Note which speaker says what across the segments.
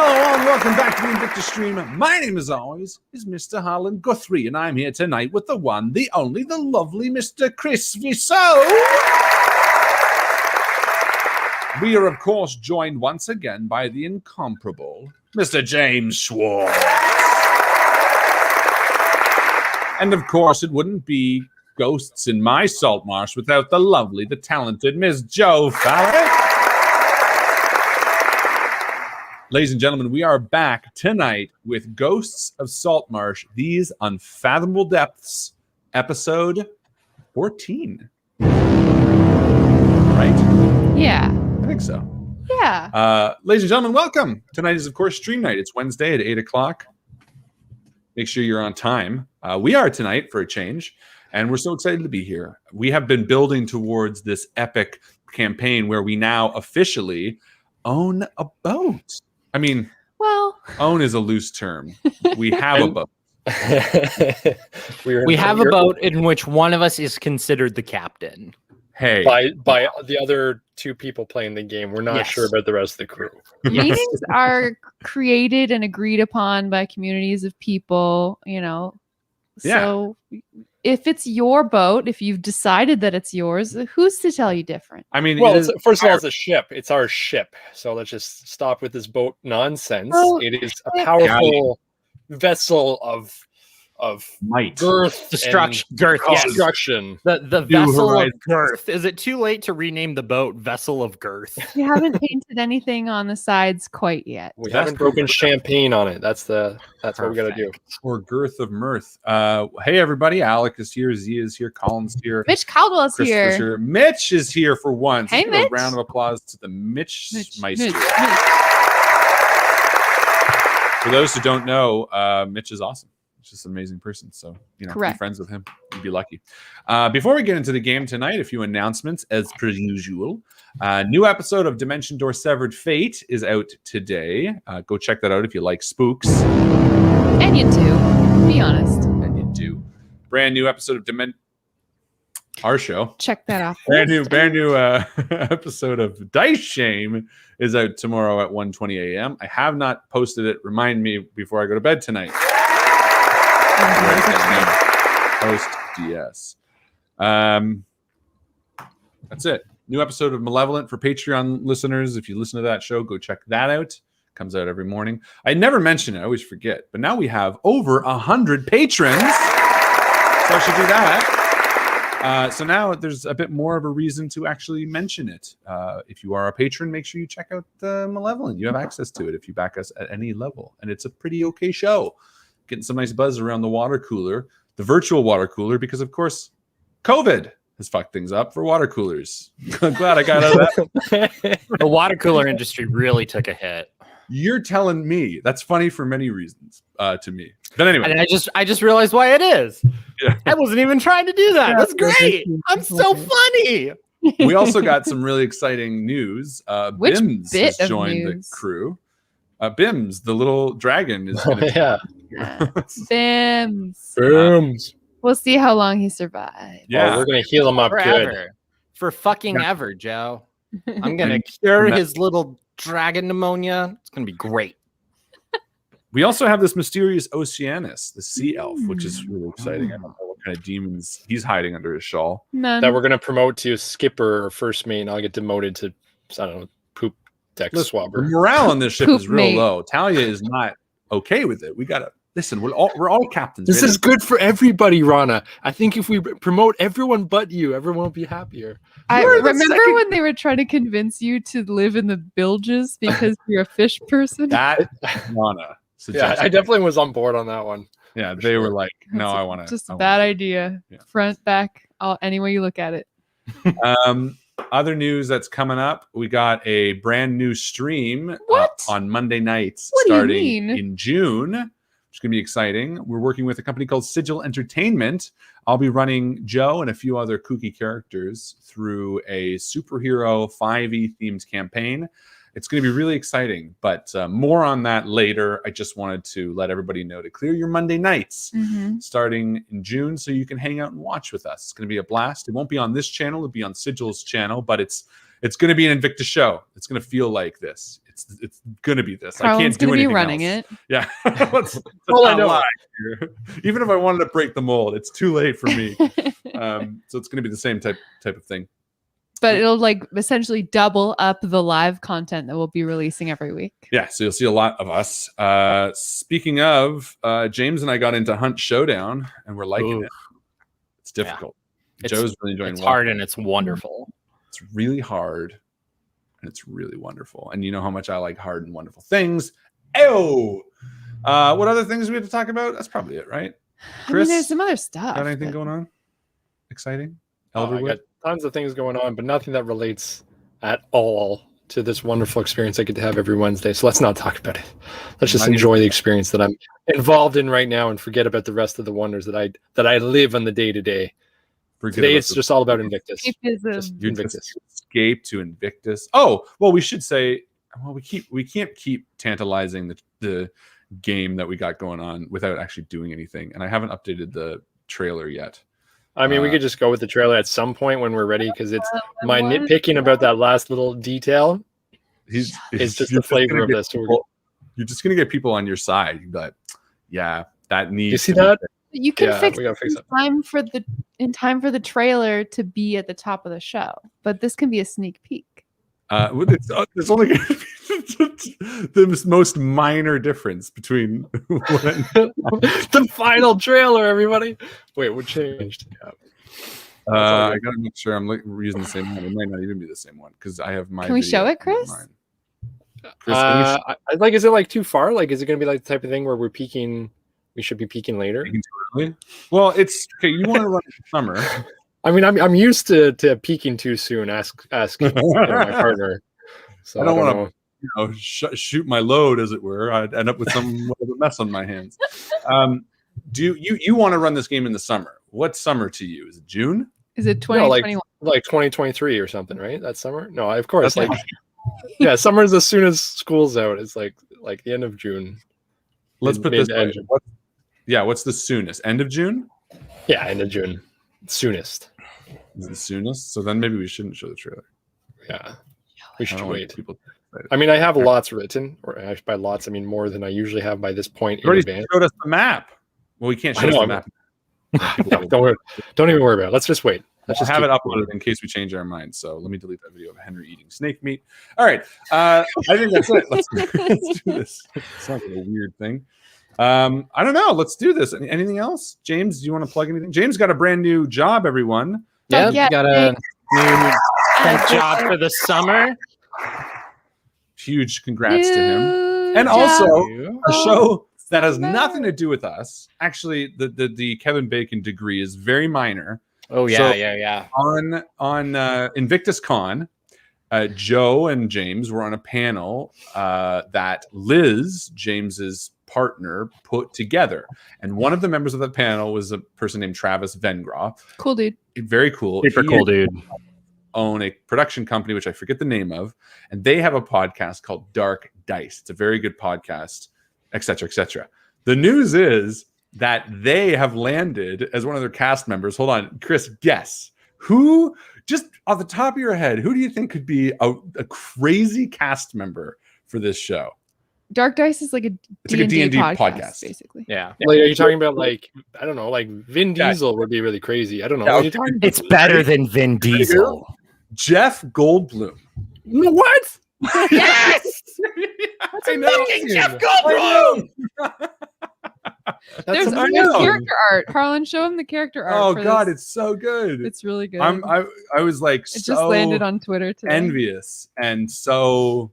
Speaker 1: Hello and welcome back to the INVICTUS stream. My name, as always, is Mr. Harlan Guthrie, and I'm here tonight with the one, the only, the lovely Mr. Chris Viseau. We are, of course, joined once again by the incomparable Mr. James Schwartz. And, of course, it wouldn't be ghosts in my Saltmarsh without the lovely, the talented Miss Jo Fallak. Ladies and gentlemen, we are back tonight with Ghosts of Saltmarsh, These Unfathomable Depths, episode 14. Right?
Speaker 2: Yeah.
Speaker 1: I think so.
Speaker 2: Yeah.
Speaker 1: Ladies and gentlemen, welcome. Tonight is, of course, stream night. It's Wednesday at 8 o'clock. Make sure you're on time. We are tonight for a change, and we're so excited to be here. We have been building towards this epic campaign where we now officially own a boat. I mean,
Speaker 2: well,
Speaker 1: own is a loose term. We have a boat.
Speaker 3: We have a boat in which one of us is considered the captain.
Speaker 1: Hey,
Speaker 4: by the other two people playing the game. We're not sure about the rest of the crew.
Speaker 2: meetings are created and agreed upon by communities of people, you know. So if it's your boat, if you've decided that it's yours, who's to tell you different?
Speaker 1: I mean,
Speaker 4: well, first of all, it's a ship. It's our ship. So let's just stop with this boat nonsense.
Speaker 2: Well,
Speaker 4: it is a powerful vessel of
Speaker 1: might.
Speaker 4: girth,
Speaker 3: Destruction.
Speaker 4: and
Speaker 3: Girth. Yes.
Speaker 4: destruction.
Speaker 3: The vessel of girth. Is it too late to rename the boat Vessel of Girth?
Speaker 2: You haven't painted anything on the sides quite yet.
Speaker 4: We haven't broken champagne on it. That's what we got to do.
Speaker 1: Or girth of mirth. Hey, everybody. Alec is here. Z is here. Colin's here.
Speaker 2: Mitch Caldwell's
Speaker 1: Christopher's
Speaker 2: here.
Speaker 1: Mitch is here for once.
Speaker 2: Hey,
Speaker 1: Let's give a
Speaker 2: Mitch.
Speaker 1: round of applause to the Mitch Meister.
Speaker 2: Mitch.
Speaker 1: For those who don't know, Mitch is awesome. He's just an amazing person. So, you know,
Speaker 2: Correct.
Speaker 1: be friends with him. You'd be lucky. Before we get into the game tonight, a few announcements as per usual. New episode of Dimension Door Severed Fate is out today. Go check that out if you like spooks.
Speaker 2: And you do. Be honest.
Speaker 1: And you do. Brand new episode of our show.
Speaker 2: Check that out.
Speaker 1: Brand new episode of Dice Shame is out tomorrow at 1:20 a.m. I have not posted it. Remind me before I go to bed tonight. Post DS. That's it. New episode of Malevolent for Patreon listeners. If you listen to that show, go check that out. Comes out every morning. I never mention it. I always forget. But now we have over 100 patrons. So I should do that. So now there's a bit more of a reason to actually mention it. If you are a patron, make sure you check out Malevolent. You have access to it if you back us at any level. And it's a pretty okay show. Getting some nice buzz around the water cooler, the virtual water cooler, because, of course, COVID has fucked things up for water coolers. I'm glad I got out of that.
Speaker 3: The water cooler industry really took a hit.
Speaker 1: You're telling me. That's funny for many reasons to me. But anyway.
Speaker 3: And I just realized why it is.
Speaker 1: Yeah.
Speaker 3: I wasn't even trying to do that. That's great. I'm so funny.
Speaker 1: We also got some really exciting news.
Speaker 2: Which
Speaker 1: Bims
Speaker 2: bit
Speaker 1: has
Speaker 2: of
Speaker 1: joined
Speaker 2: news?
Speaker 1: the crew. Bims, the little dragon, is going to
Speaker 2: Bims. We'll see how long he survives.
Speaker 1: Yeah,
Speaker 4: we're going to heal him up
Speaker 3: Forever.
Speaker 4: good.
Speaker 3: For fucking ever, Joe. I'm going to cure his little dragon pneumonia. It's going to be great.
Speaker 1: We also have this mysterious Oceanus, the sea elf, which is really exciting. I don't know what kind of demons he's hiding under his shawl.
Speaker 2: None.
Speaker 4: That we're going to promote to skipper or first mate, and I'll get demoted to, I don't know, poop deck
Speaker 1: The
Speaker 4: swabber.
Speaker 1: morale on this ship
Speaker 2: Poop
Speaker 1: is real
Speaker 2: mate.
Speaker 1: low. Talia is not okay with it. We gotta listen. We're all captains.
Speaker 4: This
Speaker 1: right?
Speaker 4: is good for everybody, Rana. I think if we promote everyone but you, everyone will be happier.
Speaker 2: I
Speaker 1: You're the
Speaker 2: remember
Speaker 1: second-
Speaker 2: when they were trying to convince you to live in the bilges because you're a fish person.
Speaker 1: that Lana
Speaker 4: Yeah,
Speaker 1: suggested.
Speaker 4: I definitely was on board on that one.
Speaker 1: Yeah, they were like, no,
Speaker 2: That's
Speaker 1: I want to.
Speaker 2: just a bad idea.
Speaker 1: Yeah.
Speaker 2: Front, back, any way you look at it.
Speaker 1: Other news that's coming up, we got a brand new stream
Speaker 2: What?
Speaker 1: on Monday nights
Speaker 2: What do you
Speaker 1: starting
Speaker 2: mean?
Speaker 1: in June, which is going to be exciting. We're working with a company called Sigil Entertainment. I'll be running Joe and a few other kooky characters through a superhero 5e themed campaign. It's going to be really exciting, but more on that later. I just wanted to let everybody know to clear your Monday nights starting in June so you can hang out and watch with us. It's going to be a blast. It won't be on this channel. It'll be on Sigil's channel, but it's It's going to be an Invictus show. It's going to feel like this. It's going to be this.
Speaker 2: Harlan's
Speaker 1: I can't do
Speaker 2: gonna be
Speaker 1: anything
Speaker 2: running
Speaker 1: else.
Speaker 2: it.
Speaker 1: Yeah. Let's
Speaker 4: All I
Speaker 1: not
Speaker 4: know.
Speaker 1: lie here. Even if I wanted to break the mold, it's too late for me. So it's going to be the same type of thing.
Speaker 2: But it'll like essentially double up the live content that we'll be releasing every week.
Speaker 1: Yeah, so you'll see a lot of us. Speaking of, James and I got into Hunt Showdown, and we're liking
Speaker 3: Ooh.
Speaker 1: it. It's difficult.
Speaker 3: It's-
Speaker 1: Joe's really enjoying
Speaker 3: It's
Speaker 1: watching
Speaker 3: hard
Speaker 1: it.
Speaker 3: and it's wonderful.
Speaker 1: It's really hard, and it's really wonderful. And you know how much I like hard and wonderful things. Ew! What other things do we have to talk about? That's probably it, right?
Speaker 2: I mean,
Speaker 1: Chris,
Speaker 2: there's some other stuff.
Speaker 1: got anything
Speaker 2: but-
Speaker 1: going on? Exciting?
Speaker 4: I
Speaker 1: Elderwood?
Speaker 4: got tons of things going on, but nothing that relates at all to this wonderful experience I get to have every Wednesday. So let's not talk about it. Let's just
Speaker 1: Not even-
Speaker 4: enjoy the experience that I'm involved in right now and forget about the rest of the wonders that I live on the day to day.
Speaker 1: Forget
Speaker 4: Today
Speaker 1: about
Speaker 4: it's
Speaker 1: the-
Speaker 4: just all about Invictus.
Speaker 2: Escapism.
Speaker 4: Just
Speaker 1: you
Speaker 4: Invictus.
Speaker 1: just escape to Invictus. Oh, well, we should say, well, we can't keep tantalizing the game that we got going on without actually doing anything. And I haven't updated the trailer yet.
Speaker 4: I mean, we could just go with the trailer at some point when we're ready because it's my nitpicking about that last little detail
Speaker 1: He's
Speaker 4: is just
Speaker 1: you're
Speaker 4: the flavor
Speaker 1: gonna
Speaker 4: of
Speaker 1: get
Speaker 4: this. So
Speaker 1: people- You're just gonna get people on your side. You'd be like, yeah, that needs.
Speaker 4: you see
Speaker 1: to be
Speaker 4: that?
Speaker 2: You can
Speaker 4: Yeah,
Speaker 2: fix
Speaker 4: we gotta fix it.
Speaker 2: in time for the trailer to be at the top of the show. But this can be a sneak peek.
Speaker 1: There's only gonna be the most minor difference between when
Speaker 4: The final trailer, everybody. Wait, what changed?
Speaker 1: I gotta make sure I'm using the same one. It might not even be the same one because I have my.
Speaker 2: Can we
Speaker 1: video
Speaker 2: show it,
Speaker 1: on
Speaker 2: Chris?
Speaker 1: mine. Chris, can we show
Speaker 4: Like, is it like too far? Like, is it going to be like the type of thing where we're peaking? We should be peaking later.
Speaker 1: it too early? Well, it's okay. You want to run in the summer.
Speaker 4: I mean, I'm used to peaking too soon. Ask my partner. So
Speaker 1: I don't wanna-
Speaker 4: know.
Speaker 1: Shoot my load, as it were. I'd end up with some mess on my hands. Do you want to run this game in the summer? What summer to you? Is it June?
Speaker 2: Is it
Speaker 4: No, like
Speaker 2: 2021?
Speaker 4: 2023 or something, right? That summer? No, of course.
Speaker 1: That's
Speaker 4: Like, yeah, summer's as soon as school's out. It's like the end of June.
Speaker 1: Let's put this way.
Speaker 4: Mid-end.
Speaker 1: What's the soonest? End of June?
Speaker 4: Yeah, end of June, soonest.
Speaker 1: Is the soonest? So then maybe we shouldn't show the trailer.
Speaker 4: Yeah, we
Speaker 1: I
Speaker 4: should
Speaker 1: don't want
Speaker 4: wait.
Speaker 1: people excited.
Speaker 4: I mean, I have lots written, or actually by lots, I mean more than I usually have by this point
Speaker 1: You
Speaker 4: in
Speaker 1: already
Speaker 4: advance.
Speaker 1: showed us the map. Well, we can't
Speaker 4: I
Speaker 1: show us
Speaker 4: know,
Speaker 1: the map.
Speaker 4: No, don't even worry about it. Let's just wait.
Speaker 1: Let's
Speaker 4: Let's just
Speaker 1: have it
Speaker 4: keep
Speaker 1: uploaded in case we change our minds. So let me delete that video of Henry eating snake meat. All right. I think that's it. Let's do this. Sounds like a weird thing. I don't know. Let's do this. Anything else? James, do you want to plug anything? James got a brand new job, everyone.
Speaker 3: Yeah,
Speaker 2: Yeah,
Speaker 3: you got a new job for the summer.
Speaker 1: Huge congrats to him.
Speaker 2: New
Speaker 1: And
Speaker 2: job.
Speaker 1: also
Speaker 3: You.
Speaker 1: a show that has
Speaker 2: Summer.
Speaker 1: nothing to do with us. Actually, the Kevin Bacon degree is very minor.
Speaker 3: Oh yeah,
Speaker 1: So-
Speaker 3: yeah.
Speaker 1: On Invictus Con, Joe and James were on a panel that Liz, James's partner, put together. And one of the members of that panel was a person named Travis Vengraw.
Speaker 2: Cool dude.
Speaker 1: Very cool.
Speaker 3: Super
Speaker 1: He
Speaker 3: cool, dude.
Speaker 1: own a production company, which I forget the name of, and they have a podcast called Dark Dice. It's a very good podcast, etc., etc. The news is that they have landed as one of their cast members. Hold on, Chris, guess who? Just off the top of your head, who do you think could be a crazy cast member for this show?
Speaker 2: Dark Dice is like a
Speaker 1: It's like a
Speaker 2: D&D
Speaker 1: D&D
Speaker 2: podcast,
Speaker 1: podcast.
Speaker 2: basically.
Speaker 3: Yeah.
Speaker 4: Like, are you talking about like I don't know, like Vin
Speaker 1: Yeah.
Speaker 4: Diesel would be really crazy? I don't know.
Speaker 1: Yeah,
Speaker 4: Are you talking
Speaker 3: It's better than Vin Diesel.
Speaker 1: Jeff Goldblum.
Speaker 4: what?
Speaker 3: Yes!
Speaker 1: I know.
Speaker 3: Jeff Goldblum!
Speaker 2: There's
Speaker 1: I
Speaker 2: no
Speaker 1: know.
Speaker 2: character art. Harlan, show him the character art.
Speaker 1: Oh
Speaker 2: for
Speaker 1: God,
Speaker 2: this.
Speaker 1: it's so good.
Speaker 2: It's really good.
Speaker 1: I was like
Speaker 2: it
Speaker 1: so
Speaker 2: just landed on Twitter today.
Speaker 1: envious and so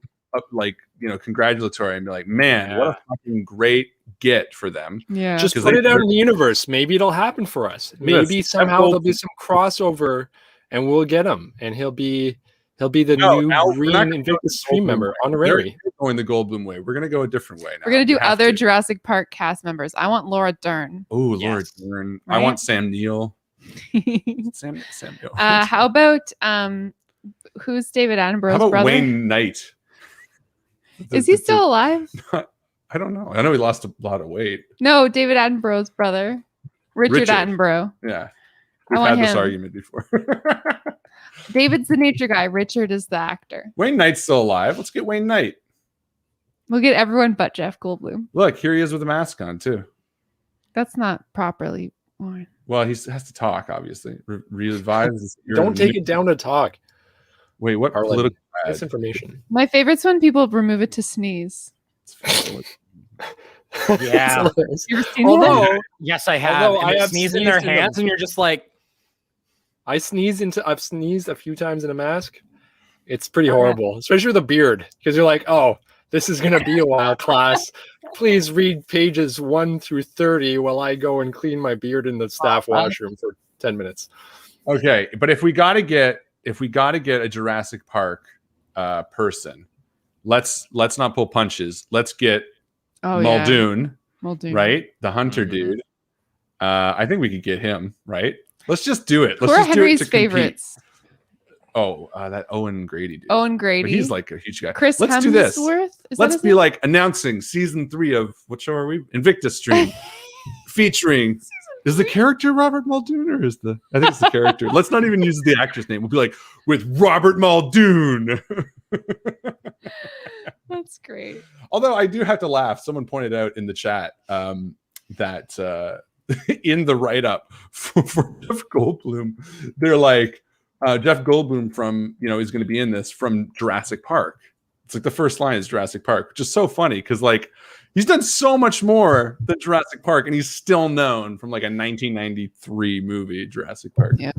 Speaker 1: congratulatory and be like, man, what a fucking great get for them.
Speaker 2: Yeah.
Speaker 4: Just
Speaker 1: 'Cause
Speaker 4: put
Speaker 1: they-
Speaker 4: it out in the universe. Maybe it'll happen for us. Maybe
Speaker 1: Yes.
Speaker 4: somehow there'll be some crossover, and we'll get him, and he'll be the
Speaker 1: No,
Speaker 4: new
Speaker 1: now we're
Speaker 4: green
Speaker 1: not gonna
Speaker 4: Invictus
Speaker 1: go
Speaker 4: stream
Speaker 1: Goldblum
Speaker 4: member
Speaker 1: way.
Speaker 4: honorary.
Speaker 1: They're going the Goldblum way. We're gonna go a different way now.
Speaker 2: We're gonna do
Speaker 1: We have
Speaker 2: other
Speaker 1: to.
Speaker 2: Jurassic Park cast members. I want Laura Dern.
Speaker 1: Oh, Lord,
Speaker 3: Yes.
Speaker 1: Dern. I
Speaker 2: Right?
Speaker 1: want Sam Neill. Sam Neill.
Speaker 2: How about who's David
Speaker 1: How
Speaker 2: Attenborough's
Speaker 1: about
Speaker 2: brother?
Speaker 1: Wayne Knight?
Speaker 2: Is he still alive?
Speaker 1: I don't know. I know he lost a lot of weight.
Speaker 2: No, David Attenborough's brother, Richard
Speaker 1: Richard.
Speaker 2: Attenborough.
Speaker 1: Yeah,
Speaker 2: I
Speaker 1: we've
Speaker 2: want
Speaker 1: had this
Speaker 2: him.
Speaker 1: argument before.
Speaker 2: David's the nature guy. Richard is the actor.
Speaker 1: Wayne Knight's still alive. Let's get Wayne Knight.
Speaker 2: We'll get everyone but Jeff Goldblum.
Speaker 1: Look, here he is with a mask on too.
Speaker 2: That's not properly worn.
Speaker 1: Well, he has to talk, obviously. Revise.
Speaker 4: Don't take it down to talk.
Speaker 1: Wait, what
Speaker 4: Harlan,
Speaker 1: political
Speaker 4: misinformation.
Speaker 2: My favorite's when people remove it to sneeze.
Speaker 3: Yeah.
Speaker 2: You ever seen
Speaker 4: Although,
Speaker 2: that?
Speaker 3: Yes, I have.
Speaker 4: Although
Speaker 3: And
Speaker 4: I
Speaker 3: they
Speaker 4: have
Speaker 3: sneeze in
Speaker 4: sneezed
Speaker 3: their
Speaker 4: in them.
Speaker 3: hands, and you're just like,
Speaker 4: I've sneezed a few times in a mask. It's pretty horrible, especially with a beard, because you're like, oh, this is gonna be a while, class. Please read pages 1 through 30 while I go and clean my beard in the staff washroom for 10 minutes.
Speaker 1: Okay, but if we gotta get a Jurassic Park person, let's not pull punches. Let's get Muldoon, right? The hunter dude. I think we could get him, right? Let's just do it. Let's
Speaker 2: Who are
Speaker 1: just do it
Speaker 2: Henry's
Speaker 1: to compete.
Speaker 2: favorites?
Speaker 1: Oh, that Owen Grady dude.
Speaker 2: Owen Grady.
Speaker 1: But he's like a huge guy.
Speaker 2: Chris
Speaker 1: Let's
Speaker 2: Hemsworth?
Speaker 1: do this.
Speaker 2: Is
Speaker 1: Let's
Speaker 2: that his
Speaker 1: be
Speaker 2: name?
Speaker 1: like announcing season 3 of what show are we? Invictus Stream, featuring. Is the character Robert Muldoon or is the? I think it's the character. Let's not even use the actor's name. We'll be like with Robert Muldoon.
Speaker 2: That's great.
Speaker 1: Although I do have to laugh. Someone pointed out in the chat that in the write-up for Jeff Goldblum, they're like Jeff Goldblum from he's going to be in this from Jurassic Park. It's like the first line is Jurassic Park, which is so funny because like he's done so much more than Jurassic Park, and he's still known from like a 1993 movie, Jurassic Park.
Speaker 2: Yeah.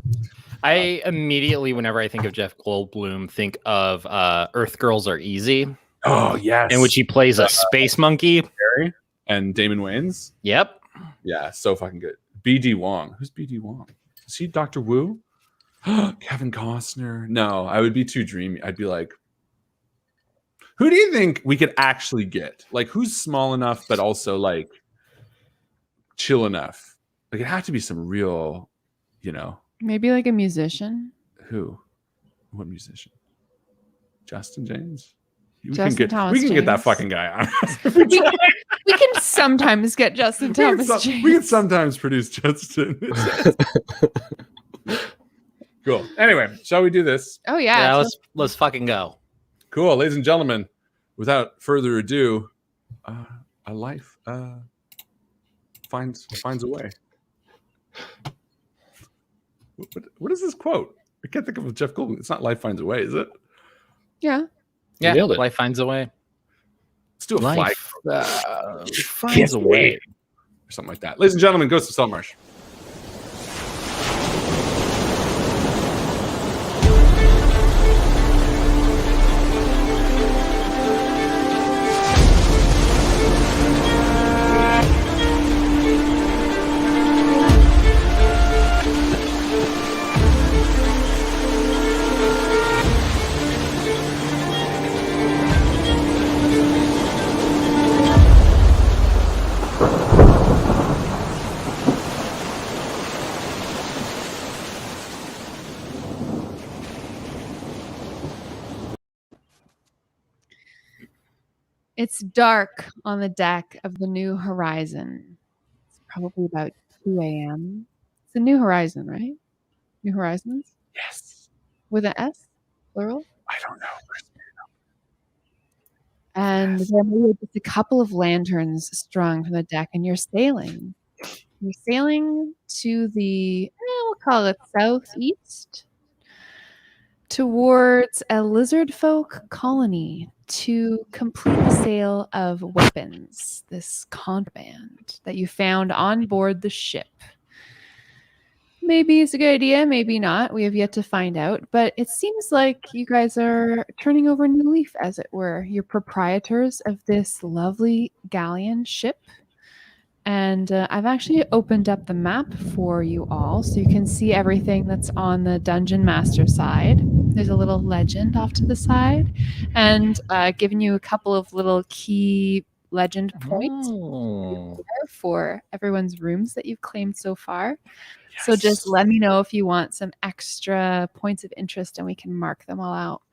Speaker 3: I immediately, whenever I think of Jeff Goldblum, think of Earth Girls Are Easy,
Speaker 1: Oh yes,
Speaker 3: in which he plays a space monkey.
Speaker 1: Barry and Damon Wayans.
Speaker 3: Yep.
Speaker 1: Yeah, so fucking good. BD Wong. Who's BD Wong? Is he Dr. Wu? Kevin Costner. No, I would be too dreamy. I'd be like, who do you think we could actually get? Like, who's small enough, but also like chill enough? Like, it had to be some real,
Speaker 2: Maybe like a musician.
Speaker 1: who? What musician? Justin James? We
Speaker 2: Justin
Speaker 1: can
Speaker 2: Thomas
Speaker 1: get that
Speaker 2: James.
Speaker 1: fucking guy on.
Speaker 2: We can sometimes get Justin Thomas James.
Speaker 1: We can sometimes produce Justin. Cool. Anyway, shall we do this?
Speaker 2: Oh yeah.
Speaker 3: Let's fucking go.
Speaker 1: Cool, ladies and gentlemen. Without further ado, a life finds a way. What is this quote? I can't think of a Jeff Goldblum. It's not "Life Finds a Way," is it?
Speaker 2: Yeah.
Speaker 3: Yeah,
Speaker 4: nailed it.
Speaker 3: life finds a way.
Speaker 1: Let's do a fly
Speaker 3: Life finds a way.
Speaker 1: or something like that. Ladies and gentlemen, goes to Saltmarsh.
Speaker 2: It's dark on the deck of the New Horizon. It's probably about 2 a.m. It's the New Horizon, right? New Horizons?
Speaker 1: Yes.
Speaker 2: With an S? Plural?
Speaker 1: I don't know.
Speaker 2: And there may be just a couple of lanterns strung from the deck, and you're sailing. You're sailing to the, we'll call it southeast, towards a lizard folk colony to complete the sale of weapons, this contraband that you found on board the ship. Maybe it's a good idea, maybe not. We have yet to find out. But it seems like you guys are turning over a new leaf, as it were. You're proprietors of this lovely galleon ship. And I've actually opened up the map for you all so you can see everything that's on the Dungeon Master side. There's a little legend off to the side and giving you a couple of little key legend points for everyone's rooms that you've claimed so far. Yes. So just let me know if you want some extra points of interest and we can mark them all out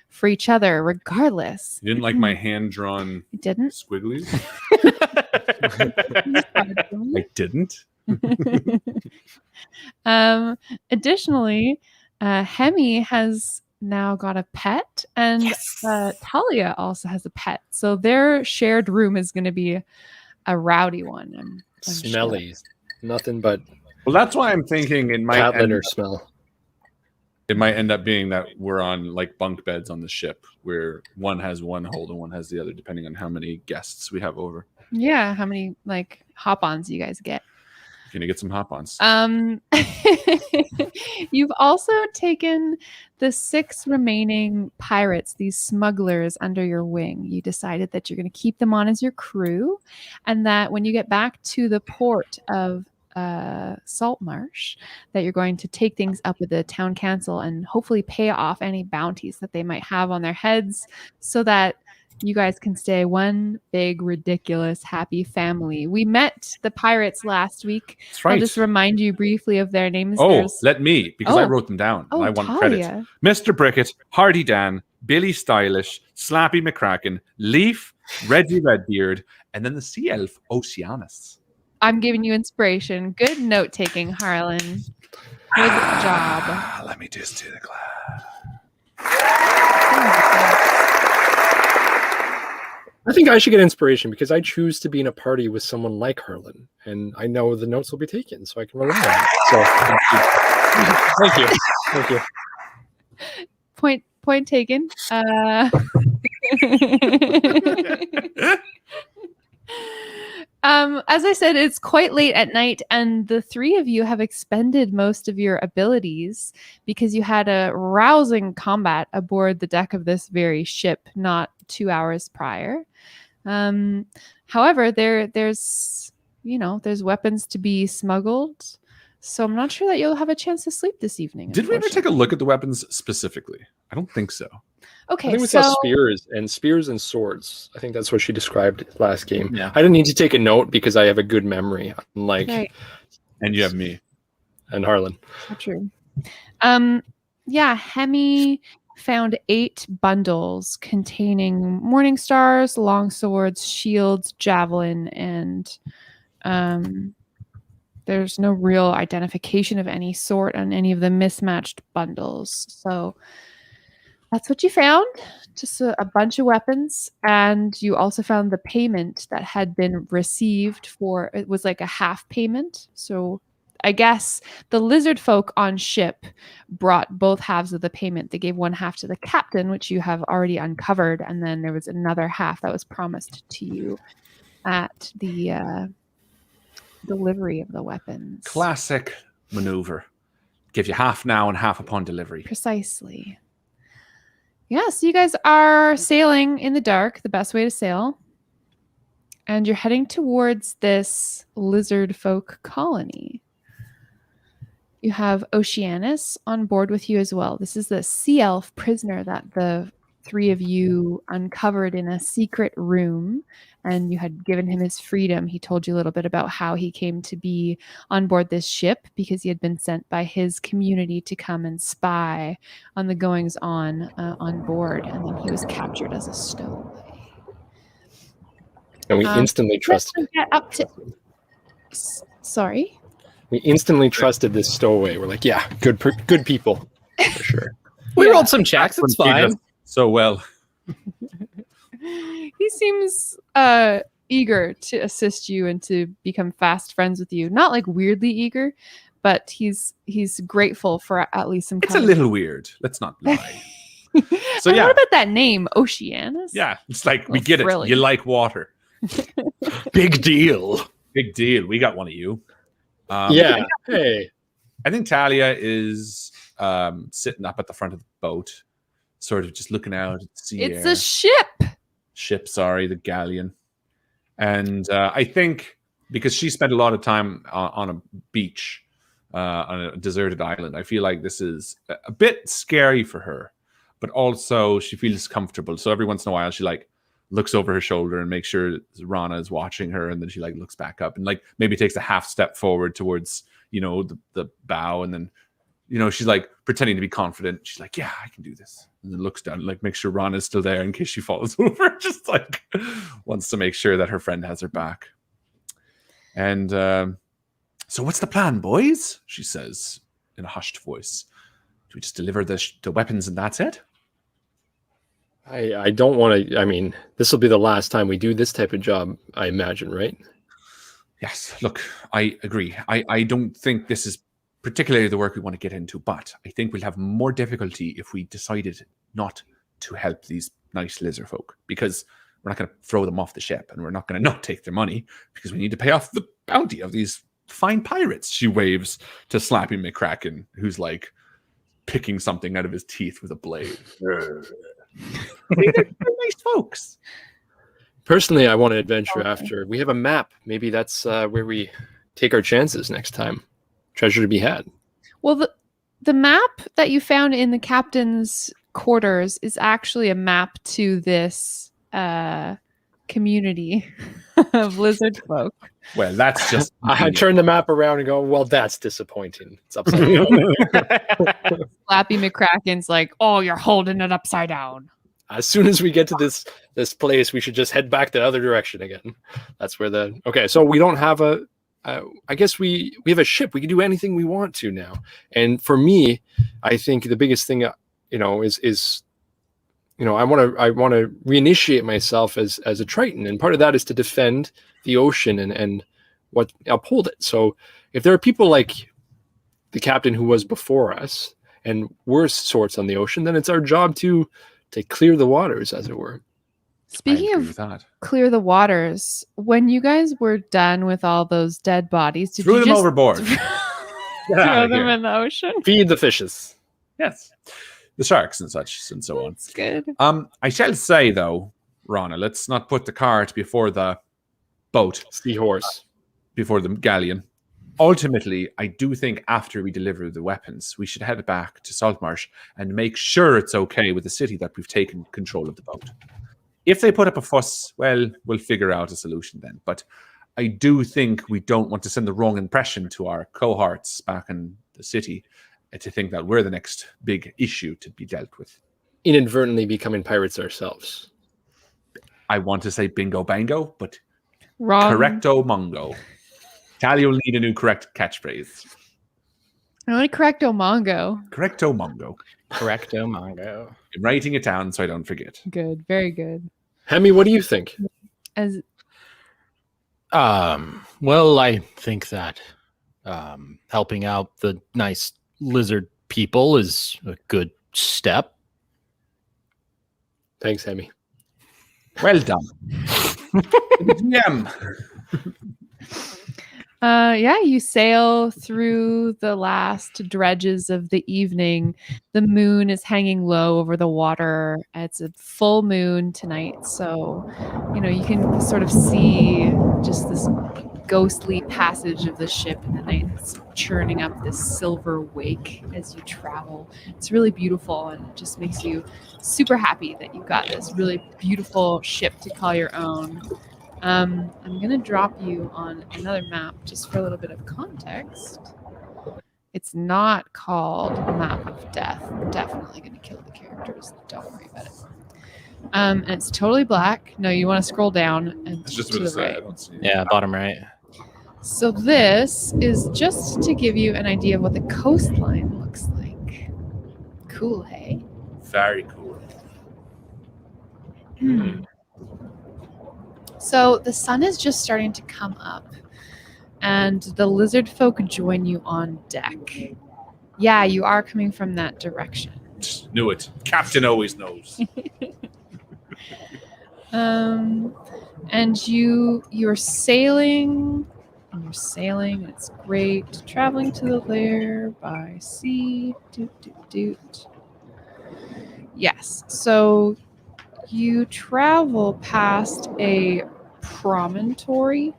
Speaker 2: for each other regardless.
Speaker 1: You didn't like my hand-drawn squigglies? I didn't.
Speaker 2: Additionally, Hemi has now got a pet, and Talia also has a pet. So their shared room is going to be a rowdy one. I'm
Speaker 4: Smelly. Nothing but
Speaker 1: Well, that's why I'm thinking it might
Speaker 4: cat
Speaker 1: end
Speaker 4: litter smell.
Speaker 1: It might end up being that we're on like bunk beds on the ship where one has one hold and one has the other, depending on how many guests we have over.
Speaker 2: Yeah, how many like hop-ons you guys get?
Speaker 1: You're gonna get some hop-ons.
Speaker 2: You've also taken the 6 remaining pirates, these smugglers, under your wing. You decided that you're going to keep them on as your crew, and that when you get back to the port of Saltmarsh, that you're going to take things up with the town council and hopefully pay off any bounties that they might have on their heads, so that you guys can stay one big, ridiculous, happy family. We met the pirates last week.
Speaker 1: That's right.
Speaker 2: I'll just remind you briefly of their names.
Speaker 1: Let me, because I wrote them down. And I want credit. Mr. Brickett, Hardy Dan, Billy Stylish, Slappy McCracken, Leaf, Reggie Redbeard, and then the sea elf, Oceanus.
Speaker 2: I'm giving you inspiration. Good note-taking, Harlan. Good job.
Speaker 1: Let me just do the class.
Speaker 4: I think I should get inspiration because I choose to be in a party with someone like Harlan, and I know the notes will be taken, so I can rely on it. So, thank you.
Speaker 2: Point taken. As I said, it's quite late at night, and the 3 of you have expended most of your abilities because you had a rousing combat aboard the deck of this very ship not 2 hours prior. However, there's weapons to be smuggled, so I'm not sure that you'll have a chance to sleep this evening.
Speaker 1: Did we ever take a look at the weapons specifically? I don't think so.
Speaker 2: Okay,
Speaker 4: I think we saw spears and swords. I think that's what she described last game.
Speaker 1: Yeah.
Speaker 4: I didn't need to take a note because I have a good memory, unlike
Speaker 1: and you have me
Speaker 4: and Harlan.
Speaker 2: So true. Hemi found 8 bundles containing morning stars, long swords, shields, javelin, and there's no real identification of any sort on any of the mismatched bundles. So that's what you found, just a bunch of weapons. And you also found the payment that had been received for, it was like a half payment. So I guess the lizard folk on ship brought both halves of the payment. They gave one half to the captain, which you have already uncovered. And then there was another half that was promised to you at the delivery of the weapons.
Speaker 1: Classic maneuver. Give you half now and half upon delivery.
Speaker 2: Precisely. Yeah, so you guys are sailing in the dark, the best way to sail. And you're heading towards this lizard folk colony. You have Oceanus on board with you as well. This is the sea elf prisoner that the 3 of you uncovered in a secret room, and you had given him his freedom. He told you a little bit about how he came to be on board this ship because he had been sent by his community to come and spy on the goings on board, and then he was captured as a stowaway.
Speaker 4: And we instantly trusted.
Speaker 2: Sorry.
Speaker 4: We instantly trusted this stowaway. We're like, yeah, good people for sure.
Speaker 3: We rolled some checks. It's fine.
Speaker 1: So well.
Speaker 2: He seems eager to assist you and to become fast friends with you. Not like weirdly eager, but he's grateful for at least some.
Speaker 1: It's a little weird. Let's not lie.
Speaker 2: So yeah. What about that name, Oceanus?
Speaker 1: Yeah, it's like we get it. You like water.
Speaker 4: Big deal.
Speaker 1: Big deal. We got one of you.
Speaker 4: Hey.
Speaker 1: I think Talia is sitting up at the front of the boat, sort of just looking out at the sea.
Speaker 2: It's a ship.
Speaker 1: The galleon. And I think because she spent a lot of time on a beach, on a deserted island, I feel like this is a bit scary for her, but also she feels comfortable. So every once in a while, she like looks over her shoulder and makes sure Rana is watching her, and then she like looks back up and like maybe takes a half step forward towards the bow, and then she's like pretending to be confident. She's like, yeah, I can do this, and then looks down, like make sure Rana's still there in case she falls over. Just like wants to make sure that her friend has her back. And so what's the plan, boys? She says in a hushed voice. we just deliver the weapons and that's it?
Speaker 4: I don't want to. I mean, this will be the last time we do this type of job, I imagine, right?
Speaker 1: Yes. Look, I agree. I don't think this is particularly the work we want to get into, but I think we'll have more difficulty if we decided not to help these nice lizard folk, because we're not going to throw them off the ship, and we're not going to not take their money because we need to pay off the bounty of these fine pirates. She waves to Slappy McCracken, who's like picking something out of his teeth with a blade. They're nice folks.
Speaker 4: Personally, I want to adventure after. We have a map. Maybe that's where we take our chances next time. Treasure to be had.
Speaker 2: Well, the map that you found in the captain's quarters is actually a map to this community of lizard folk.
Speaker 1: Well, that's just...
Speaker 4: I turn the map around and go, well, that's disappointing. It's upside down.
Speaker 2: Slappy McCracken's like, oh, you're holding it upside down.
Speaker 4: As soon as we get to this place, we should just head back the other direction again. That's where okay, so we don't have I guess we have a ship. We can do anything we want to now. And for me, I think the biggest thing, is I want to reinitiate myself as a Triton, and part of that is to defend the ocean and what uphold it. So if there are people like the captain who was before us and worse sorts on the ocean, then it's our job to clear the waters, as it were.
Speaker 2: Speaking of clear the waters, when you guys were done with all those dead bodies, did
Speaker 1: threw
Speaker 2: you
Speaker 1: them
Speaker 2: just
Speaker 1: overboard?
Speaker 2: throw them in the ocean?
Speaker 4: Feed the fishes.
Speaker 1: Yes. The sharks and such and so on.
Speaker 2: That's good.
Speaker 1: I shall say, though, Rana, let's not put the cart before the boat.
Speaker 4: Seahorse.
Speaker 1: Before the galleon. Ultimately, I do think after we deliver the weapons, we should head back to Saltmarsh and make sure it's okay with the city that we've taken control of the boat. If they put up a fuss, well, we'll figure out a solution then. But I do think we don't want to send the wrong impression to our cohorts back in the city to think that we're the next big issue to be dealt with.
Speaker 4: Inadvertently becoming pirates ourselves.
Speaker 1: I want to say bingo bango, but
Speaker 2: Wrong.
Speaker 1: correcto mongo. Tally will need a new correct catchphrase.
Speaker 2: I want to correcto mongo.
Speaker 1: Correcto mongo.
Speaker 3: Correcto mongo.
Speaker 1: I'm writing it down so I don't forget.
Speaker 2: Good. Very good.
Speaker 4: Hemi, what do you think?
Speaker 3: Well, I think that helping out the nice lizard people is a good step.
Speaker 4: Thanks, Hemi.
Speaker 1: Well done. GM.
Speaker 2: You sail through the last dredges of the evening. The moon is hanging low over the water. It's a full moon tonight, so you can sort of see just this ghostly passage of the ship in the night. It's churning up this silver wake as you travel. It's really beautiful, and it just makes you super happy that you've got this really beautiful ship to call your own. I'm going to drop you on another map just for a little bit of context. It's not called Map of Death. I'm definitely going to kill the characters. Don't worry about it. And it's totally black. No, you want to scroll down and
Speaker 1: It's just
Speaker 2: to
Speaker 1: what
Speaker 2: the
Speaker 1: to say.
Speaker 2: right.
Speaker 1: I don't see it.
Speaker 3: Yeah, bottom right.
Speaker 2: So this is just to give you an idea of what the coastline looks like. Cool, hey?
Speaker 1: Very cool.
Speaker 2: So the sun is just starting to come up, and the lizard folk join you on deck. Yeah, you are coming from that direction.
Speaker 1: Just knew it. Captain always knows.
Speaker 2: And you're sailing, and you're sailing, and it's great. Traveling to the lair by sea. Doot. Yes, so you travel past a promontory.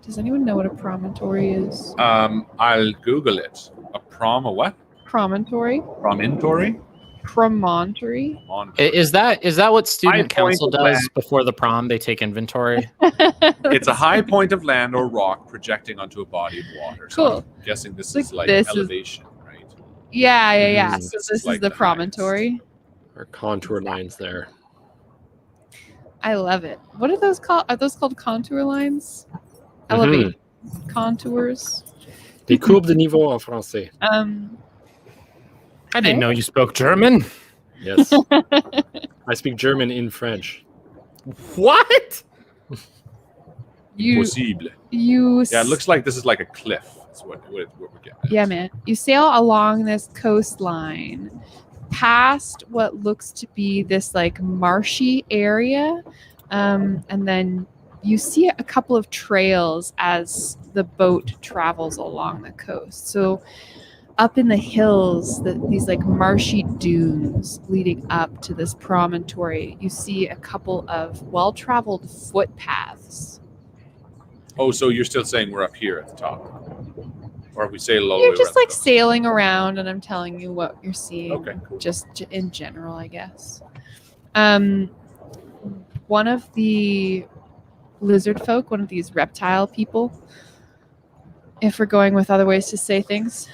Speaker 2: Does anyone know what a promontory is?
Speaker 1: I'll Google it. A what?
Speaker 2: Promontory?
Speaker 1: Promontory?
Speaker 2: Promontory?
Speaker 3: Is that what student
Speaker 1: High point
Speaker 3: council
Speaker 1: of
Speaker 3: does
Speaker 1: land.
Speaker 3: before the prom? They take inventory.
Speaker 1: It's a high point of land or rock projecting onto a body of water. So
Speaker 2: Cool.
Speaker 1: I'm guessing this
Speaker 2: Like
Speaker 1: is like
Speaker 2: this is-
Speaker 1: elevation, right?
Speaker 2: Yeah.
Speaker 1: Mhm.
Speaker 2: So
Speaker 1: This
Speaker 2: this
Speaker 1: is like
Speaker 2: is the
Speaker 1: the
Speaker 2: promontory.
Speaker 4: Our contour lines there.
Speaker 2: I love it. What are those called? Are those called contour lines? Elevate contours.
Speaker 4: Des courbes de niveau en français.
Speaker 3: I didn't know you spoke German.
Speaker 4: Yes. I speak German in French.
Speaker 3: What?
Speaker 2: You
Speaker 1: Impossible.
Speaker 2: you
Speaker 1: Yeah, it looks like this is like a cliff. That's what we're getting at.
Speaker 2: Yeah, man. You sail along this coastline past what looks to be this like marshy area. And then you see a couple of trails as the boat travels along the coast. So up in the hills, these like marshy dunes leading up to this promontory, you see a couple of well-traveled footpaths.
Speaker 1: Oh, so you're still saying we're up here at the top? Or have we sailed all the
Speaker 2: You're
Speaker 1: way
Speaker 2: just
Speaker 1: around
Speaker 2: like
Speaker 1: the coast?
Speaker 2: sailing around, and I'm telling you what you're seeing.
Speaker 1: Okay, cool.
Speaker 2: Just in general, I guess. One of the lizard folk, one of these reptile people, if we're going with other ways to say things,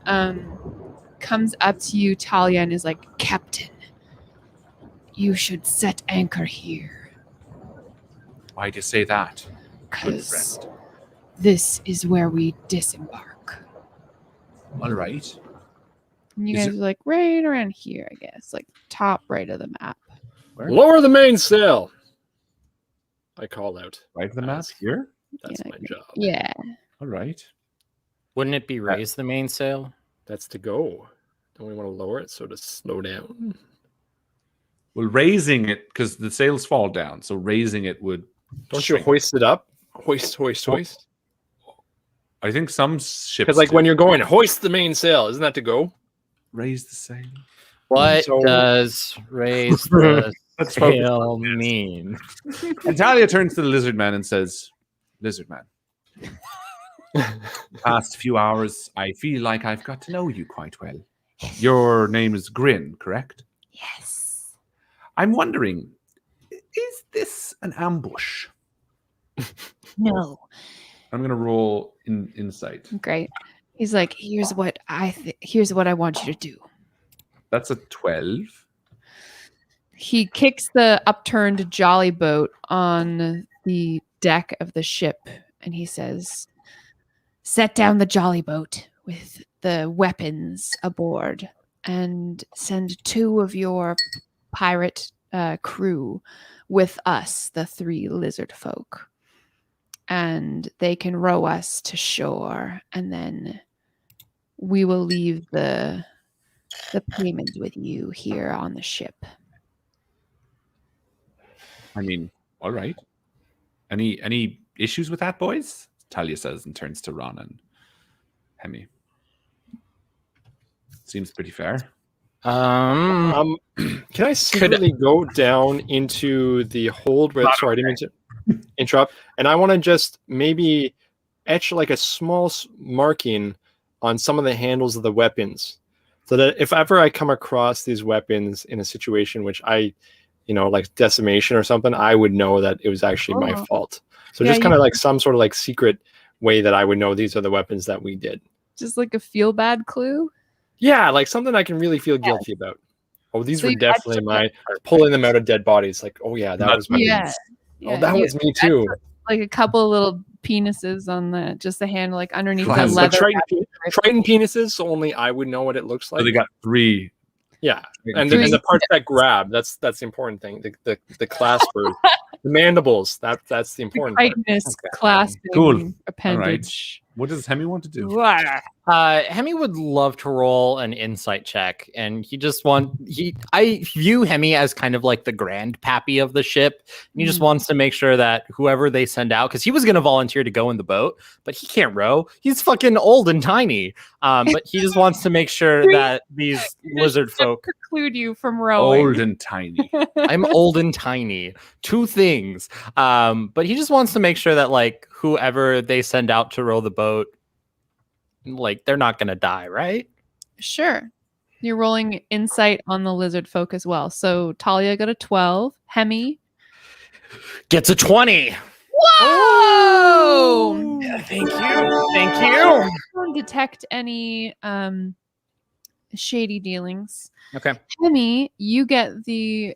Speaker 2: comes up to you, Talia, and is like, "Captain, you should set anchor here,
Speaker 1: Why do you say that, good
Speaker 2: because
Speaker 1: friend?
Speaker 2: this is where we disembark."
Speaker 1: All right.
Speaker 2: And you
Speaker 1: Is
Speaker 2: guys are like right around here, I guess, like top right of the map.
Speaker 1: Where?
Speaker 4: Lower the mainsail. I call out.
Speaker 1: Right to the map here?
Speaker 4: That's
Speaker 2: Yeah.
Speaker 4: my job.
Speaker 2: Yeah.
Speaker 1: All right.
Speaker 3: Wouldn't it be raise the mainsail?
Speaker 4: That's to go. Don't we want to lower it so to slow down?
Speaker 1: Well, raising it, because the sails fall down, so raising it would
Speaker 4: Don't you
Speaker 1: shrink.
Speaker 4: hoist it up? Hoist.
Speaker 1: I think some ships
Speaker 4: Because like
Speaker 1: do.
Speaker 4: when you're going, hoist the mainsail. Isn't that to go?
Speaker 1: raise the sail.
Speaker 3: What
Speaker 4: So-
Speaker 3: does raise the
Speaker 1: Let's focus
Speaker 3: sail
Speaker 1: on this.
Speaker 3: mean?
Speaker 1: And Talia turns to the lizard man and says, "Lizard man, the past few hours, I feel like I've got to know you quite well. Your name is Grin, correct?
Speaker 2: Yes.
Speaker 1: I'm wondering, is this an ambush?"
Speaker 2: No.
Speaker 1: I'm going to roll insight.
Speaker 2: Great. He's like, here's what I want you to do.
Speaker 1: That's a 12.
Speaker 2: He kicks the upturned jolly boat on the deck of the ship and he says, "Set down the jolly boat with the weapons aboard and send 2 of your pirate crew with us, the 3 lizard folk. And they can row us to shore, and then we will leave the payment with you here on the ship."
Speaker 1: I mean, all right. Any issues with that, boys? Talia says and turns to Ron and Hemi. Seems pretty fair.
Speaker 3: Um,
Speaker 4: Can I secretly go down into the hold where, sorry, I didn't mean to interrupt. And I want to just maybe etch like a small marking on some of the handles of the weapons so that if ever I come across these weapons in a situation which I, like decimation or something, I would know that it was actually my fault. So
Speaker 2: Yeah,
Speaker 4: just kind of like some sort of like secret way that I would know these are the weapons that we did.
Speaker 2: Just like a feel bad clue.
Speaker 4: Yeah, like something I can really feel guilty about. Oh, these
Speaker 2: So
Speaker 4: were
Speaker 2: you
Speaker 4: definitely
Speaker 2: actually-
Speaker 4: mine. Pulling them out of dead bodies. Like, oh yeah, that was me.
Speaker 2: Yeah.
Speaker 4: Oh, that
Speaker 2: you-
Speaker 4: was me too.
Speaker 2: like a couple of little penises on the handle, like underneath the
Speaker 1: Classic.
Speaker 2: leather.
Speaker 4: Triton penises, so only I would know what it looks like.
Speaker 1: So they got 3.
Speaker 4: Yeah, and
Speaker 2: Three.
Speaker 4: the parts that grab, that's the important thing. The claspers, the mandibles, that's the important part.
Speaker 2: Chitinous
Speaker 1: Okay.
Speaker 2: clasping
Speaker 1: Cool.
Speaker 2: appendage.
Speaker 1: What does Hemi want to do?
Speaker 3: Hemi would love to roll an insight check, and I view Hemi as kind of like the grandpappy of the ship. And he just wants to make sure that whoever they send out, because he was going to volunteer to go in the boat, but he can't row. He's fucking old and tiny. But he just wants to make sure that these lizard folk.
Speaker 2: Preclude you from rowing.
Speaker 1: Old and tiny.
Speaker 3: I'm old and tiny. 2 things. But he just wants to make sure that like whoever they send out to row the boat, like they're not gonna die, right?
Speaker 2: Sure. You're rolling insight on the lizard folk as well. So Talia got a 12. Hemi.
Speaker 3: Gets a 20.
Speaker 2: Whoa!
Speaker 3: Thank you.
Speaker 2: Don't detect any shady dealings.
Speaker 3: Okay.
Speaker 2: Hemi, you get the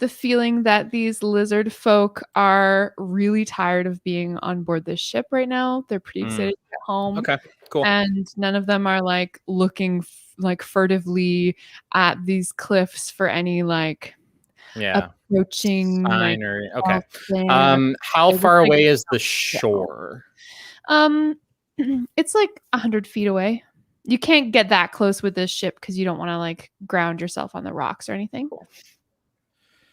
Speaker 2: feeling that these lizard folk are really tired of being on board this ship right now. They're pretty excited to get home.
Speaker 3: Okay. cool.
Speaker 2: And none of them are like looking like furtively at these cliffs for any like approaching
Speaker 3: sign
Speaker 2: like,
Speaker 3: or okay.
Speaker 2: thing.
Speaker 3: How
Speaker 2: They're
Speaker 3: far
Speaker 2: just, like,
Speaker 3: away is the shore?
Speaker 2: It's like 100 feet away. You can't get that close with this ship because you don't want to like ground yourself on the rocks or anything.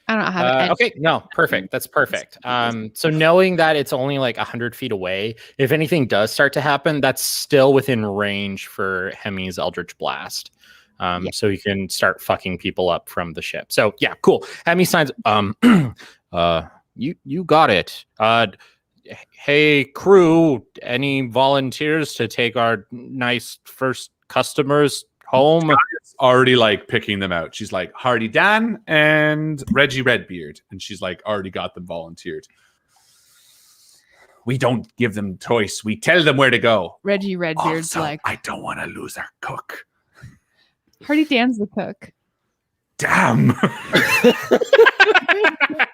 Speaker 2: I don't have
Speaker 3: okay, no, perfect. That's perfect. So knowing that it's only like 100 feet away, if anything does start to happen, that's still within range for Hemi's Eldritch Blast. So you can start fucking people up from the ship. So yeah, cool. Hemi signs. You got it. Hey crew, any volunteers to take our nice first customers home?
Speaker 1: Already like picking them out. She's like Hardy Dan and Reggie Redbeard, and she's like already got them volunteered. We don't give them choice. We tell them where to go.
Speaker 2: Reggie Redbeard's
Speaker 1: Also,
Speaker 2: like,
Speaker 1: I don't want to lose our cook.
Speaker 2: Hardy Dan's the cook.
Speaker 1: Damn.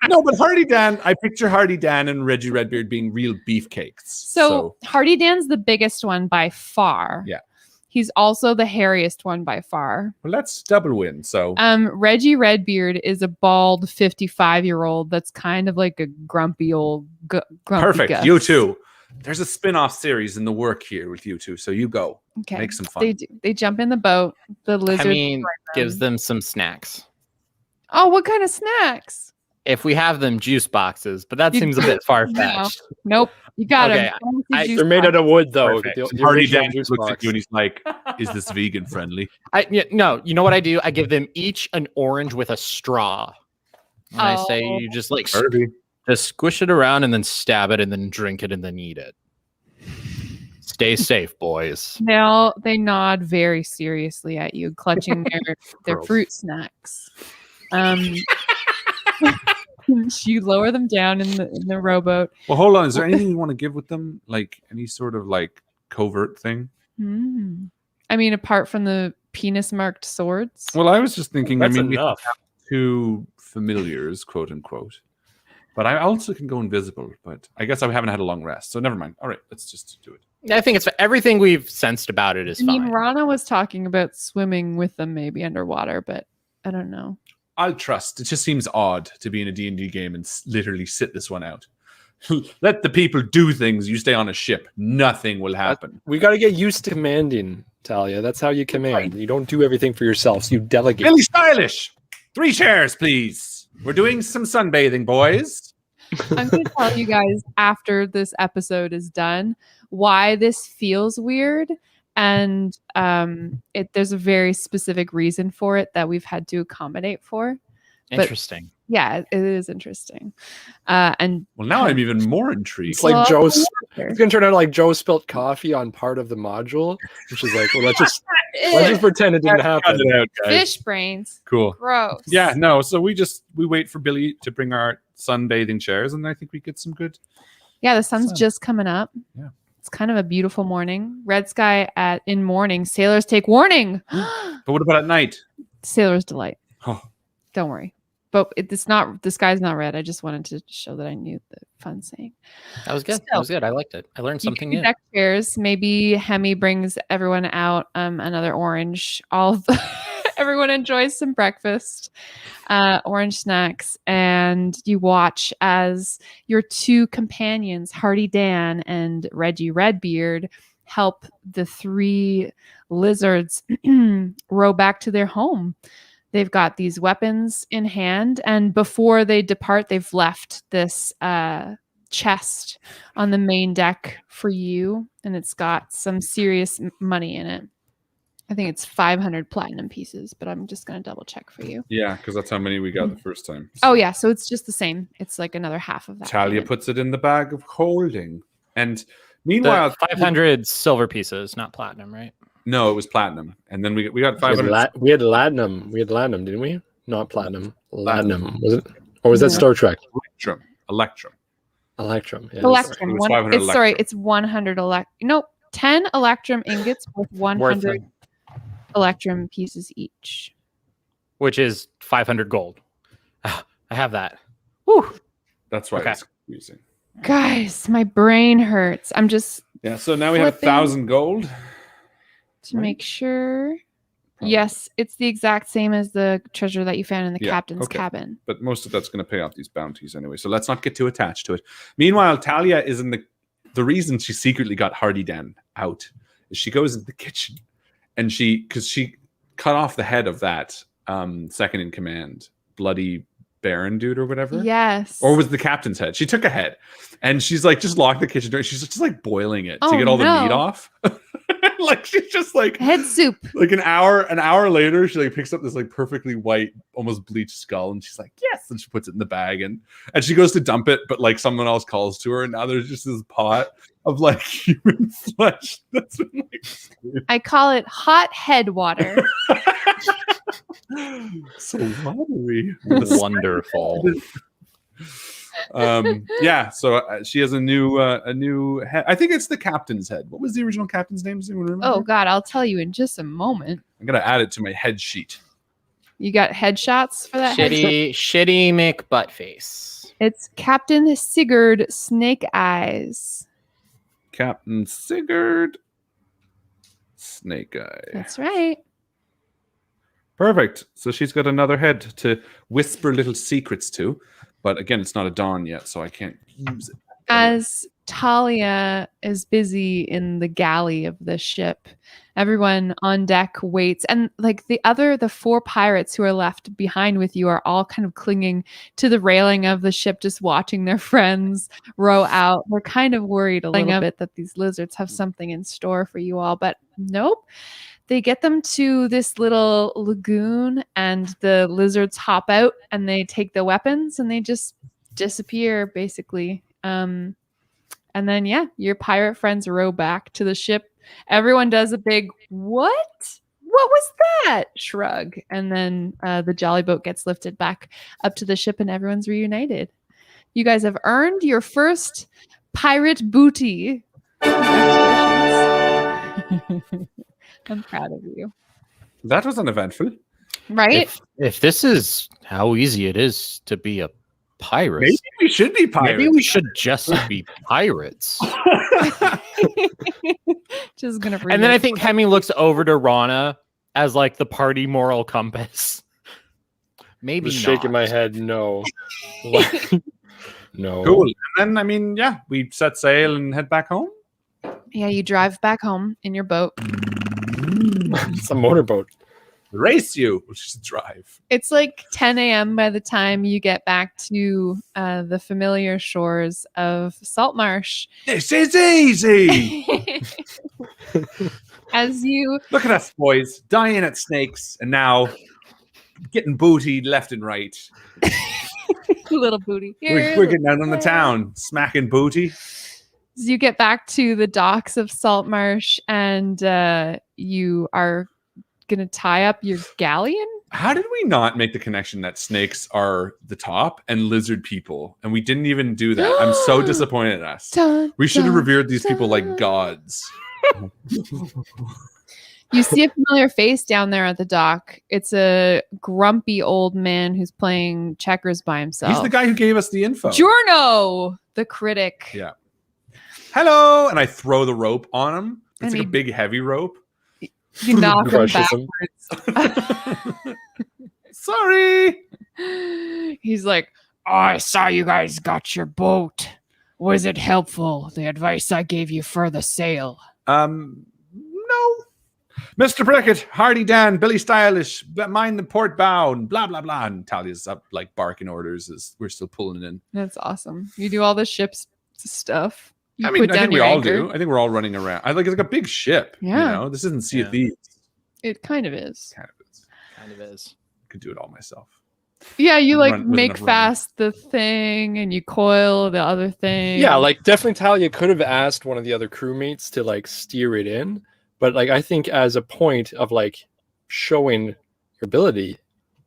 Speaker 1: No, but Hardy Dan, I picture Hardy Dan and Reggie Redbeard being real beefcakes.
Speaker 2: So Hardy Dan's the biggest one by far.
Speaker 1: Yeah.
Speaker 2: He's also the hairiest one by far.
Speaker 1: Well, that's double win. So
Speaker 2: Reggie Redbeard is a bald 55-year-old that's kind of like a grumpy old grumpy
Speaker 1: perfect.
Speaker 2: Gus.
Speaker 1: You too. There's a spin-off series in the work here with you two. So you go.
Speaker 2: Okay.
Speaker 1: Make some fun.
Speaker 2: They do. They jump in the boat. The lizard
Speaker 3: Hemi gives them some snacks.
Speaker 2: Oh, what kind of snacks?
Speaker 3: If we have them, juice boxes, but that seems a bit far-fetched.
Speaker 2: Nope. You got
Speaker 3: Okay,
Speaker 2: him.
Speaker 4: They're made out of wood, though.
Speaker 3: Perfect.
Speaker 4: The
Speaker 1: Hardy
Speaker 4: original
Speaker 1: Dan
Speaker 4: juice
Speaker 1: looks
Speaker 4: box.
Speaker 1: at you and he's like, "Is this vegan friendly?"
Speaker 3: No, you know what I do? I give them each an orange with a straw. And I say,
Speaker 2: Oh.
Speaker 3: you just like
Speaker 1: Hardy.
Speaker 3: just squish it around and then stab it and then drink it and then eat it. Stay safe, boys.
Speaker 2: They nod very seriously at you, clutching their
Speaker 1: Gross.
Speaker 2: fruit snacks. You lower them down in the rowboat.
Speaker 1: Well, hold on. Is there anything you want to give with them? Like any sort of like covert thing?
Speaker 2: I mean, apart from the penis-marked swords.
Speaker 1: Well, I was just thinking.
Speaker 4: That's
Speaker 1: I mean, we
Speaker 4: enough.
Speaker 1: have two familiars, quote unquote. But I also can go invisible. But I guess I haven't had a long rest, so never mind. All right, let's just do it.
Speaker 3: I think it's everything we've sensed about it is
Speaker 2: I mean,
Speaker 3: fine.
Speaker 2: Rana was talking about swimming with them maybe underwater, but I don't know.
Speaker 1: I'll trust. It just seems odd to be in a D&D game and literally sit this one out. Let the people do things. You stay on a ship. Nothing will happen.
Speaker 4: We got to get used to commanding, Talia. That's how you command. You don't do everything for yourself. So you delegate.
Speaker 1: Really stylish. 3 chairs, please. We're doing some sunbathing, boys.
Speaker 2: I'm going to tell you guys after this episode is done why this feels weird. And there's a very specific reason for it that we've had to accommodate for.
Speaker 3: Interesting.
Speaker 2: Yeah, it is interesting. And
Speaker 1: Well, now I'm even more intrigued.
Speaker 4: It's like
Speaker 2: Well,
Speaker 4: It's going to turn out like Joe spilt coffee on part of the module, which is like, well, let's just pretend it didn't
Speaker 1: Cut
Speaker 4: happen.
Speaker 1: it out, guys.
Speaker 2: fish brains.
Speaker 1: Cool.
Speaker 2: Gross.
Speaker 1: Yeah, no. So we wait for Billy to bring our sunbathing chairs, and I think we get some good.
Speaker 2: Yeah, the sun's
Speaker 1: Sun.
Speaker 2: just coming up.
Speaker 1: Yeah.
Speaker 2: It's kind of a beautiful morning. Red sky in morning. Sailors take warning.
Speaker 1: But what about at night?
Speaker 2: Sailor's delight.
Speaker 1: Oh.
Speaker 2: Don't worry. But it's not. The sky's not red. I just wanted to show that I knew the fun saying.
Speaker 3: That was good.
Speaker 2: So,
Speaker 3: That was good. I liked it. I learned something new.
Speaker 2: Deck chairs. Maybe Hemi brings everyone out another orange. Everyone enjoys some breakfast, orange snacks, and you watch as your 2 companions, Hardy Dan and Reggie Redbeard, help the 3 lizards row back to their home. They've got these weapons in hand, and before they depart, they've left this chest on the main deck for you, and it's got some serious money in it. I think it's 500 platinum pieces, but I'm just going to double check for you.
Speaker 1: Yeah, because that's how many we got the first time.
Speaker 2: Oh, yeah. So it's just the same. It's like another half of that.
Speaker 1: Talia
Speaker 2: payment.
Speaker 1: puts it in the bag of holding. And meanwhile,
Speaker 3: The 500 silver pieces, not platinum, right?
Speaker 1: no, it was platinum. And then we got 500.
Speaker 4: We had latinum. We had latinum, didn't we? Not platinum. Latinum. Was it? Or was that Star Trek?
Speaker 1: Electrum.
Speaker 4: Electrum. Yeah,
Speaker 2: Electrum.
Speaker 1: It was 500
Speaker 2: Sorry, it's 100 No, 10 Electrum ingots with 100 Electrum pieces each.
Speaker 3: Which is 500 gold. I have that.
Speaker 2: Whew.
Speaker 1: That's why
Speaker 3: Okay.
Speaker 1: it's confusing.
Speaker 2: Guys, my brain hurts. I'm just
Speaker 1: Yeah, so now we have
Speaker 2: Flipping.
Speaker 1: 1,000 gold.
Speaker 2: to
Speaker 1: right?
Speaker 2: make sure.
Speaker 1: Probably.
Speaker 2: Yes, it's the exact same as the treasure that you found in the
Speaker 1: Yeah,
Speaker 2: captain's
Speaker 1: okay.
Speaker 2: cabin.
Speaker 1: But most of that's going to pay off these bounties anyway. So let's not get too attached to it. Meanwhile, Talia is in the reason she secretly got Hardy Dan out is she goes into the kitchen and because she cut off the head of that second in command, bloody Baron dude or whatever.
Speaker 2: Yes.
Speaker 1: Or was the captain's head? She took a head and she's like, just locked the kitchen door. She's just like boiling it to get all the meat off. Like she's just like
Speaker 2: head soup.
Speaker 1: Like an hour later, she like picks up this like perfectly white, almost bleached skull, and she's like, "Yes!" And she puts it in the bag, and she goes to dump it, but like someone else calls to her, and now there's just this pot of like human flesh. That's been like.
Speaker 2: I call it hot head water.
Speaker 1: So watery,
Speaker 3: Wonderful.
Speaker 1: Yeah, so she has a new head. I think it's the captain's head. What was the original captain's name? Does anyone remember?
Speaker 2: Oh God, I'll tell you in just a moment.
Speaker 1: I'm gonna add it to my head sheet.
Speaker 2: You got headshots for that?
Speaker 3: Shitty McButtface.
Speaker 2: It's Captain Sigurd Snake Eyes.
Speaker 1: Captain Sigurd Snake Eye.
Speaker 2: That's right.
Speaker 1: Perfect. So she's got another head to whisper little secrets to. But again, it's not a dawn yet, so I can't use it.
Speaker 2: As Talia is busy in the galley of the ship, everyone on deck waits. And like the 4 pirates who are left behind with you are all kind of clinging to the railing of the ship, just watching their friends row out. They're kind of worried a little bit that these lizards have something in store for you all, but nope. They get them to this little lagoon and the lizards hop out and they take the weapons and they just disappear basically. And then, yeah, your pirate friends row back to the ship. Everyone does a big, what? What was that? Shrug. And then the jolly boat gets lifted back up to the ship and everyone's reunited. You guys have earned your first pirate booty. I'm proud of you.
Speaker 1: That was uneventful.
Speaker 2: Right?
Speaker 3: If this is how easy it is to be a pirate,
Speaker 1: Maybe we should be pirates.
Speaker 3: maybe we should just be pirates.
Speaker 2: Just gonna.
Speaker 3: And then I think Hemi looks over to Rana as like the party moral compass. Maybe
Speaker 4: I'm shaking
Speaker 3: not.
Speaker 4: my head. No. No.
Speaker 1: Cool. And then, I mean, yeah, we set sail and head back home.
Speaker 2: Yeah, you drive back home in your boat.
Speaker 4: It's a motorboat.
Speaker 1: Race you. We'll just drive.
Speaker 2: It's like 10 a.m. by the time you get back to the familiar shores of Saltmarsh.
Speaker 1: This is easy.
Speaker 2: As you
Speaker 1: Look at us, boys, dying at snakes, and now getting bootied left and right.
Speaker 2: little booty here.
Speaker 1: We're getting out on the town, smacking booty.
Speaker 2: As you get back to the docks of Saltmarsh and you are going to tie up your galleon?
Speaker 1: How did we not make the connection that snakes are the top and lizard people? And we didn't even do that. I'm so disappointed in us.
Speaker 2: Dun,
Speaker 1: We should have
Speaker 2: dun,
Speaker 1: revered these people like
Speaker 2: dun.
Speaker 1: gods.
Speaker 2: You see a familiar face down there at the dock. It's a grumpy old man who's playing checkers by himself.
Speaker 1: He's the guy who gave us the info.
Speaker 2: Giorno, the critic.
Speaker 1: Yeah. Hello. And I throw the rope on him. It's
Speaker 2: And
Speaker 1: like
Speaker 2: he-
Speaker 1: a big heavy rope.
Speaker 2: You knock him
Speaker 4: Crushes him.
Speaker 2: backwards.
Speaker 1: Sorry.
Speaker 2: He's like, I saw you guys got your boat. Was it helpful, the advice I gave you for the sail?
Speaker 1: No. Mr. Prickett, Hardy Dan, Billy Stylish, mind the port bow, and blah, blah, blah. And Talia's up like barking orders as we're still pulling it in.
Speaker 2: That's awesome. You do all the ship's stuff. You
Speaker 1: I mean,
Speaker 2: put
Speaker 1: I
Speaker 2: down
Speaker 1: think we
Speaker 2: your
Speaker 1: all
Speaker 2: anchor.
Speaker 1: do. I think we're all running around. It's like a big ship.
Speaker 2: Yeah.
Speaker 1: You know, this isn't Sea of
Speaker 3: Yeah.
Speaker 1: Thieves.
Speaker 2: It kind of is.
Speaker 1: Kind of is.
Speaker 3: Kind of is.
Speaker 1: Could do it all myself.
Speaker 2: Yeah, you like
Speaker 1: Run with
Speaker 2: make
Speaker 1: enough run.
Speaker 2: fast the thing and you coil the other thing.
Speaker 4: Yeah, like definitely Talia could have asked one of the other crewmates to like steer it in, but like I think as a point of like showing your ability,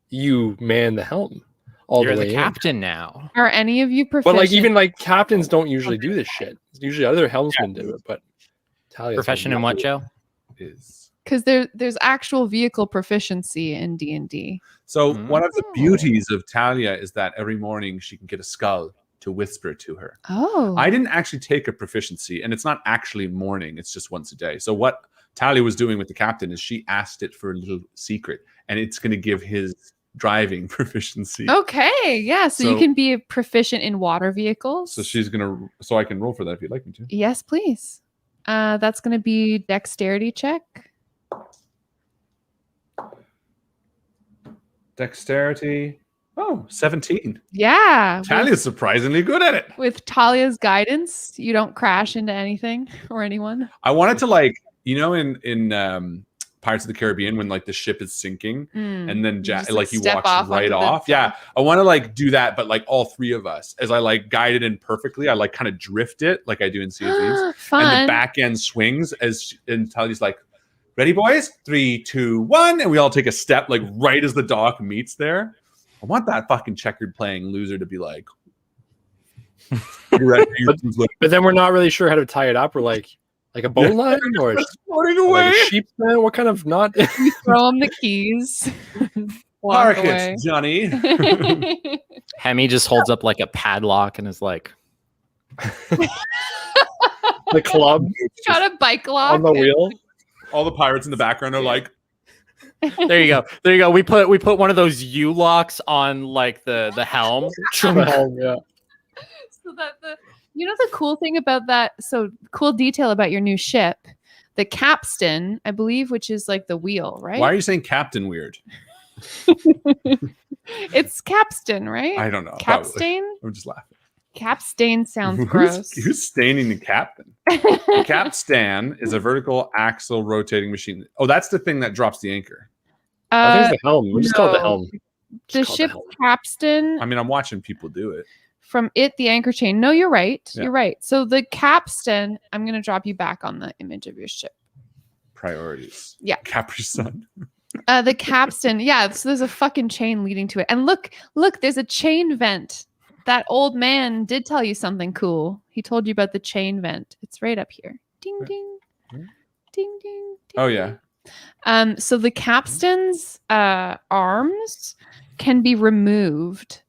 Speaker 4: you man the helm all
Speaker 3: You're
Speaker 4: the
Speaker 3: the
Speaker 4: way
Speaker 3: captain now.
Speaker 2: Are any of you
Speaker 4: in.
Speaker 2: proficient?
Speaker 4: But like even like captains don't usually do this shit. Usually other helmsmen do it, but Talia
Speaker 3: Profession in what, Joe?
Speaker 1: Is
Speaker 2: because there's actual vehicle proficiency in D&D.
Speaker 1: so
Speaker 3: Mm.
Speaker 1: one of the beauties of Talia is that every morning she can get a skull to whisper to her.
Speaker 2: Oh,
Speaker 1: I didn't actually take a proficiency, and it's not actually morning, it's just once a day. So what Talia was doing with the captain is she asked it for a little secret, and it's going to give his driving proficiency.
Speaker 2: Okay, yeah. So you
Speaker 1: So-
Speaker 2: can be proficient in water vehicles.
Speaker 1: So she's gonna. So I can roll for that if you'd like me to.
Speaker 2: Yes, please. That's going to be dexterity check.
Speaker 1: Dexterity. Oh, 17.
Speaker 2: Yeah.
Speaker 1: Talia's surprisingly good at it.
Speaker 2: With Talia's guidance, you don't crash into anything or anyone.
Speaker 1: I wanted to like, in Pirates of the Caribbean when like the ship is sinking and then
Speaker 2: just,
Speaker 1: like he
Speaker 2: step
Speaker 1: walks
Speaker 2: off
Speaker 1: right
Speaker 2: onto the
Speaker 1: off. Yeah, I want to like do that, but like all three of us, as I like guide it in perfectly, I like kind of drift it like I do in Sea of Thieves,
Speaker 2: Fun.
Speaker 1: and the back end swings and Talia's like, "Ready, boys? 3, 2, 1," and we all take a step like right as the dock meets there. I want that fucking checkered playing loser to be like,
Speaker 4: But then we're not really sure how to tie it up. We're like a bowline or
Speaker 1: floating
Speaker 4: like
Speaker 1: away.
Speaker 4: a sheep man? What kind of knot?
Speaker 2: You throw him the keys. Walk
Speaker 1: Park
Speaker 2: away.
Speaker 1: it, Johnny.
Speaker 3: Hemi just holds up like a padlock and is like,
Speaker 4: The club
Speaker 2: Got a bike lock.
Speaker 4: on the wheel.
Speaker 1: All the pirates in the background are like,
Speaker 3: there you go. There you go. We put one of those U locks on like the helm.
Speaker 4: Yeah.
Speaker 2: So that the cool thing about that, so cool detail about your new ship, the capstan, I believe, which is like the wheel, right?
Speaker 1: why are you saying captain weird?
Speaker 2: It's capstan, right?
Speaker 1: I don't know. Probably.
Speaker 2: Capstan?
Speaker 1: I'm just laughing.
Speaker 2: Capstan sounds gross.
Speaker 1: Who's staining the captain? The capstan is a vertical axle rotating machine. Oh, that's the thing that drops the anchor.
Speaker 4: I think it's the helm. We just call it the
Speaker 2: no.
Speaker 4: helm.
Speaker 2: The
Speaker 4: Just call it
Speaker 2: ship's
Speaker 4: helm.
Speaker 2: capstan,
Speaker 1: I mean, I'm watching people do it.
Speaker 2: from it, the anchor chain. No, you're right.
Speaker 1: Yeah.
Speaker 2: You're right. So the capstan, I'm going to drop you back on the image of your ship.
Speaker 1: Priorities.
Speaker 2: Yeah.
Speaker 1: Capri Sun.
Speaker 2: The capstan, yeah. So there's a fucking chain leading to it. And look, there's a chain vent. That old man did tell you something cool. He told you about the chain vent. It's right up here. Ding, ding.
Speaker 1: Yeah.
Speaker 2: Ding, ding, ding.
Speaker 1: Oh, yeah.
Speaker 2: So the capstan's arms can be removed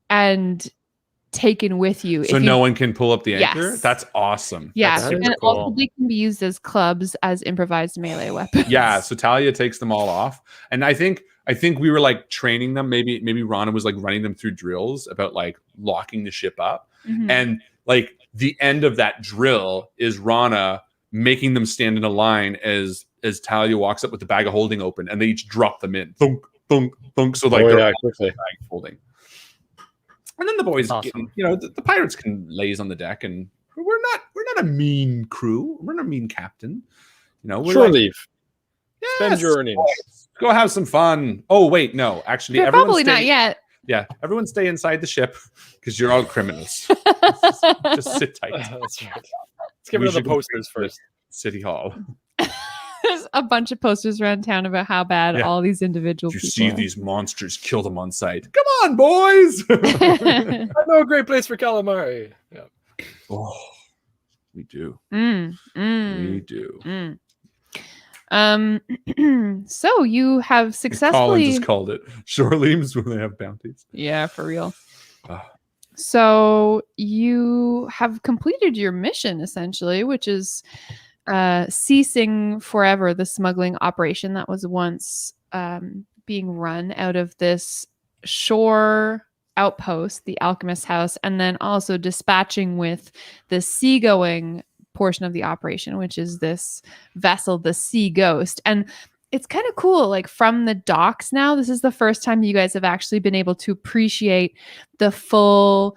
Speaker 2: and taken with you.
Speaker 1: So
Speaker 2: if you-
Speaker 1: no one can pull up the anchor?
Speaker 2: Yes.
Speaker 1: That's awesome.
Speaker 2: Yeah,
Speaker 3: That's
Speaker 2: and
Speaker 3: super
Speaker 2: also
Speaker 3: cool.
Speaker 2: they can be used as clubs, as improvised melee weapons.
Speaker 1: Yeah, so Talia takes them all off. And I think we were like training them. Maybe Rana was like running them through drills about like locking the ship up.
Speaker 2: Mhm.
Speaker 1: And like the end of that drill is Rana making them stand in a line as Talia walks up with the bag of holding open, and they each drop them in. Thunk, thunk, thunk. So like
Speaker 4: Oh,
Speaker 1: they're
Speaker 4: yeah,
Speaker 1: all
Speaker 4: quickly.
Speaker 1: bag folding. And then the boys,
Speaker 3: Awesome.
Speaker 1: the pirates can laze on the deck, and we're not a mean crew. We're not a mean captain. We're
Speaker 4: Shore
Speaker 1: like,
Speaker 4: leave. Spend
Speaker 1: "Yes,
Speaker 4: your earnings."
Speaker 1: boys, go have some fun. Oh wait, no, actually,
Speaker 2: But
Speaker 1: everyone
Speaker 2: probably
Speaker 1: stay,
Speaker 2: not yet.
Speaker 1: Yeah, everyone stay inside the ship because you're all criminals. Just sit tight.
Speaker 4: That's right. Let's get
Speaker 1: We
Speaker 4: rid of the
Speaker 1: should go
Speaker 4: posters first.
Speaker 1: City Hall.
Speaker 2: There's a bunch of posters around town about how bad
Speaker 1: Yeah.
Speaker 2: all these individual
Speaker 1: You
Speaker 2: people
Speaker 1: see
Speaker 2: are.
Speaker 1: these monsters, kill them on sight. Come on, boys.
Speaker 4: I know a great place for calamari. Yeah.
Speaker 1: Oh, we do.
Speaker 2: Mm, mm,
Speaker 1: We do.
Speaker 2: mm. So you have
Speaker 1: Colin
Speaker 2: successfully,
Speaker 1: just called it shore leaves when they have bounties.
Speaker 2: yeah, for real.
Speaker 1: Ah.
Speaker 2: So you have completed your mission essentially, which is ceasing forever the smuggling operation that was once being run out of this shore outpost, the Alchemist's House, and then also dispatching with the seagoing portion of the operation, which is this vessel, the Sea Ghost. And it's kind of cool, like from the docks now, this is the first time you guys have actually been able to appreciate the full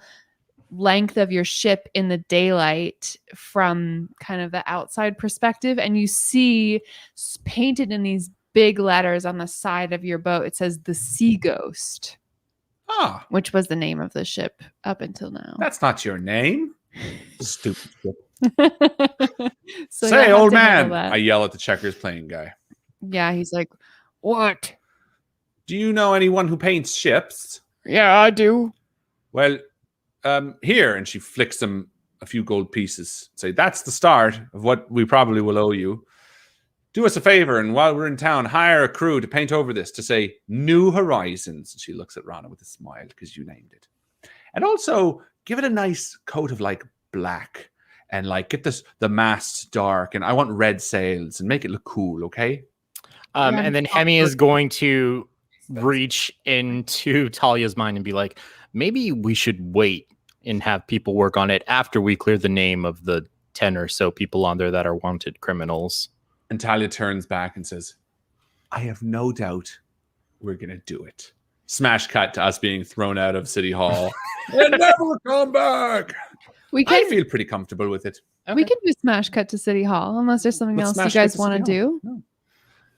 Speaker 2: length of your ship in the daylight from kind of the outside perspective. And you see painted in these big letters on the side of your boat, it says the Sea Ghost,
Speaker 1: Ah,
Speaker 2: which was the name of the ship up until now.
Speaker 1: that's not your name. Stupid ship.
Speaker 2: So
Speaker 1: Say,
Speaker 2: you'll have
Speaker 1: old
Speaker 2: to handle
Speaker 1: man.
Speaker 2: that.
Speaker 1: I yell at the checkers playing guy.
Speaker 2: Yeah, he's like, what?
Speaker 1: Do you know anyone who paints ships?
Speaker 2: Yeah, I do.
Speaker 1: Well, here. And she flicks him a few gold pieces. Say, that's the start of what we probably will owe you. Do us a favor, and while we're in town, hire a crew to paint over this to say New Horizons. And she looks at Rana with a smile because you named it. And also give it a nice coat of like black and like get the masts dark, and I want red sails and make it look cool, okay?
Speaker 3: And then Hemi is going to reach into Talia's mind and be like, maybe we should wait and have people work on it after we clear the name of the 10 or so people on there that are wanted criminals.
Speaker 1: And Talia turns back and says, I have no doubt we're going to do it. Smash cut to us being thrown out of City Hall. And never come back. I feel pretty comfortable with it.
Speaker 2: Okay. We can do smash cut to City Hall unless there's something else you guys want to do.
Speaker 1: No.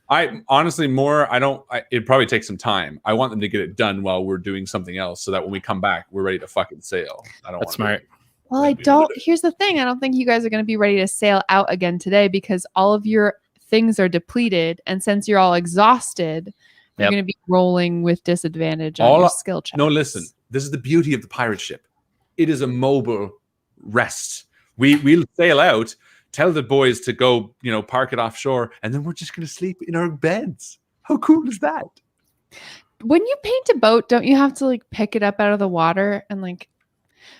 Speaker 1: I honestly it'd probably take some time. I want them to get it done while we're doing something else so that when we come back, we're ready to fucking sail.
Speaker 3: That's smart.
Speaker 2: Well, here's the thing. I don't think you guys are going to be ready to sail out again today because all of your things are depleted. And since you're all exhausted, you're going to be rolling with disadvantage on your skill checks.
Speaker 1: No, listen. This is the beauty of the pirate ship. It is a mobile rest. We'll sail out, tell the boys to go, park it offshore, and then we're just going to sleep in our beds. How cool is that?
Speaker 2: When you paint a boat, don't you have to like pick it up out of the water and like...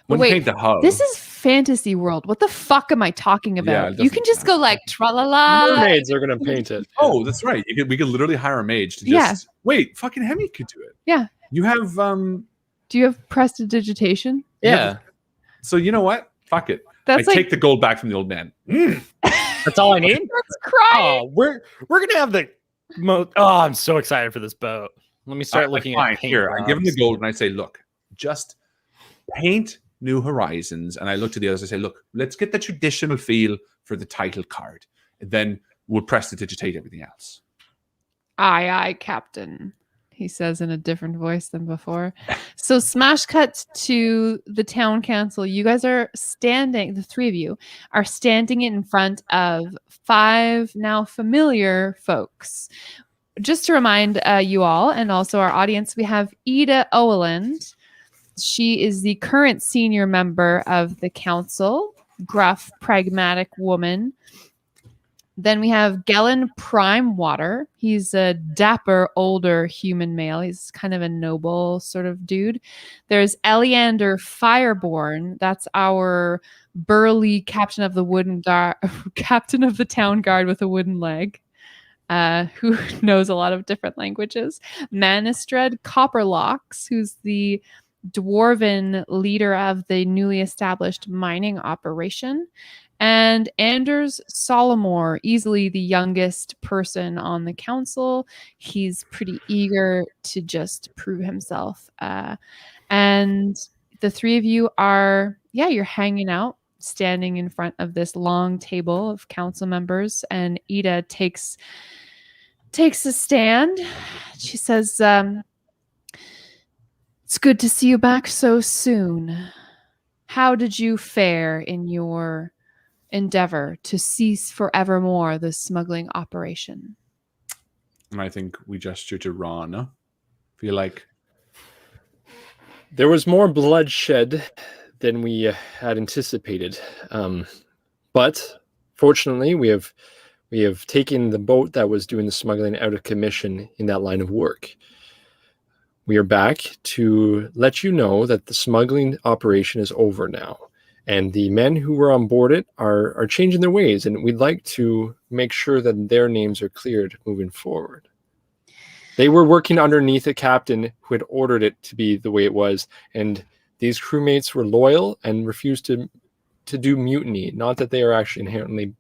Speaker 1: When you paint the hull.
Speaker 2: This is fantasy world. What the fuck am I talking about? You can just go like tra-la-la.
Speaker 4: Mermaids are going to paint it.
Speaker 1: Oh, that's right. We could literally hire a mage to just... Wait, fucking Hemi could do it.
Speaker 2: Yeah.
Speaker 1: You have...
Speaker 2: Do you have prestidigitation?
Speaker 3: Yeah.
Speaker 1: So you know what? Fuck it.
Speaker 2: I
Speaker 1: take the gold back from the old man.
Speaker 3: That's all I need?
Speaker 2: That's crying.
Speaker 3: Oh, we're going to have the most... Oh, I'm so excited for this boat. Let me start looking at paint.
Speaker 1: Here, I give him the gold and I say, look, just paint New Horizons. And I look to the others. I say, look, let's get the traditional feel for the title card. And then we'll prestidigitate everything else.
Speaker 2: Aye, aye, Captain. He says in a different voice than before. So smash cut to the town council. You guys are standing, the three of you are standing in front of 5 now familiar folks. Just to remind you all and also our audience, we have Ida Oweland. She is the current senior member of the council, gruff, pragmatic woman. Then we have Gellin Primewater. He's a dapper, older human male. He's kind of a noble sort of dude. There's Eleander Fireborn. That's our burly captain of the wooden guard, captain of the town guard with a wooden leg, who knows a lot of different languages. Manistred Copperlocks, who's the dwarven leader of the newly established mining operation. And Anders Solomore, easily the youngest person on the council. He's pretty eager to just prove himself. And the three of you are, you're hanging out, standing in front of this long table of council members. And Ida takes a stand. She says, it's good to see you back so soon. How did you fare in your endeavor to cease forevermore the smuggling operation?
Speaker 1: And I think we gesture to Ron. Feel like
Speaker 4: there was more bloodshed than we had anticipated, but fortunately, we have taken the boat that was doing the smuggling out of commission in that line of work. We are back to let you know that the smuggling operation is over now. And the men who were on board it are changing their ways, and we'd like to make sure that their names are cleared moving forward. They were working underneath a captain who had ordered it to be the way it was, and these crewmates were loyal and refused to do mutiny. Not that they are actually inherently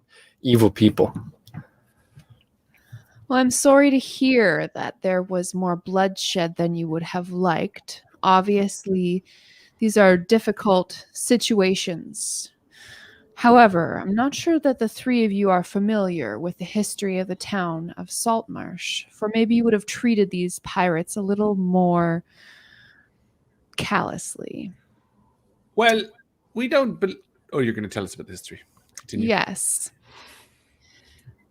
Speaker 4: evil people.
Speaker 2: Well, I'm sorry to hear that there was more bloodshed than you would have liked. Obviously, these are difficult situations. However, I'm not sure that the three of you are familiar with the history of the town of Saltmarsh, for maybe you would have treated these pirates a little more callously.
Speaker 1: Well, we don't... Oh, you're going to tell us about the history. Continue.
Speaker 2: Yes.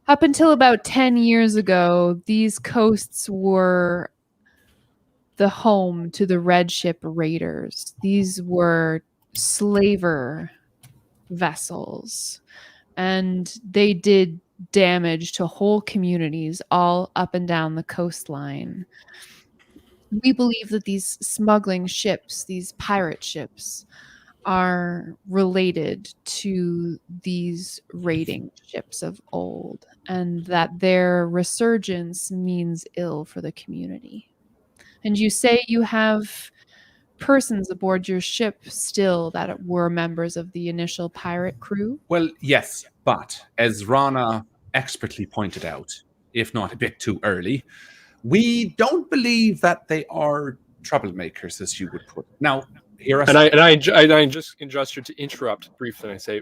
Speaker 2: Up until about 10 years ago, these coasts were the home to the Red Ship Raiders. These were slaver vessels, and they did damage to whole communities all up and down the coastline. We believe that these smuggling ships, these pirate ships, are related to these raiding ships of old, and that their resurgence means ill for the community. And you say you have persons aboard your ship still that were members of the initial pirate crew?
Speaker 1: Well, yes, but as Rana expertly pointed out, if not a bit too early, we don't believe that they are troublemakers, as you would put it. Now, hear us.
Speaker 4: And I just gesture to interrupt briefly, and I say,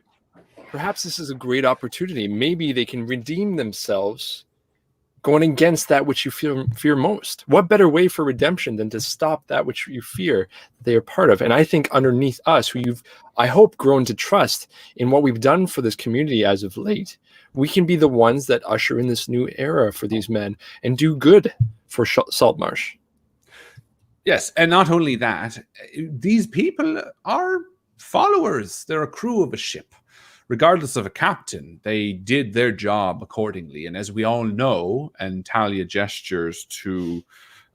Speaker 4: perhaps this is a great opportunity. Maybe they can redeem themselves going against that which you fear most. What better way for redemption than to stop that which you fear they are part of? And I think underneath us, who you've, I hope, grown to trust in what we've done for this community as of late, we can be the ones that usher in this new era for these men and do good for Saltmarsh.
Speaker 1: Yes, and not only that, these people are followers. They're a crew of a ship. Regardless of a captain, they did their job accordingly. And as we all know, and Talia gestures to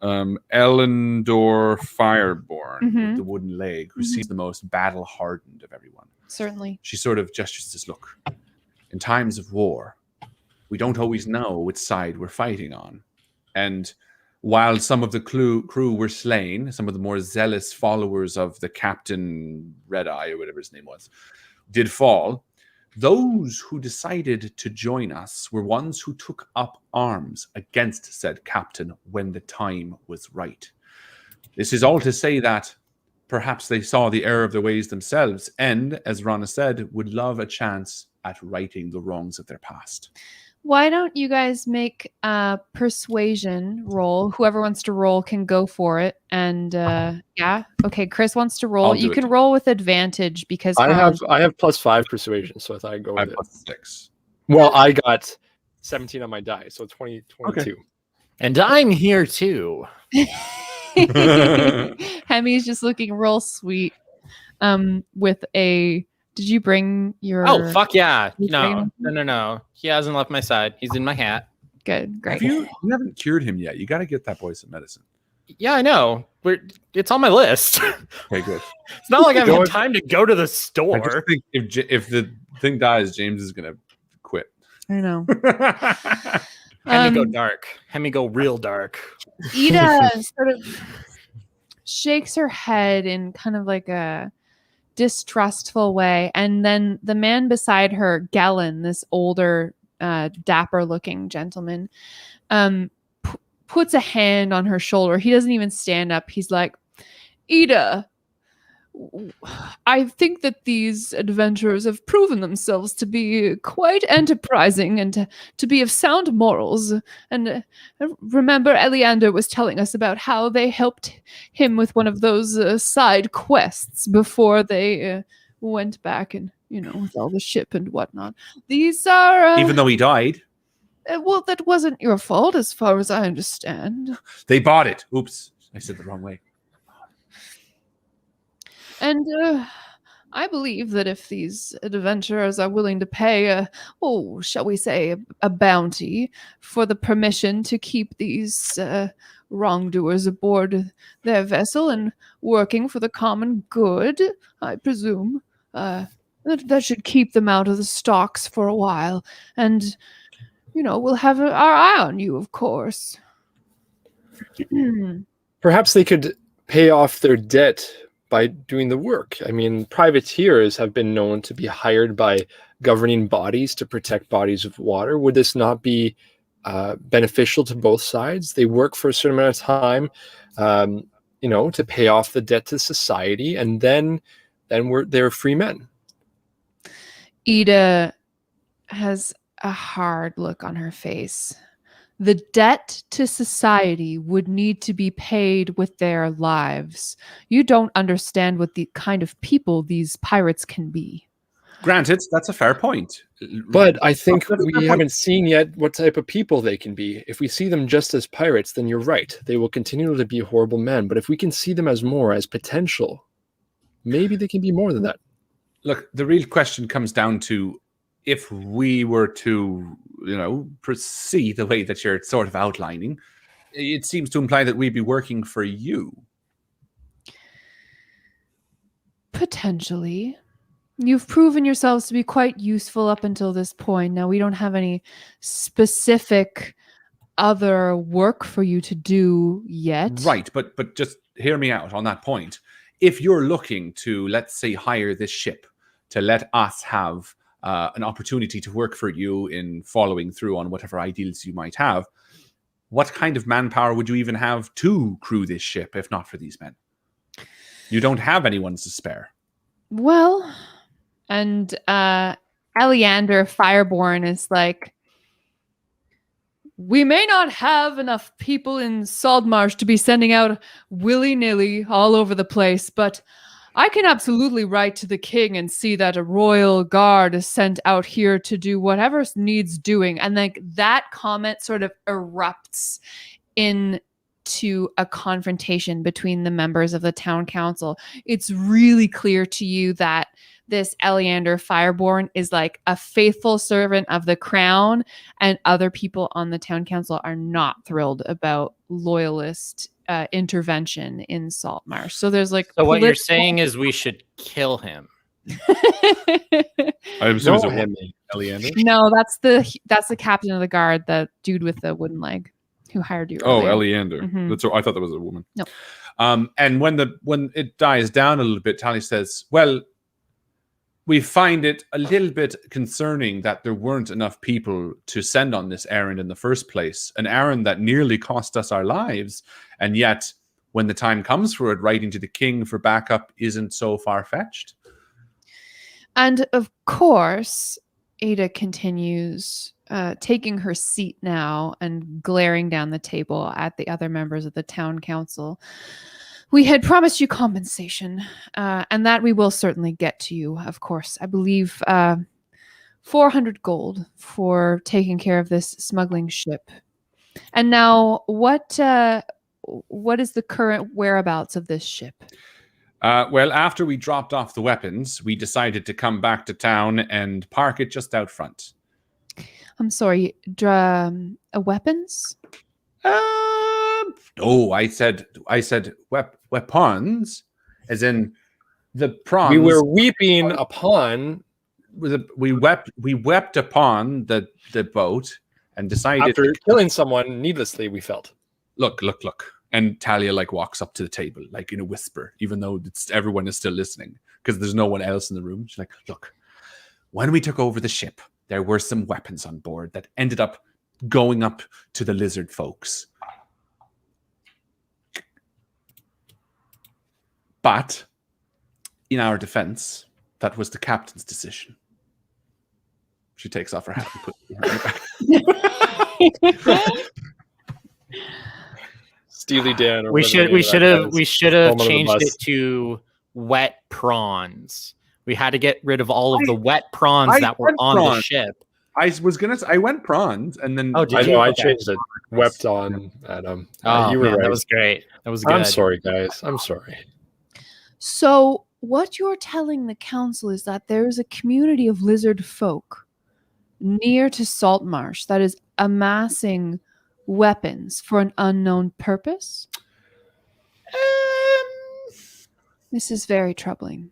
Speaker 1: Elendor Fireborn with the wooden leg, who seems the most battle-hardened of everyone.
Speaker 2: Certainly.
Speaker 1: She sort of gestures and says, look, in times of war, we don't always know which side we're fighting on. And while some of the crew were slain, some of the more zealous followers of the Captain Red Eye, or whatever his name was, did fall, those who decided to join us were ones who took up arms against said captain when the time was right. This is all to say that perhaps they saw the error of their ways themselves and, as Rana said, would love a chance at righting the wrongs of their past.
Speaker 2: Why don't you guys make a persuasion roll? Whoever wants to roll can go for it. And yeah, okay. Chris wants to roll. You can roll with advantage because
Speaker 4: I have +5 persuasion, so I thought I'd go with it.
Speaker 1: +6.
Speaker 4: Well, I got 17 on my die, so 22. Okay.
Speaker 3: And I'm here too.
Speaker 2: Hemi's just looking real sweet. With a. Did you bring your?
Speaker 3: Oh fuck yeah! No. He hasn't left my side. He's in my hat.
Speaker 2: Good, great.
Speaker 1: You haven't cured him yet. You got to get that boy some medicine.
Speaker 3: Yeah, I know. It's on my list.
Speaker 1: Okay, good.
Speaker 3: It's not like I've had time to go to the store.
Speaker 1: I just think if the thing dies, James is gonna quit.
Speaker 2: I know.
Speaker 3: Hemi go dark. Hemi go real dark.
Speaker 2: Ida sort of shakes her head in kind of like a distrustful way, and then the man beside her, Gellin, this older dapper looking gentleman, puts a hand on her shoulder. He doesn't even stand up. He's like, Ida, I think that these adventurers have proven themselves to be quite enterprising and to be of sound morals. And remember, Eleander was telling us about how they helped him with one of those side quests before they went back and, with all the ship and whatnot. These are...
Speaker 1: Even though he died?
Speaker 2: Well, that wasn't your fault as far as I understand.
Speaker 1: They bought it. Oops, I said the wrong way.
Speaker 2: And I believe that if these adventurers are willing to pay shall we say, a bounty for the permission to keep these wrongdoers aboard their vessel and working for the common good, I presume, that should keep them out of the stocks for a while. And, we'll have our eye on you, of course.
Speaker 4: Perhaps they could pay off their debt by doing the work. I mean, privateers have been known to be hired by governing bodies to protect bodies of water. Would this not be beneficial to both sides? They work for a certain amount of time, to pay off the debt to society, and then they're free men.
Speaker 2: Ida has a hard look on her face. The debt to society would need to be paid with their lives. You don't understand what the kind of people these pirates can be.
Speaker 1: Granted, that's a fair point.
Speaker 4: But I think we haven't seen yet what type of people they can be. If we see them just as pirates, then you're right. They will continue to be horrible men. But if we can see them as more, as potential, maybe they can be more than that.
Speaker 1: Look, the real question comes down to if we were to, proceed the way that you're sort of outlining, it seems to imply that we'd be working for you.
Speaker 2: Potentially. You've proven yourselves to be quite useful up until this point. Now, we don't have any specific other work for you to do yet.
Speaker 1: Right, but just hear me out on that point. If you're looking to, let's say, hire this ship to let us have an opportunity to work for you in following through on whatever ideals you might have, what kind of manpower would you even have to crew this ship if not for these men? You don't have anyone to spare.
Speaker 2: Well, and Eleander Fireborn is like, we may not have enough people in Saltmarsh to be sending out willy-nilly all over the place, but I can absolutely write to the king and see that a royal guard is sent out here to do whatever needs doing. And like that comment sort of erupts into a confrontation between the members of the town council. It's really clear to you that this Eleander Fireborn is like a faithful servant of the crown, and other people on the town council are not thrilled about loyalist intervention in Saltmarsh. So there's like
Speaker 3: So what you're saying is we should kill him.
Speaker 1: I assume
Speaker 4: No.
Speaker 1: him, Eleander.
Speaker 2: No, that's the captain of the guard, the dude with the wooden leg who hired you.
Speaker 1: Oh,
Speaker 2: earlier.
Speaker 1: Eleander.
Speaker 2: Mhm.
Speaker 1: That's I thought that was a woman.
Speaker 2: No.
Speaker 1: And when it dies down a little bit, Tally says, "Well, we find it a little bit concerning that there weren't enough people to send on this errand in the first place, an errand that nearly cost us our lives, and yet when the time comes for it, writing to the king for backup isn't so far-fetched."
Speaker 2: And of course, Ada continues, taking her seat now and glaring down the table at the other members of the town council. We had promised you compensation, and that we will certainly get to you, of course. I believe 400 gold for taking care of this smuggling ship. And now, what is the current whereabouts of this ship?
Speaker 1: Well, after we dropped off the weapons, we decided to come back to town and park it just out front.
Speaker 2: I'm sorry, weapons?
Speaker 1: No, I said weapons, as in the prawns.
Speaker 4: We were weeping upon
Speaker 1: we wept upon the boat and decided
Speaker 4: after killing someone needlessly. We felt.
Speaker 1: Look. And Talia like walks up to the table, like in a whisper, even though everyone is still listening because there's no one else in the room. She's like, "Look, when we took over the ship, there were some weapons on board that ended up going up to the lizard folks. But in our defense, that was the captain's decision." She takes off her hat and puts it behind her back.
Speaker 4: Steely Dan. Or
Speaker 3: We should have
Speaker 4: Moment of the
Speaker 3: changed
Speaker 4: bus.
Speaker 3: it to wet prawns. We had to get rid of all of the wet prawns that were
Speaker 1: went
Speaker 3: on the
Speaker 1: prawns.
Speaker 3: ship.
Speaker 1: I went prawns and then
Speaker 3: Oh, did
Speaker 4: I
Speaker 3: you?
Speaker 4: know. I
Speaker 3: Okay.
Speaker 4: changed it. Wept on Adam.
Speaker 3: Oh,
Speaker 4: you were
Speaker 3: man,
Speaker 4: right.
Speaker 3: that was great. That was good.
Speaker 4: I'm sorry, guys. I'm sorry.
Speaker 2: So, what you're telling the council is that there is a community of lizard folk near to Saltmarsh that is amassing weapons for an unknown purpose? This is very troubling.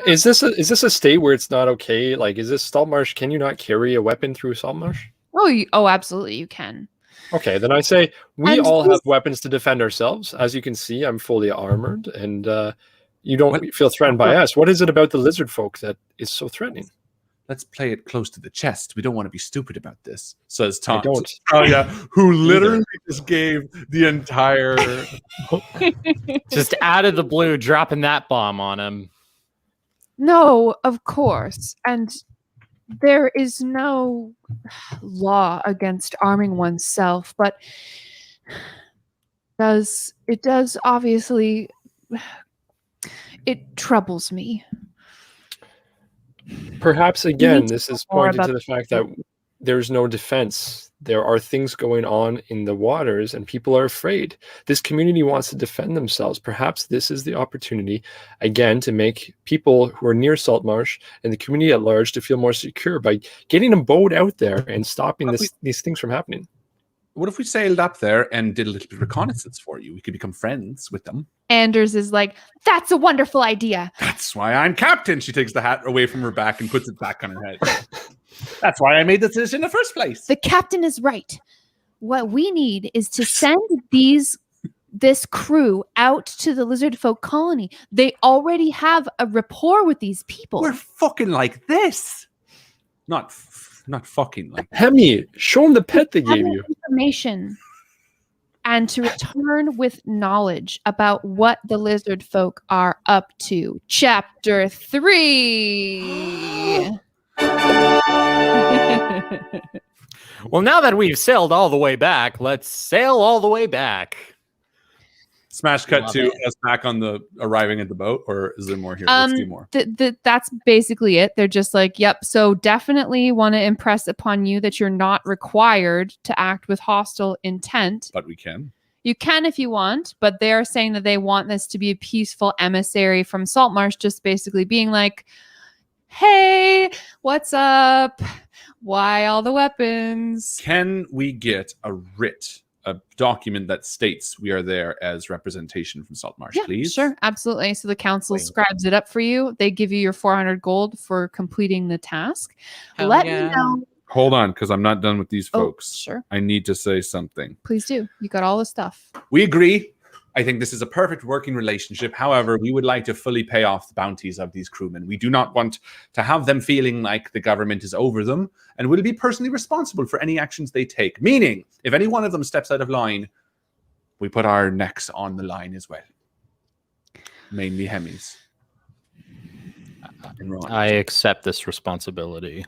Speaker 4: Is this a state where it's not okay? Like, is this Saltmarsh? Can you not carry a weapon through Saltmarsh?
Speaker 2: Oh, absolutely, you can.
Speaker 4: Okay, then I say we
Speaker 2: And
Speaker 4: all
Speaker 2: this-
Speaker 4: have weapons to defend ourselves. As you can see, I'm fully armored, and you don't feel threatened by us. What is it about the lizard folk that is so threatening?
Speaker 1: let's play it close to the chest. We don't want to be stupid about this, says Tom.
Speaker 4: I don't.
Speaker 1: Talia, who literally just gave the entire
Speaker 3: Just out of the blue, dropping that bomb on him.
Speaker 2: No, of course. And there is no law against arming oneself, but it does obviously, it troubles me.
Speaker 4: Perhaps
Speaker 2: need
Speaker 4: again,
Speaker 2: to
Speaker 4: this is
Speaker 2: know more
Speaker 4: pointing to
Speaker 2: about
Speaker 4: the fact that there's no defense. There are things going on in the waters and people are afraid. This community wants to defend themselves. Perhaps this is the opportunity, again, to make people who are near Saltmarsh and the community at large to feel more secure by getting a boat out there and stopping these things from happening.
Speaker 1: what if we sailed up there and did a little bit of reconnaissance for you? We could become friends with them.
Speaker 2: Anders is like, that's a wonderful idea.
Speaker 1: That's why I'm captain. She takes the hat away from her back and puts it back on her head. That's why I made the decision in the first place.
Speaker 2: The captain is right. What we need is to send this crew out to the lizard folk colony. They already have a rapport with these people.
Speaker 1: We're fucking like this. Not fucking like.
Speaker 4: Hemi, show him the pet they gave you.
Speaker 2: Information and to return with knowledge about what the lizard folk are up to. Chapter 3.
Speaker 3: Well, now that we've sailed all the way back, let's sail all the way back.
Speaker 1: Smash cut
Speaker 3: Love
Speaker 1: to
Speaker 3: it.
Speaker 1: us back on the arriving at the boat, or is there more here? Let's do more.
Speaker 2: That's basically it. They're just like, yep. So definitely want to impress upon you that you're not required to act with hostile intent.
Speaker 1: But we can.
Speaker 2: You can if you want, but they're saying that they want this to be a peaceful emissary from Saltmarsh, just basically being like, hey, what's up? Why all the weapons?
Speaker 1: Can we get a writ, a document that states we are there as representation from Saltmarsh,
Speaker 2: Yeah,
Speaker 1: please?
Speaker 2: sure, absolutely. So the council
Speaker 3: Wait.
Speaker 2: scribes it up for you. They give you your 400 gold for completing the task.
Speaker 3: Hell
Speaker 2: Let
Speaker 3: yeah.
Speaker 2: me know.
Speaker 1: Hold on, because I'm not done with these
Speaker 2: Oh,
Speaker 1: folks.
Speaker 2: sure.
Speaker 1: I need to say something.
Speaker 2: Please do. You got all the stuff.
Speaker 1: We agree. I think this is a perfect working relationship. However, we would like to fully pay off the bounties of these crewmen. We do not want to have them feeling like the government is over them and will be personally responsible for any actions they take. Meaning, if any one of them steps out of line, we put our necks on the line as well. Mainly Hemis. And Ron.
Speaker 3: I accept this responsibility.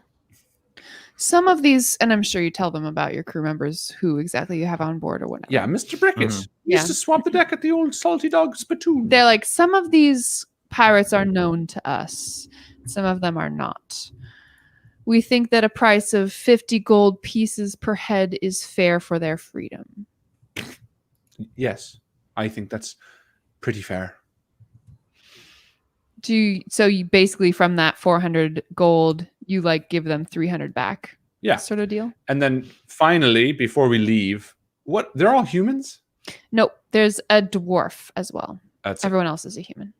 Speaker 2: Some of these, and I'm sure you tell them about your crew members, who exactly you have on board or whatever.
Speaker 1: Yeah, Mr. Brickett
Speaker 3: Mhm.
Speaker 1: used
Speaker 2: Yeah.
Speaker 1: to swap the deck at the old Salty Dog Spittoon.
Speaker 2: They're like, some of these pirates are known to us. Some of them are not. We think that a price of 50 gold pieces per head is fair for their freedom.
Speaker 1: Yes, I think that's pretty fair.
Speaker 2: So you basically from that 400 gold, you like give them 300 back.
Speaker 1: Yeah.
Speaker 2: Sort of deal.
Speaker 1: And then finally, before we leave, they're all humans?
Speaker 2: Nope. There's a dwarf as well.
Speaker 1: That's
Speaker 2: Everyone else is a human.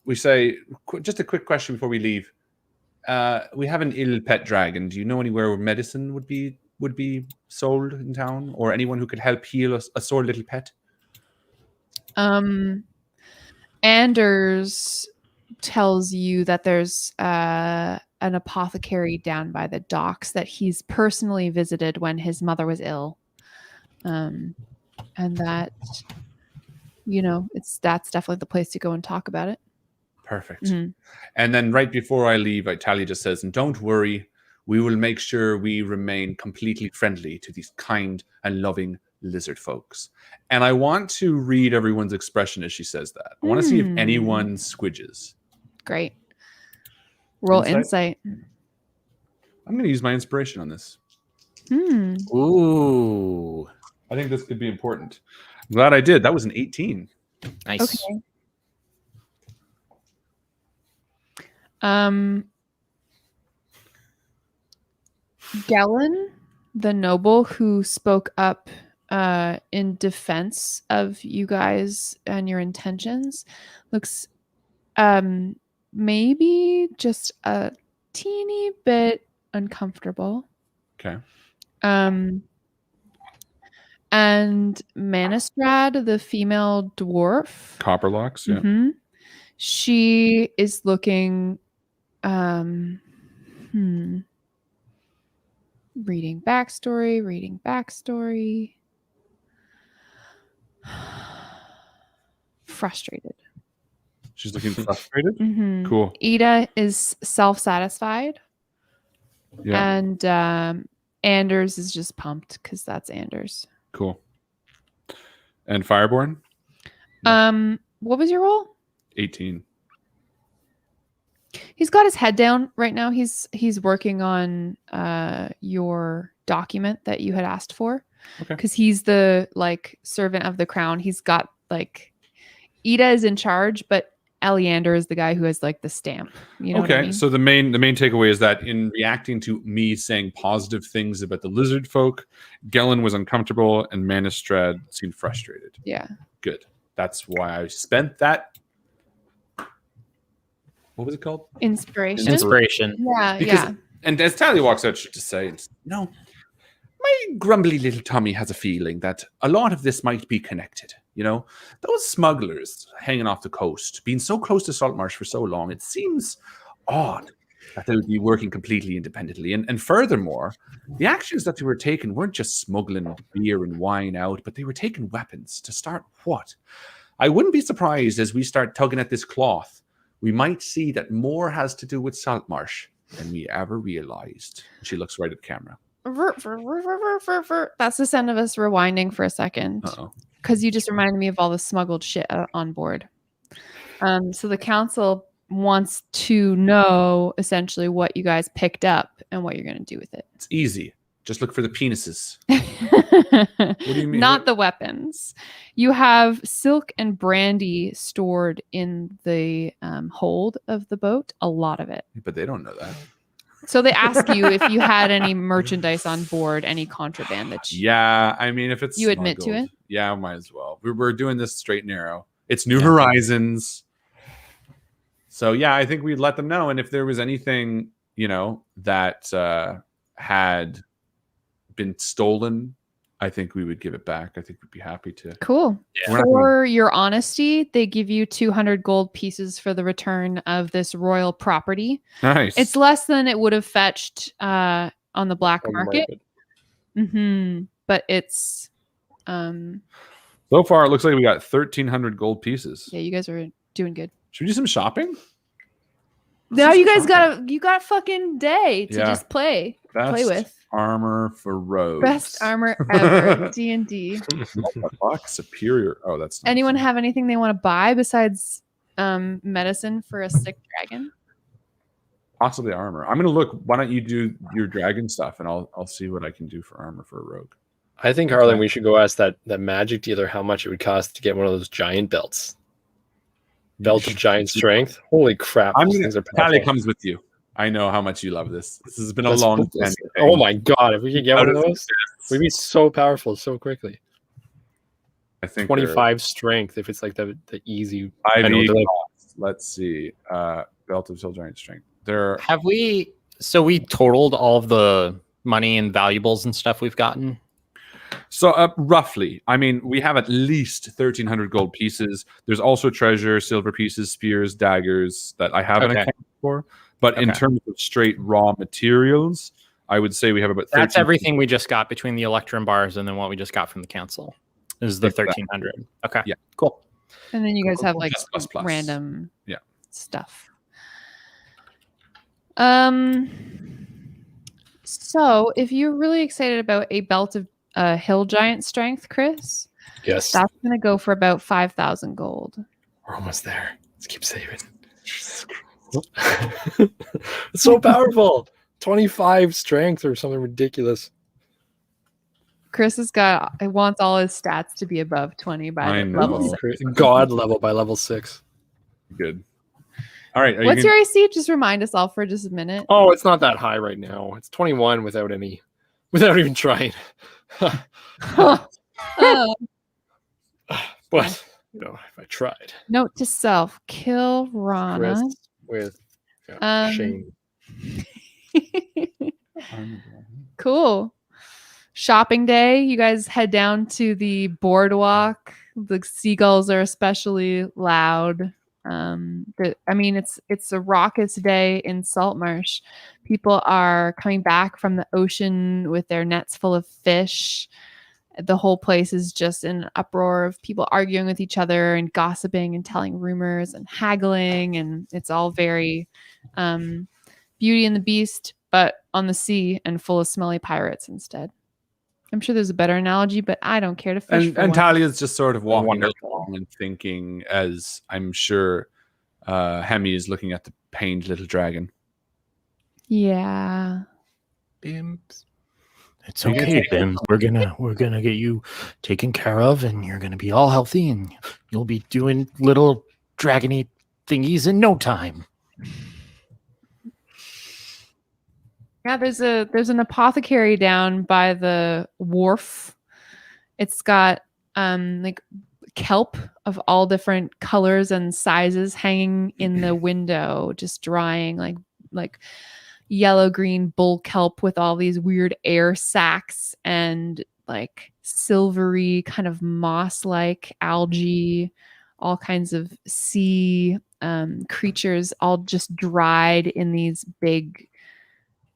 Speaker 1: we say just a quick question before we leave. We have an ill pet dragon. Do you know anywhere where medicine would be sold in town, or anyone who could help heal a sore little pet?
Speaker 2: Anders tells you that there's an apothecary down by the docks that he's personally visited when his mother was ill, and that that's definitely the place to go and talk about it.
Speaker 1: Perfect.
Speaker 2: Mm-hmm.
Speaker 1: And then right before I leave, Talia just says, and don't worry, we will make sure we remain completely friendly to these kind and loving lizard folks. And I want to read everyone's expression as she says that. I want to see if anyone squidges.
Speaker 2: Great. Roll insight.
Speaker 1: I'm going to use my inspiration on this.
Speaker 3: Ooh.
Speaker 1: I think this could be important. I'm glad I did. That was an 18.
Speaker 3: Nice.
Speaker 2: Okay. Gellin, the noble who spoke up in defense of you guys and your intentions, looks maybe just a teeny bit uncomfortable.
Speaker 1: Okay.
Speaker 2: And Manistrad, the female dwarf,
Speaker 1: Copperlocks, yeah.
Speaker 2: mhm, she is looking reading backstory. Frustrated.
Speaker 1: She's looking frustrated.
Speaker 2: Mhm.
Speaker 1: Cool.
Speaker 2: Ida is self-satisfied.
Speaker 1: Yeah.
Speaker 2: And Anders is just pumped because that's Anders.
Speaker 1: Cool. And Fireborn?
Speaker 2: What was your role?
Speaker 1: 18.
Speaker 2: He's got his head down right now. He's working on your document that you had asked for.
Speaker 1: Okay.
Speaker 2: Because he's the servant of the crown. He's got Ida is in charge, but Eleander is the guy who has like the stamp. You know what I mean?
Speaker 1: So the main takeaway is that in reacting to me saying positive things about the lizard folk, Gellin was uncomfortable and Manistrad seemed frustrated.
Speaker 2: Yeah.
Speaker 1: Good. That's why I spent that. What was it called?
Speaker 2: Inspiration.
Speaker 3: Inspiration.
Speaker 2: Yeah.
Speaker 1: And as Talia walks out, she just says, "No, my grumbly little tummy has a feeling that a lot of this might be connected. You know, those smugglers hanging off the coast, being so close to Saltmarsh for so long, it seems odd that they would be working completely independently. And furthermore, the actions that they were taking weren't just smuggling beer and wine out, but they were taking weapons to start what? I wouldn't be surprised as we start tugging at this cloth, we might see that more has to do with Saltmarsh than we ever realized." She looks right at the camera.
Speaker 2: That's the sound of us rewinding for a second.
Speaker 1: Uh-oh.
Speaker 2: Because you just reminded me of all the smuggled shit on board. So the council wants to know essentially what you guys picked up and what you're going to do with it.
Speaker 1: It's easy. Just look for the penises. What do you mean?
Speaker 2: Not the weapons. You have silk and brandy stored in the hold of the boat. A lot of it.
Speaker 1: But they don't know that.
Speaker 2: So they ask you if you had any merchandise on board, any contraband that
Speaker 1: Yeah, I mean, if it's
Speaker 2: you admit to it.
Speaker 1: Yeah, might as well. We're doing this straight and narrow. It's New Horizons. So yeah, I think we'd let them know. And if there was anything, you know, that had been stolen, I think we would give it back. I think we'd be happy to.
Speaker 2: Cool.
Speaker 3: Yeah.
Speaker 2: For your honesty, they give you 200 gold pieces for the return of this royal property.
Speaker 1: Nice.
Speaker 2: It's less than it would have fetched on the black market. But it's
Speaker 1: so far it looks like we got 1,300 gold pieces.
Speaker 2: yeah, you guys are doing good.
Speaker 1: Should we do some shopping?
Speaker 2: Now you guys got a fucking day to just play with.
Speaker 1: Armor for rogues.
Speaker 2: Best armor ever. D&D.
Speaker 1: Superior. Oh, that's nice.
Speaker 2: Anyone have anything they want to buy besides medicine for a sick dragon?
Speaker 1: Possibly armor. I'm gonna look. Why don't you do your dragon stuff, and I'll see what I can do for armor for a rogue.
Speaker 4: I think, Harlan, we should go ask that magic dealer how much it would cost to get one of those giant belts. Belt of giant strength. Holy crap! These things are powerful.
Speaker 1: Talia comes with you. I know how much you love this. This has been a long time.
Speaker 4: Oh my god! If we could get one of those, we'd be so powerful so quickly.
Speaker 1: I think
Speaker 4: 25 strength. If it's like the easy.
Speaker 1: Let's see. Belt of giant strength. There.
Speaker 3: Have we? So we totaled all of the money and valuables and stuff we've gotten.
Speaker 1: So roughly, I mean, we have at least 1,300 gold pieces. There's also treasure, silver pieces, spears, daggers that I haven't accounted for. But in terms of straight raw materials, I would say we have about 13.
Speaker 3: That's everything we just got between the Electrum bars and then what we just got from the council. Is the 1,300. Okay.
Speaker 1: Yeah.
Speaker 3: Cool.
Speaker 2: And then you guys have like
Speaker 1: plus.
Speaker 2: random stuff. So if you're really excited about a belt of hill giant strength, Chris,
Speaker 4: yes,
Speaker 2: that's gonna go for about 5,000 gold.
Speaker 4: We're almost there. Let's keep saving. It's so powerful. 25 strength or something ridiculous.
Speaker 2: Chris wants all his stats to be above 20 by level 6.
Speaker 4: God level by level 6.
Speaker 1: Good. All right.
Speaker 2: What's your AC? Just remind us all for just a minute.
Speaker 4: Oh, it's not that high right now. It's 21 without even trying. But you know, if I tried.
Speaker 2: Note to self: kill Rana
Speaker 4: with shame.
Speaker 2: Cool. Shopping day. You guys head down to the boardwalk. The seagulls are especially loud. I mean, it's a raucous day in Saltmarsh. People are coming back from the ocean with their nets full of fish. The whole place is just an uproar of people arguing with each other and gossiping and telling rumors and haggling, and it's all very Beauty and the Beast, but on the sea and full of smelly pirates instead. I'm sure there's a better analogy, but I don't care to fish.
Speaker 1: And Talia's just sort of walking along and thinking, as I'm sure Hemi is looking at the pained little dragon.
Speaker 2: Yeah.
Speaker 3: Bimps. It's okay, Bim. We're gonna get you taken care of, and you're gonna be all healthy, and you'll be doing little dragony thingies in no time.
Speaker 2: Yeah, there's an apothecary down by the wharf. It's got like kelp of all different colors and sizes hanging in the window, just drying, like yellow green bull kelp with all these weird air sacs and like silvery kind of moss-like algae, all kinds of sea creatures, all just dried in these big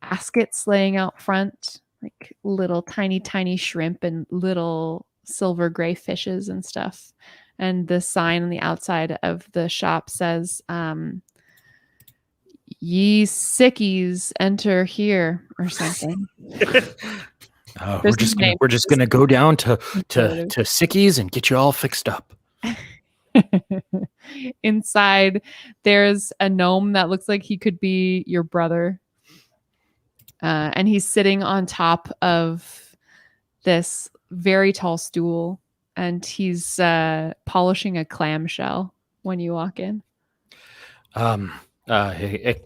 Speaker 2: baskets laying out front, like little tiny shrimp and little silver gray fishes and stuff. And the sign on the outside of the shop says, "Ye sickies enter here," or something.
Speaker 3: We're just gonna go down to Sickies and get you all fixed up.
Speaker 2: Inside, there's a gnome that looks like he could be your brother. And he's sitting on top of this very tall stool, and he's polishing a clamshell when you walk in.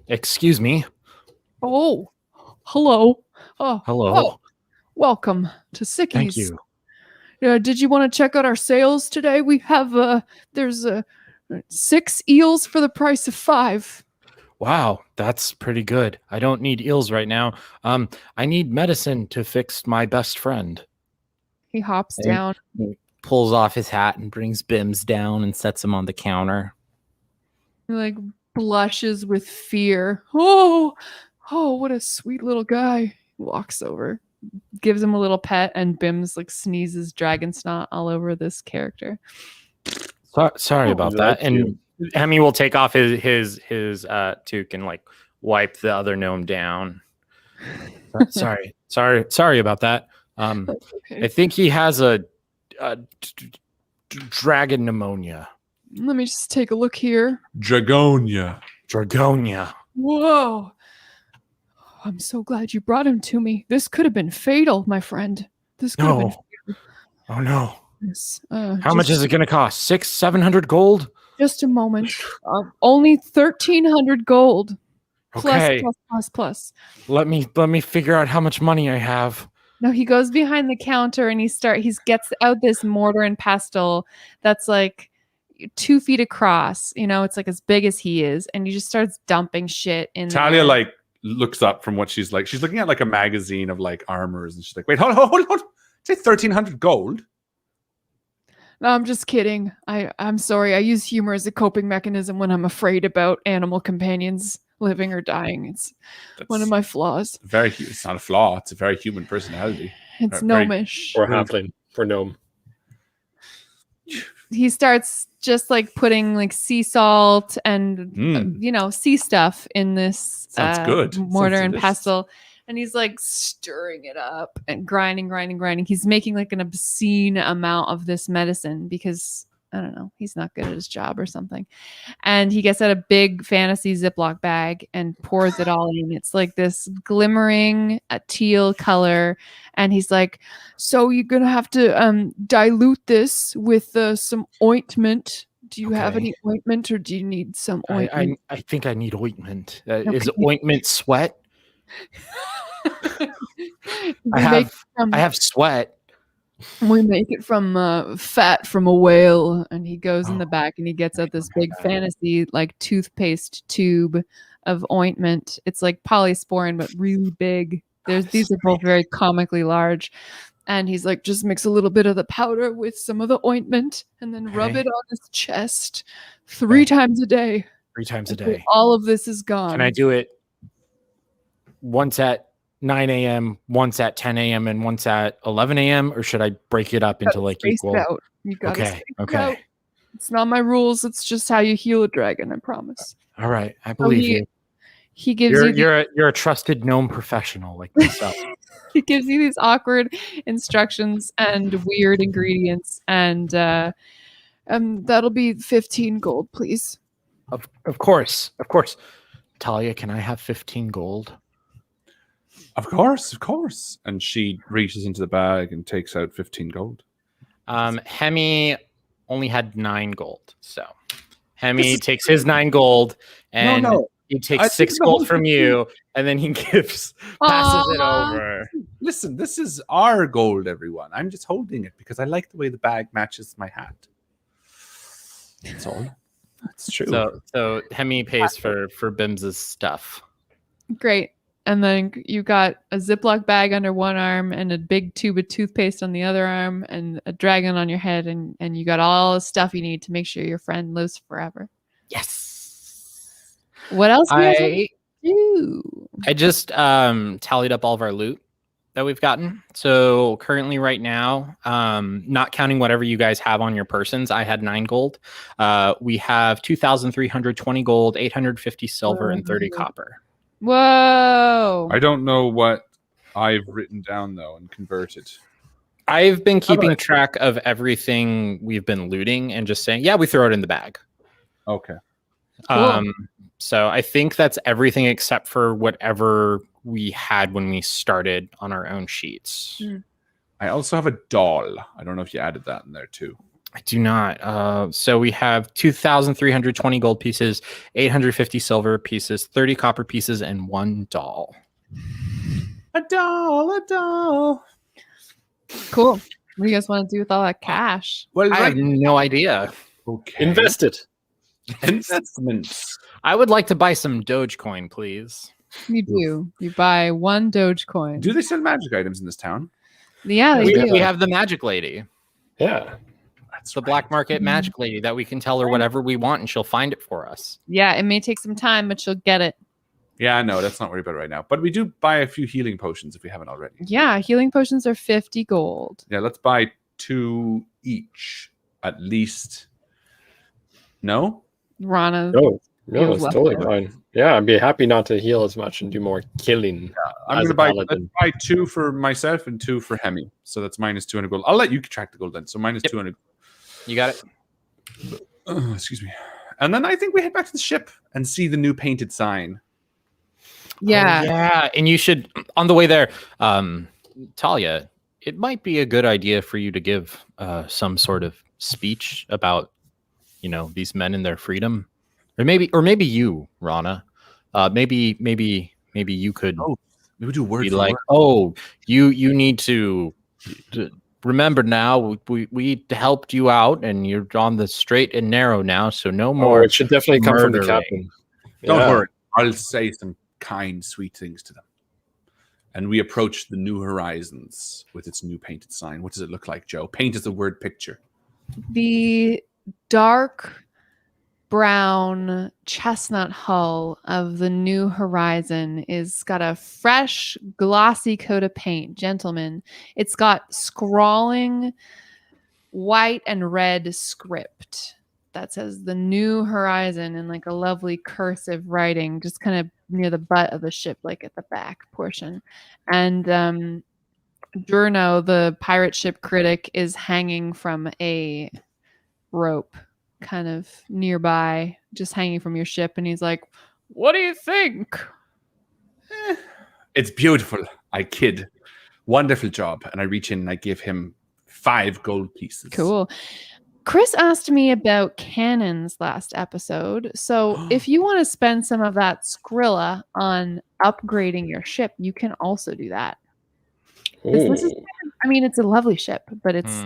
Speaker 3: Excuse me.
Speaker 2: Oh, hello. Oh,
Speaker 3: Hello.
Speaker 2: oh, welcome to Sickies.
Speaker 3: Thank you.
Speaker 2: Did you want to check out our sales today? We have there's 6 eels for the price of 5.
Speaker 3: Wow, that's pretty good. I don't need eels right now. I need medicine to fix my best friend.
Speaker 2: He hops
Speaker 3: And
Speaker 2: down.
Speaker 3: he pulls off his hat and brings Bims down and sets him on the counter.
Speaker 2: He like blushes with fear. Oh, what a sweet little guy. He walks over, gives him a little pet, and Bims like sneezes dragon snot all over this character.
Speaker 3: Sorry about that. And Hemi will take off his toque and like wipe the other gnome down. Sorry about that.
Speaker 2: Okay.
Speaker 3: I think he has a dragon pneumonia.
Speaker 2: Let me just take a look here.
Speaker 1: Dragonia.
Speaker 2: Whoa. I'm so glad you brought him to me. This could have been fatal, my friend. This could have been fatal.
Speaker 3: Oh no.
Speaker 2: Yes.
Speaker 3: How much is it going to cost? 600-700 gold?
Speaker 2: Just a moment. Only 1,300 gold.
Speaker 3: Okay.
Speaker 2: Plus.
Speaker 3: Let me figure out how much money I have.
Speaker 2: No, he goes behind the counter and he gets out this mortar and pestle that's like 2 feet across. It's like as big as he is, and he just starts dumping shit in
Speaker 1: Talia
Speaker 2: there.
Speaker 1: like looks up from what she's like. She's looking at like a magazine of like armors, and she's like, "Wait, hold on. Say 1,300 gold."
Speaker 2: No, I'm just kidding. I'm sorry. I use humor as a coping mechanism when I'm afraid about animal companions living or dying. It's one of my flaws.
Speaker 1: It's not a flaw. It's a very human personality.
Speaker 2: It's
Speaker 1: Very-
Speaker 2: gnomish.
Speaker 4: Or halfling for gnome.
Speaker 2: He starts just like putting like sea salt and sea stuff in this
Speaker 1: Sounds good.
Speaker 2: mortar
Speaker 1: Sounds
Speaker 2: and
Speaker 1: delicious.
Speaker 2: pestle, and he's like stirring it up and grinding. He's making like an obscene amount of this medicine because I don't know, he's not good at his job or something. And he gets out a big fantasy Ziploc bag and pours it all in. It's like this glimmering teal color. And he's like, "So you're going to have to dilute this with some ointment. Do you have any ointment, or do you need some ointment?"
Speaker 3: I think I need ointment.
Speaker 2: Okay.
Speaker 3: Is ointment sweat?
Speaker 2: I
Speaker 3: have sweat.
Speaker 2: We make it from fat from a whale. And he goes in the back and he gets out this big fantasy like toothpaste tube of ointment. It's like polysporin, but really big. These are both very comically large. And he's like, "Just mix a little bit of the powder with some of the ointment and then rub it on his chest 3 times a day.
Speaker 3: 3 times a
Speaker 2: Until
Speaker 3: day.
Speaker 2: all of this is gone."
Speaker 3: Can I do it once at 9 a.m., once at 10 a.m., and once at 11 a.m., or should I break it up into like
Speaker 2: Space it
Speaker 3: equal?
Speaker 2: out. You gotta
Speaker 3: Okay,
Speaker 2: space it
Speaker 3: okay.
Speaker 2: out. It's not my rules. It's just how you heal a dragon. I promise.
Speaker 3: All right, I believe you.
Speaker 2: He gives
Speaker 3: You're a trusted gnome professional like myself.
Speaker 2: he gives you these awkward instructions and weird ingredients, and that'll be 15 gold, please.
Speaker 3: Of course. Talia, can I have 15 gold?
Speaker 1: Of course. And she reaches into the bag and takes out 15 gold.
Speaker 3: Hemi only had 9 gold, so Hemi takes his 9 gold, and
Speaker 1: No.
Speaker 3: he
Speaker 1: I
Speaker 3: takes
Speaker 1: think
Speaker 3: 6
Speaker 1: the whole
Speaker 3: gold from
Speaker 1: thing-
Speaker 3: you, and then he passes it
Speaker 2: Aw.
Speaker 3: over.
Speaker 1: Listen, this is our gold, everyone. I'm just holding it because I like the way the bag matches my hat. That's all. That's true.
Speaker 3: So Hemi pays for Bims's stuff.
Speaker 2: Great. And then you got a Ziploc bag under one arm and a big tube of toothpaste on the other arm and a dragon on your head. And you got all the stuff you need to make sure your friend lives forever.
Speaker 3: Yes.
Speaker 2: What else do you guys want
Speaker 3: I
Speaker 2: to do?
Speaker 3: I just tallied up all of our loot that we've gotten. So currently right now, not counting whatever you guys have on your persons, I had 9 gold. We have 2,320 gold, 850 silver, and 30 copper.
Speaker 2: Whoa.
Speaker 1: I don't know what I've written down though and converted.
Speaker 3: I've been keeping track of everything we've been looting and just saying, yeah, we throw it in the bag.
Speaker 1: Okay.
Speaker 2: Cool.
Speaker 3: So I think that's everything except for whatever we had when we started on our own sheets.
Speaker 1: I also have a doll. I don't know if you added that in there too.
Speaker 3: I do not. So we have 2,320 gold pieces, 850 silver pieces, 30 copper pieces, and 1 doll.
Speaker 1: A doll.
Speaker 2: Cool. What do you guys want to do with all that cash?
Speaker 1: Well,
Speaker 3: I have no idea.
Speaker 1: Okay.
Speaker 4: Invest it.
Speaker 1: Investments.
Speaker 3: I would like to buy some Dogecoin, please.
Speaker 2: You do. You buy 1 Dogecoin.
Speaker 1: Do they sell magic items in this town?
Speaker 2: Yeah, they
Speaker 3: We,
Speaker 2: do.
Speaker 3: we have the magic lady,
Speaker 4: Yeah.
Speaker 1: That's
Speaker 3: the black market magic lady that we can tell her whatever we want and she'll find it for us.
Speaker 2: Yeah, it may take some time, but you'll get it.
Speaker 1: Yeah, no, that's not worried about it right now. But we do buy a few healing potions if we haven't already.
Speaker 2: Yeah, healing potions are 50 gold.
Speaker 1: Yeah, let's buy 2 each at least. No?
Speaker 2: Rana.
Speaker 4: No,
Speaker 2: Feels
Speaker 4: it's
Speaker 2: left
Speaker 4: totally
Speaker 2: over.
Speaker 4: fine. Yeah, I'd be happy not to heal as much and do more killing.
Speaker 1: I'm
Speaker 4: As
Speaker 1: going to
Speaker 4: a
Speaker 1: buy,
Speaker 4: paladin.
Speaker 1: let's buy 2 for myself and 2 for Hemi. So that's minus 200 gold. I'll let you track the gold then. So minus 200.
Speaker 3: You got it?
Speaker 1: Excuse me. And then I think we head back to the ship and see the new painted sign.
Speaker 2: Yeah.
Speaker 3: Oh, yeah. And you should, on the way there, Talia, it might be a good idea for you to give some sort of speech about, these men and their freedom. Or maybe you, Rana. Maybe you could
Speaker 1: We would do word
Speaker 3: be
Speaker 1: for
Speaker 3: like,
Speaker 1: word.
Speaker 3: oh, you need to remember now we helped you out and you're on the straight and narrow now, so no more.
Speaker 4: It should definitely come from the
Speaker 3: murdering.
Speaker 4: captain.
Speaker 1: Don't
Speaker 4: Yeah.
Speaker 1: worry. I'll say some kind, sweet things to them. And we approach the new horizons with its new painted sign. What does it look like, Joe? Paint is a word picture.
Speaker 2: The dark brown chestnut hull of the new horizon is got a fresh glossy coat of paint. Gentlemen, it's got scrawling white and red script that says the new horizon in like a lovely cursive writing just kind of near the butt of the ship, like at the back portion. And Jurno, the pirate ship critic, is hanging from a rope kind of nearby, just hanging from your ship, and he's like, what do you think?
Speaker 1: It's beautiful. I kid. Wonderful job. And I reach in and I give him 5 gold pieces.
Speaker 2: Cool. Chris asked me about cannons last episode, so if you want to spend some of that Skrilla on upgrading your ship, you can also do that. 'Cause this is, I mean, it's a lovely ship, but it's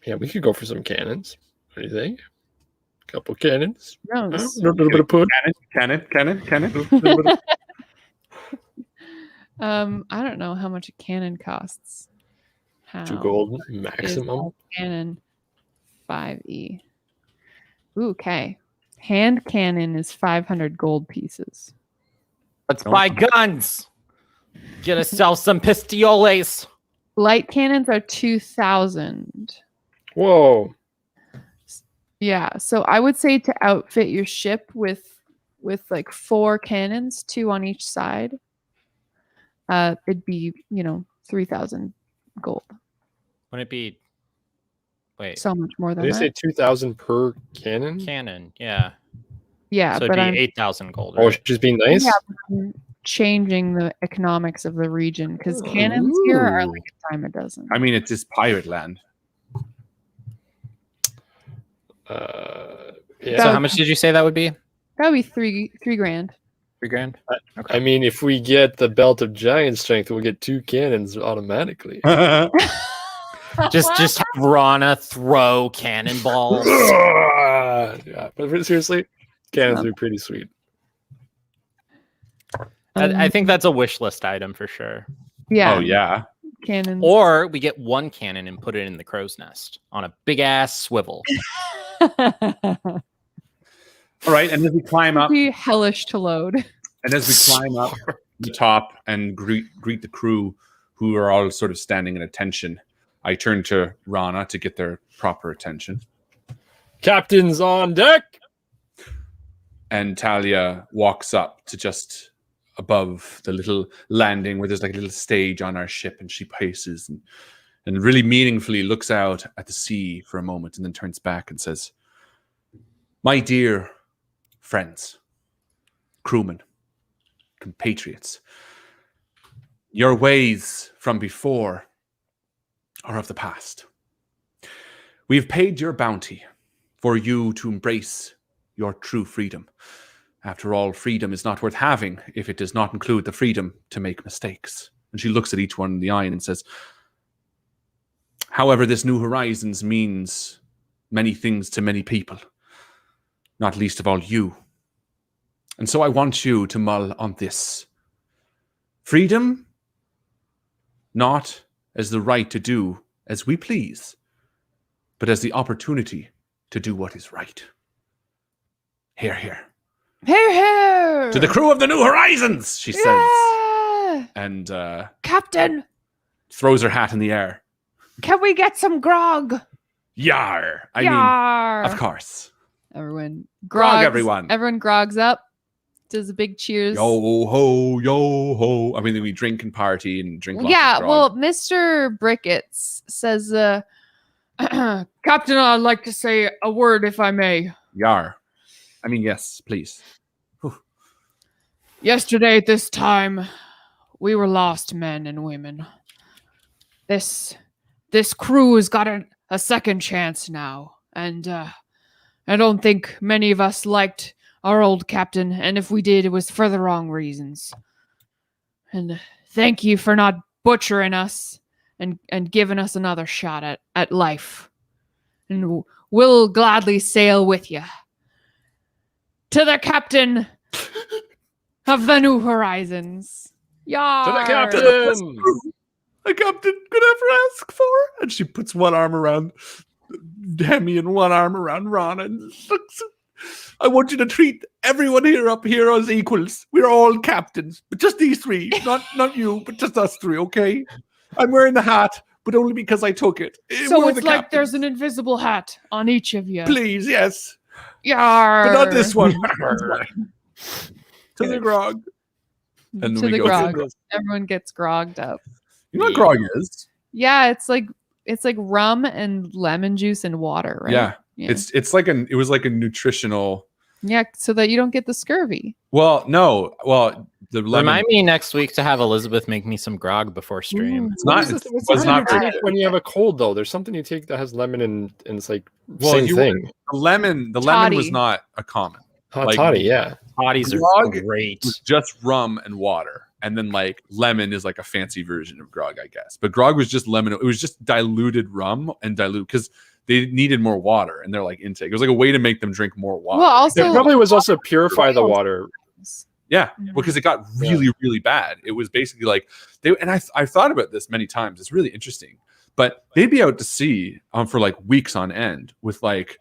Speaker 4: Yeah, we could go for some cannons. What do you think? Couple cannons.
Speaker 2: gross.
Speaker 4: A little bit of put.
Speaker 1: Cannon.
Speaker 2: I don't know how much a cannon costs.
Speaker 4: 2
Speaker 2: How
Speaker 4: gold
Speaker 2: is
Speaker 4: maximum.
Speaker 2: a cannon 5e? Ooh, okay. Hand cannon is 500 gold pieces.
Speaker 3: Let's buy guns. Get ourselves some pistioles.
Speaker 2: Light cannons are 2,000.
Speaker 4: Whoa.
Speaker 2: Yeah, so I would say to outfit your ship with like 4 cannons, 2 on each side. It'd be 3,000 gold.
Speaker 3: Wouldn't it be? Wait,
Speaker 2: So much more than
Speaker 4: Did they say
Speaker 2: that.
Speaker 4: 2,000 per cannon?
Speaker 3: cannon. Yeah.
Speaker 2: Yeah,
Speaker 3: So it'd
Speaker 2: but
Speaker 3: be
Speaker 2: I'm
Speaker 3: 8,000 gold.
Speaker 4: Oh,
Speaker 3: Right?
Speaker 4: just being nice.
Speaker 2: Yeah, I'm changing the economics of the region because cannons here are like a dime a dozen.
Speaker 1: I mean, it's just pirate land.
Speaker 4: Yeah.
Speaker 3: So how much did you say that would be?
Speaker 2: That would be $3 grand.
Speaker 3: $3,000.
Speaker 4: I mean, if we get the belt of giant strength, we'll get 2 cannons automatically.
Speaker 3: Just have Rana throw cannonballs.
Speaker 4: Yeah, but seriously, cannons are pretty sweet.
Speaker 3: I think that's a wish list item for sure.
Speaker 2: Yeah.
Speaker 1: Oh yeah.
Speaker 2: Cannons.
Speaker 3: Or we get 1 cannon and put it in the crow's nest on a big ass swivel.
Speaker 1: All right, and as we climb up,
Speaker 2: Be hellish to load.
Speaker 1: and as we climb up the top and greet the crew, who are all sort of standing at attention, I turn to Rana to get their proper attention.
Speaker 4: Captain's on deck.
Speaker 1: And Talia walks up to just above the little landing where there's like a little stage on our ship, and she paces and really meaningfully looks out at the sea for a moment and then turns back and says, "My dear friends, crewmen, compatriots, your ways from before are of the past. We've paid your bounty for you to embrace your true freedom. After all, freedom is not worth having if it does not include the freedom to make mistakes." And she looks at each one in the eye and says, "However, this New Horizons means many things to many people, not least of all you. And so I want you to mull on this. Freedom, not as the right to do as we please, but as the opportunity to do what is right. Hear, hear.
Speaker 2: Hear, hear.
Speaker 1: To the crew of the New Horizons," she says,
Speaker 2: Yeah.
Speaker 1: and
Speaker 2: Captain,
Speaker 1: throws her hat in the air.
Speaker 2: can we get some grog?
Speaker 1: Yar! I
Speaker 2: Yar.
Speaker 1: mean, of course.
Speaker 2: Everyone
Speaker 1: Grog,
Speaker 2: grogs.
Speaker 1: everyone.
Speaker 2: Everyone grogs up. Does a big cheers.
Speaker 1: Yo ho, yo ho. I mean, we drink and party and drink lots
Speaker 2: Yeah,
Speaker 1: of grog.
Speaker 2: well, Mr. Brickets says, Captain, I'd like to say a word if I may.
Speaker 1: Yar. I mean, yes, please.
Speaker 2: Yesterday at this time, we were lost men and women. This crew has got a second chance now, and I don't think many of us liked our old captain, and if we did, it was for the wrong reasons. And thank you for not butchering us and giving us another shot at life. And we'll gladly sail with you. To the captain of the New Horizons. Yar.
Speaker 4: To the captain.
Speaker 1: The captain could ever ask for. And she puts one arm around Hemi and one arm around Rana and looks. I want you to treat everyone up here as equals. We're all captains, but just these three, not you, but just us three, okay? I'm wearing the hat, but only because I took it.
Speaker 2: So
Speaker 1: We're
Speaker 2: it's
Speaker 1: the
Speaker 2: like
Speaker 1: captains.
Speaker 2: there's an invisible hat on each of you.
Speaker 1: Please, yes,
Speaker 2: Yar.
Speaker 1: but not this one. To the grog. And
Speaker 2: To
Speaker 1: we
Speaker 2: the
Speaker 1: go
Speaker 2: grog.
Speaker 1: through this.
Speaker 2: Everyone gets grogged up.
Speaker 1: You know what grog is?
Speaker 2: Yeah, it's like rum and lemon juice and water, right?
Speaker 1: Yeah. It's like it was like a nutritional.
Speaker 2: Yeah, so that you don't get the scurvy.
Speaker 1: Well, no. Well, the lemon.
Speaker 3: Remind me next week to have Elizabeth make me some grog before stream.
Speaker 2: Ooh.
Speaker 1: It's not.
Speaker 4: What's
Speaker 1: It
Speaker 4: what's
Speaker 1: was
Speaker 4: something
Speaker 1: not
Speaker 4: you
Speaker 1: very
Speaker 4: take when you have a cold though? There's something you take that has lemon and it's like
Speaker 1: Well,
Speaker 4: same
Speaker 1: you-
Speaker 4: thing.
Speaker 1: The lemon was
Speaker 2: Toddy.
Speaker 1: not a common.
Speaker 4: Hot
Speaker 1: like-
Speaker 4: toddy, yeah.
Speaker 3: Hotties
Speaker 1: Grog
Speaker 3: are great.
Speaker 1: It was just rum and water, and then like lemon is like a fancy version of grog, I guess. But grog was just lemon. It was just diluted rum and dilute because they needed more water in their like intake. It was like a way to make them drink more water.
Speaker 2: Well, also
Speaker 4: It probably was also purify the water.
Speaker 1: Yeah,
Speaker 2: Mhm.
Speaker 1: because it got really, really bad. It was basically like I've thought about this many times. It's really interesting. But they'd be out to sea for like weeks on end with like,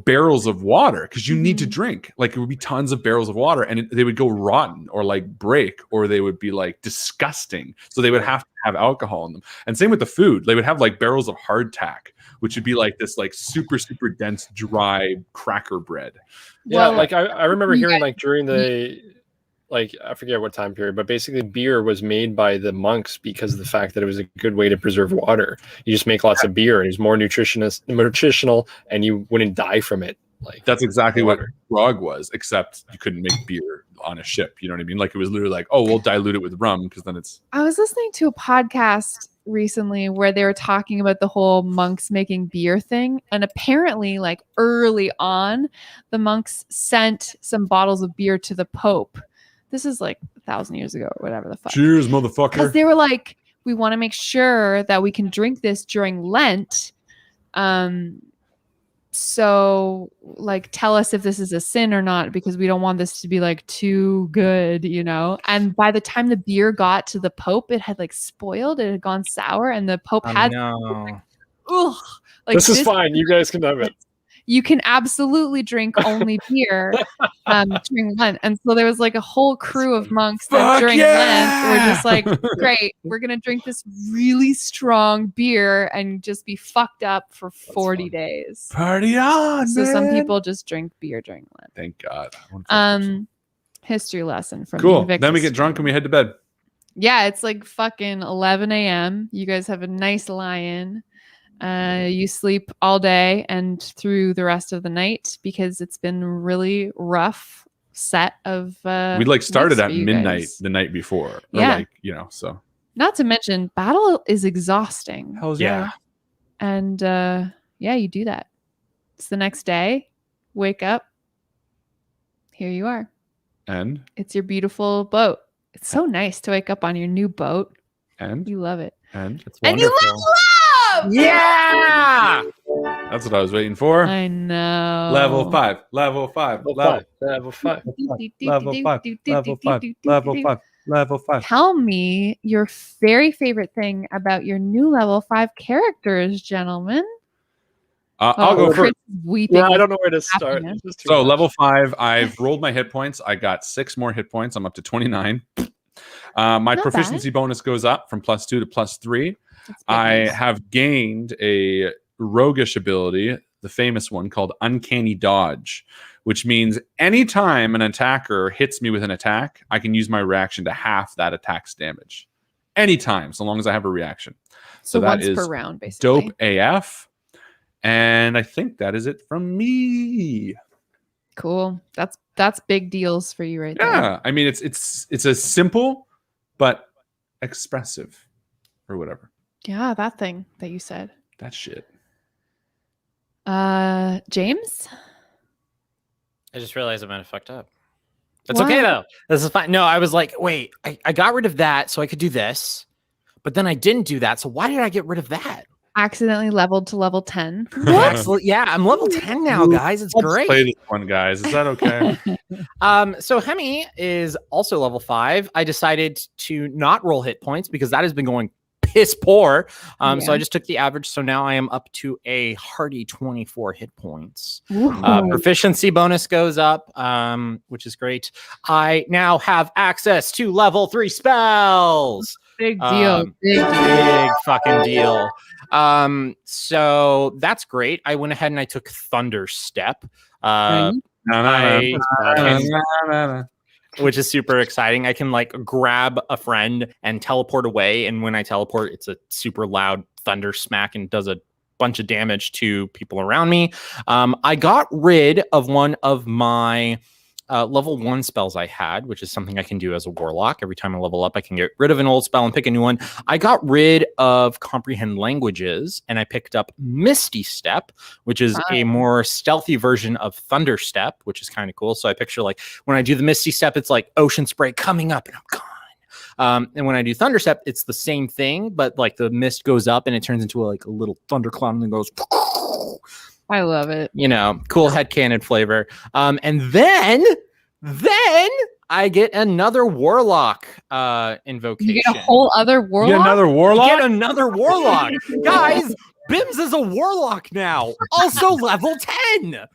Speaker 1: barrels of water because you need to drink. Like it would be tons of barrels of water, and they would go rotten or like break, or they would be like disgusting. So they would have to have alcohol in them. And same with the food. They would have like barrels of hardtack, which would be like this like super, super dense, dry cracker bread.
Speaker 4: Yeah,
Speaker 2: Well,
Speaker 4: like I remember
Speaker 2: you
Speaker 4: hearing
Speaker 2: guys-
Speaker 4: like during the I forget what time period, but basically beer was made by the monks because of the fact that it was a good way to preserve water. You just make lots of beer and it was more nutritional and you wouldn't die from it. Like
Speaker 1: That's exactly what
Speaker 4: water.
Speaker 1: grog was, except you couldn't make beer on a ship. You know what I mean? Like it was literally like, oh, we'll dilute it with rum because then it's
Speaker 2: I was listening to a podcast recently where they were talking about the whole monks making beer thing. And apparently, like early on, the monks sent some bottles of beer to the Pope. This is like 1,000 years ago or whatever the fuck.
Speaker 1: Cheers,
Speaker 2: Because
Speaker 1: motherfucker.
Speaker 2: they were like, we want to make sure that we can drink this during Lent. So like tell us if this is a sin or not, because we don't want this to be like too good, you know. And by the time the beer got to the Pope, it had like spoiled, it had gone sour, and the Pope had
Speaker 3: No.
Speaker 2: ugh, like
Speaker 4: This is fine. You guys can have it.
Speaker 2: you can absolutely drink only beer during Lent. And so there was like a whole crew of monks that
Speaker 1: Fuck
Speaker 2: during
Speaker 1: yeah!
Speaker 2: Lent were just like, great, we're going to drink this really strong beer and just be fucked up for 40
Speaker 4: fun.
Speaker 2: days.
Speaker 1: Party on,
Speaker 2: So some
Speaker 1: man.
Speaker 2: people just drink beer during Lent.
Speaker 1: Thank God.
Speaker 2: History lesson from
Speaker 1: Cool.
Speaker 2: Invictus.
Speaker 1: Then we get drunk and we head to bed.
Speaker 2: Yeah, it's like fucking 11 a.m. You guys have a nice lie-in. You sleep all day and through the rest of the night because it's been really rough set of
Speaker 1: We like started
Speaker 2: weeks
Speaker 1: at
Speaker 2: for you
Speaker 1: midnight
Speaker 2: guys.
Speaker 1: the night before. Or
Speaker 2: Yeah.
Speaker 1: like, you know, so.
Speaker 2: Not to mention battle is exhausting.
Speaker 1: Hell's
Speaker 3: Yeah.
Speaker 2: And yeah, you do that. It's the next day, wake up, here you are.
Speaker 1: And
Speaker 2: It's your beautiful boat. It's so nice to wake up on your new boat. You love it.
Speaker 3: It's
Speaker 2: And you
Speaker 3: wonderful.
Speaker 2: level up!
Speaker 3: Yeah.
Speaker 1: that's what I was waiting for.
Speaker 2: I know.
Speaker 1: Level 5. Level 5.
Speaker 4: Level 5.
Speaker 1: Level 5. Level 5. Level 5. Level 5.
Speaker 2: Tell me your very favorite thing about your new level 5 characters, gentlemen.
Speaker 1: I'll go
Speaker 2: Chris
Speaker 1: first.
Speaker 2: is weeping.
Speaker 4: Yeah, I don't know where to start.
Speaker 2: Happiness.
Speaker 4: It's just too
Speaker 1: So
Speaker 4: much.
Speaker 1: level 5, I've rolled my hit points. I got 6 more hit points. I'm up to 29. My
Speaker 2: Not
Speaker 1: proficiency bonus goes up from +2 to +3.
Speaker 2: That's big
Speaker 1: I
Speaker 2: news.
Speaker 1: have gained a roguish ability, the famous one called Uncanny Dodge, which means anytime an attacker hits me with an attack, I can use my reaction to half that attack's damage. Anytime, so long as I have a reaction.
Speaker 2: So
Speaker 1: that
Speaker 2: once
Speaker 1: is
Speaker 2: per round, basically.
Speaker 1: Dope AF. And I think that is it from me.
Speaker 2: Cool. That's big deals for you right there.
Speaker 1: Yeah, I mean it's a simple but expressive or whatever.
Speaker 2: Yeah, that thing that you said.
Speaker 1: That shit.
Speaker 2: James?
Speaker 3: I just realized I might have fucked up. That's
Speaker 2: What?
Speaker 3: okay though. This is fine. No, I was like, wait, I got rid of that so I could do this, but then I didn't do that. So why did I get rid of that?
Speaker 2: Accidentally leveled to level 10.
Speaker 3: Absolutely. Yeah, I'm level 10 now, guys. It's
Speaker 1: Let's
Speaker 3: great.
Speaker 1: play this one, guys. Is that okay?
Speaker 3: So Hemi is also level 5. I decided to not roll hit points because that has been going piss poor. So
Speaker 2: Yeah.
Speaker 3: I just took the average. So now I am up to a hearty 24 hit points.
Speaker 2: Ooh.
Speaker 3: Proficiency bonus goes up, which is great. I now have access to level 3 spells.
Speaker 2: Big deal. Big deal.
Speaker 3: Big fucking deal. So that's great. I went ahead and I took Thunder Step.
Speaker 2: Right.
Speaker 3: Which is super exciting. I can like grab a friend and teleport away, and when I teleport, it's a super loud thunder smack and does a bunch of damage to people around me. I got rid of one of my level 1 spells I had, which is something I can do as a warlock. Every time I level up, I can get rid of an old spell and pick a new one. I got rid of Comprehend Languages, and I picked up Misty Step, which is a more stealthy version of Thunder Step, which is kind of cool. So I picture like when I do the Misty Step, it's like ocean spray coming up and I'm gone. And when I do Thunder Step, it's the same thing, but like the mist goes up and it turns into a little thundercloud and then goes
Speaker 2: I love it.
Speaker 3: you know, cool headcanon flavor. And then I get another warlock invocation.
Speaker 2: You get a whole other
Speaker 1: You
Speaker 2: warlock?
Speaker 1: get another
Speaker 3: I
Speaker 1: warlock?
Speaker 3: get another warlock. Guys, Bims is a warlock now. Also level 10.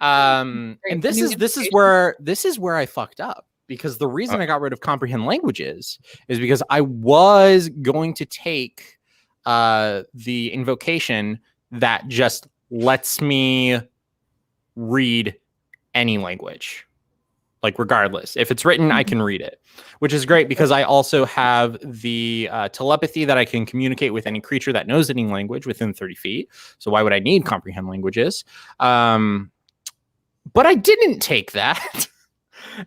Speaker 3: And this
Speaker 2: New
Speaker 3: is where I fucked up, because the reason I got rid of Comprehend Languages is because I was going to take the invocation that just lets me read any language, like regardless. If it's written, I can read it, which is great because I also have the telepathy that I can communicate with any creature that knows any language within 30 feet. So why would I need Comprehend Languages? But I didn't take that.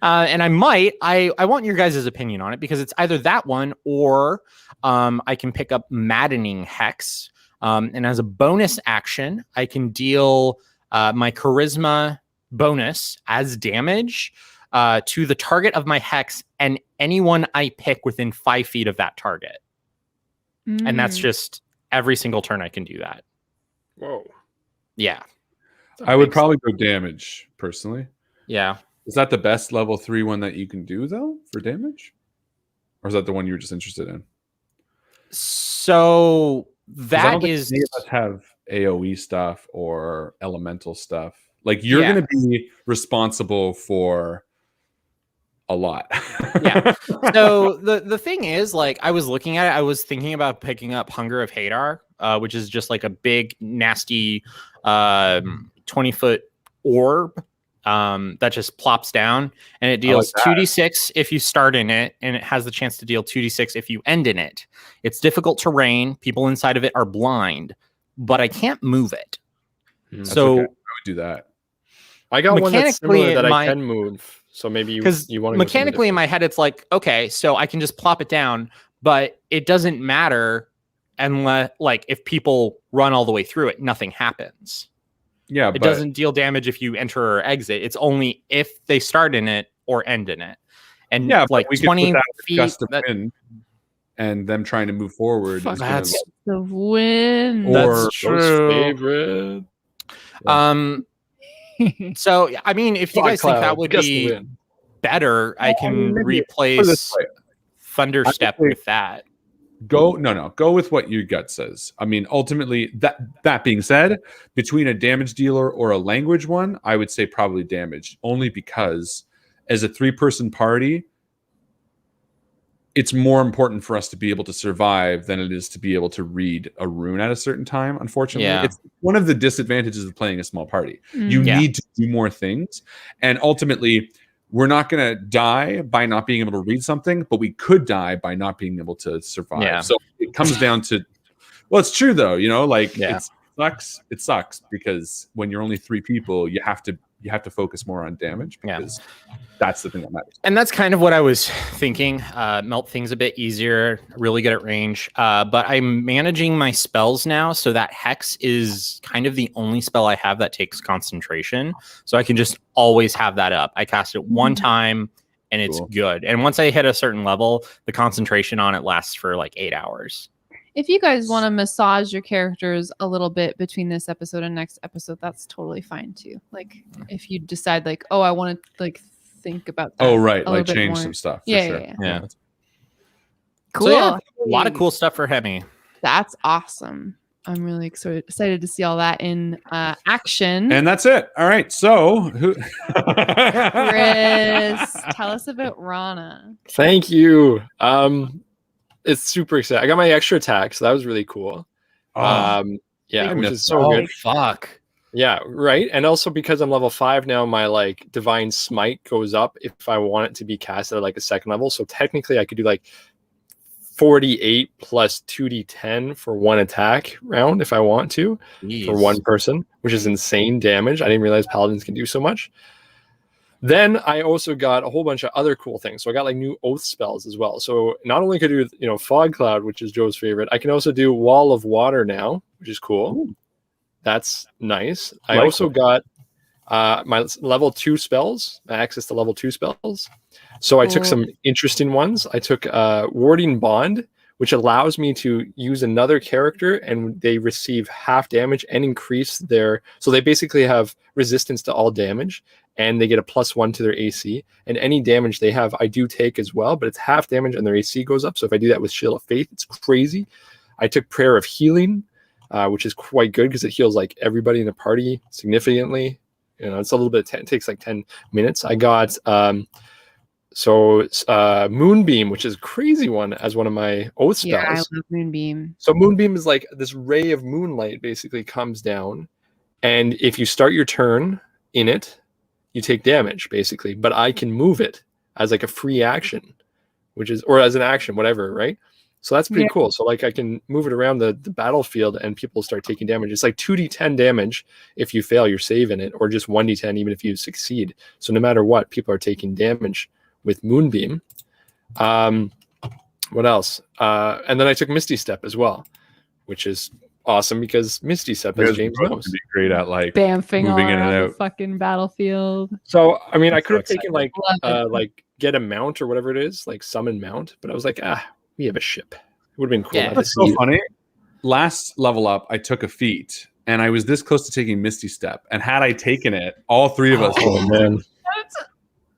Speaker 3: And I want your guys' opinion on it because it's either that one or I can pick up Maddening Hex. And as a bonus action, I can deal my charisma bonus as damage to the target of my hex and anyone I pick within 5 feet of that target. And that's just every single turn I can do that.
Speaker 4: Whoa.
Speaker 3: Yeah.
Speaker 1: I would probably go damage personally.
Speaker 3: Yeah.
Speaker 1: Is that the best level 3 one that you can do though for damage? Or is that the one you were just interested in?
Speaker 3: So
Speaker 1: 'Cause I
Speaker 3: that
Speaker 1: don't think
Speaker 3: is
Speaker 1: any of us have AoE stuff or elemental stuff. Like you're
Speaker 3: Yeah.
Speaker 1: going to be responsible for a lot.
Speaker 3: Yeah. So the thing is, like, I was looking at it, I was thinking about picking up Hunger of Hadar, which is just like a big, nasty 20-foot orb that just plops down, and it deals 2d6 if you start in it, and it has the chance to deal 2d6 if you end in it. It's difficult terrain. People inside of it are blind, but I can't move it.
Speaker 1: That's
Speaker 3: So
Speaker 1: okay. I would do that.
Speaker 4: I got one that's
Speaker 3: Mechanically,
Speaker 4: similar that
Speaker 3: my-
Speaker 4: I can move. So maybe you
Speaker 3: because
Speaker 4: want to
Speaker 3: mechanically in my head, it's like, okay, so I can just plop it down, but it doesn't matter unless, like, if people run all the way through it, nothing happens.
Speaker 1: Yeah,
Speaker 3: It doesn't deal damage if you enter or exit. It's only if they start in it or end in it. And
Speaker 1: yeah,
Speaker 3: like
Speaker 1: but we
Speaker 3: 20
Speaker 1: could put that with
Speaker 3: feet.
Speaker 1: gust of
Speaker 3: that-
Speaker 1: wind and them trying to move forward.
Speaker 2: Fuck,
Speaker 1: is gonna,
Speaker 3: that's-
Speaker 2: The wind.
Speaker 1: Or-
Speaker 3: That's true.
Speaker 4: favorite.
Speaker 3: So I mean, if you guys think that would be better, I can
Speaker 1: put it
Speaker 3: replace
Speaker 1: this way.
Speaker 3: Thunderstep
Speaker 1: I would
Speaker 3: with that.
Speaker 1: Go with what your gut says. I mean, ultimately, that being said, between a damage dealer or a language one, I would say probably damage, only because as a 3-person party, it's more important for us to be able to survive than it is to be able to read a rune at a certain time. Unfortunately,
Speaker 3: Yeah.
Speaker 1: it's one of the disadvantages of playing a small party. You
Speaker 3: Yeah.
Speaker 1: need to do more things, and ultimately, we're not going to die by not being able to read something, but we could die by not being able to survive.
Speaker 3: Yeah.
Speaker 1: So it comes down to, well, it's true though, like
Speaker 3: Yeah.
Speaker 1: it sucks because when you're only 3 people, you have to focus more on damage because that's the thing that matters.
Speaker 3: And that's kind of what I was thinking. Melt things a bit easier, really good at range. But I'm managing my spells now, so that Hex is kind of the only spell I have that takes concentration. So I can just always have that up. I cast it one time, and it's
Speaker 1: Cool.
Speaker 3: good. And once I hit a certain level, the concentration on it lasts for like 8 hours.
Speaker 2: If you guys want to massage your characters a little bit between this episode and next episode, that's totally fine too. Like if you decide like, oh, I want to like think about that.
Speaker 1: Oh, right.
Speaker 2: a
Speaker 1: Like
Speaker 2: little bit
Speaker 1: change
Speaker 2: more.
Speaker 1: some stuff. For
Speaker 2: Yeah,
Speaker 1: sure.
Speaker 2: yeah.
Speaker 3: Yeah.
Speaker 2: Cool.
Speaker 3: So, yeah, a lot of cool stuff for Hemi.
Speaker 2: That's awesome. I'm really excited to see all that in action.
Speaker 1: And that's it. All right. So who
Speaker 2: Chris, tell us about Rana.
Speaker 4: Thank you. It's super exciting. I got my extra attack, so that was really cool.
Speaker 1: Oh,
Speaker 4: Yeah,
Speaker 1: I
Speaker 4: which
Speaker 1: missed
Speaker 4: is so
Speaker 1: that.
Speaker 4: good.
Speaker 3: Fuck.
Speaker 4: Yeah, right. And also because I'm level 5 now, my like divine smite goes up if I want it to be cast at like a 2nd level. So technically I could do like 48 plus 2d10 for 1 attack round if I want to for 1 person, which is insane damage. I didn't realize paladins can do so much. Then I also got a whole bunch of other cool things. So I got like new oath spells as well. So not only could I do, fog cloud, which is Joe's favorite, I can also do wall of water now, which is cool.
Speaker 1: Ooh.
Speaker 4: That's nice. I also got my level 2 spells, access to level 2 spells. So I took some interesting ones. I took Warding Bond, which allows me to use another character and they receive half damage and increase their... So they basically have resistance to all damage and they get a +1 to their AC. And any damage they have, I do take as well, but it's half damage and their AC goes up. So if I do that with Shield of Faith, it's crazy. I took Prayer of Healing, which is quite good because it heals like everybody in the party significantly. It's a little bit, it takes like 10 minutes. I got Moonbeam, which is a crazy one as one of my oath spells.
Speaker 2: Yeah, I love Moonbeam.
Speaker 4: So Moonbeam is like this ray of moonlight basically comes down. And if you start your turn in it, you take damage basically, but I can move it as like a free action, or as an action, whatever, right? So that's pretty cool. So like I can move it around the battlefield and people start taking damage. It's like 2d10 damage if you fail, you're saving it, or just 1d10 even if you succeed. So no matter what, people are taking damage with Moonbeam. What else? And then I took Misty Step as well, which is awesome because Misty Step, as James knows,
Speaker 1: be great at like
Speaker 2: Bamfing all
Speaker 1: moving in and
Speaker 2: around the
Speaker 1: out.
Speaker 2: fucking battlefield.
Speaker 4: So I mean, I
Speaker 3: I'm
Speaker 4: could have
Speaker 3: so
Speaker 4: taken
Speaker 3: excited.
Speaker 4: like get a mount or whatever it is, like summon mount, but I was like, we have a ship. It would have been cool.
Speaker 3: Yeah.
Speaker 4: to
Speaker 1: That's
Speaker 4: see
Speaker 1: so funny. Last level up, I took a feat, and I was this close to taking Misty Step. And had I taken it, all three of us.
Speaker 4: Oh man.
Speaker 2: That's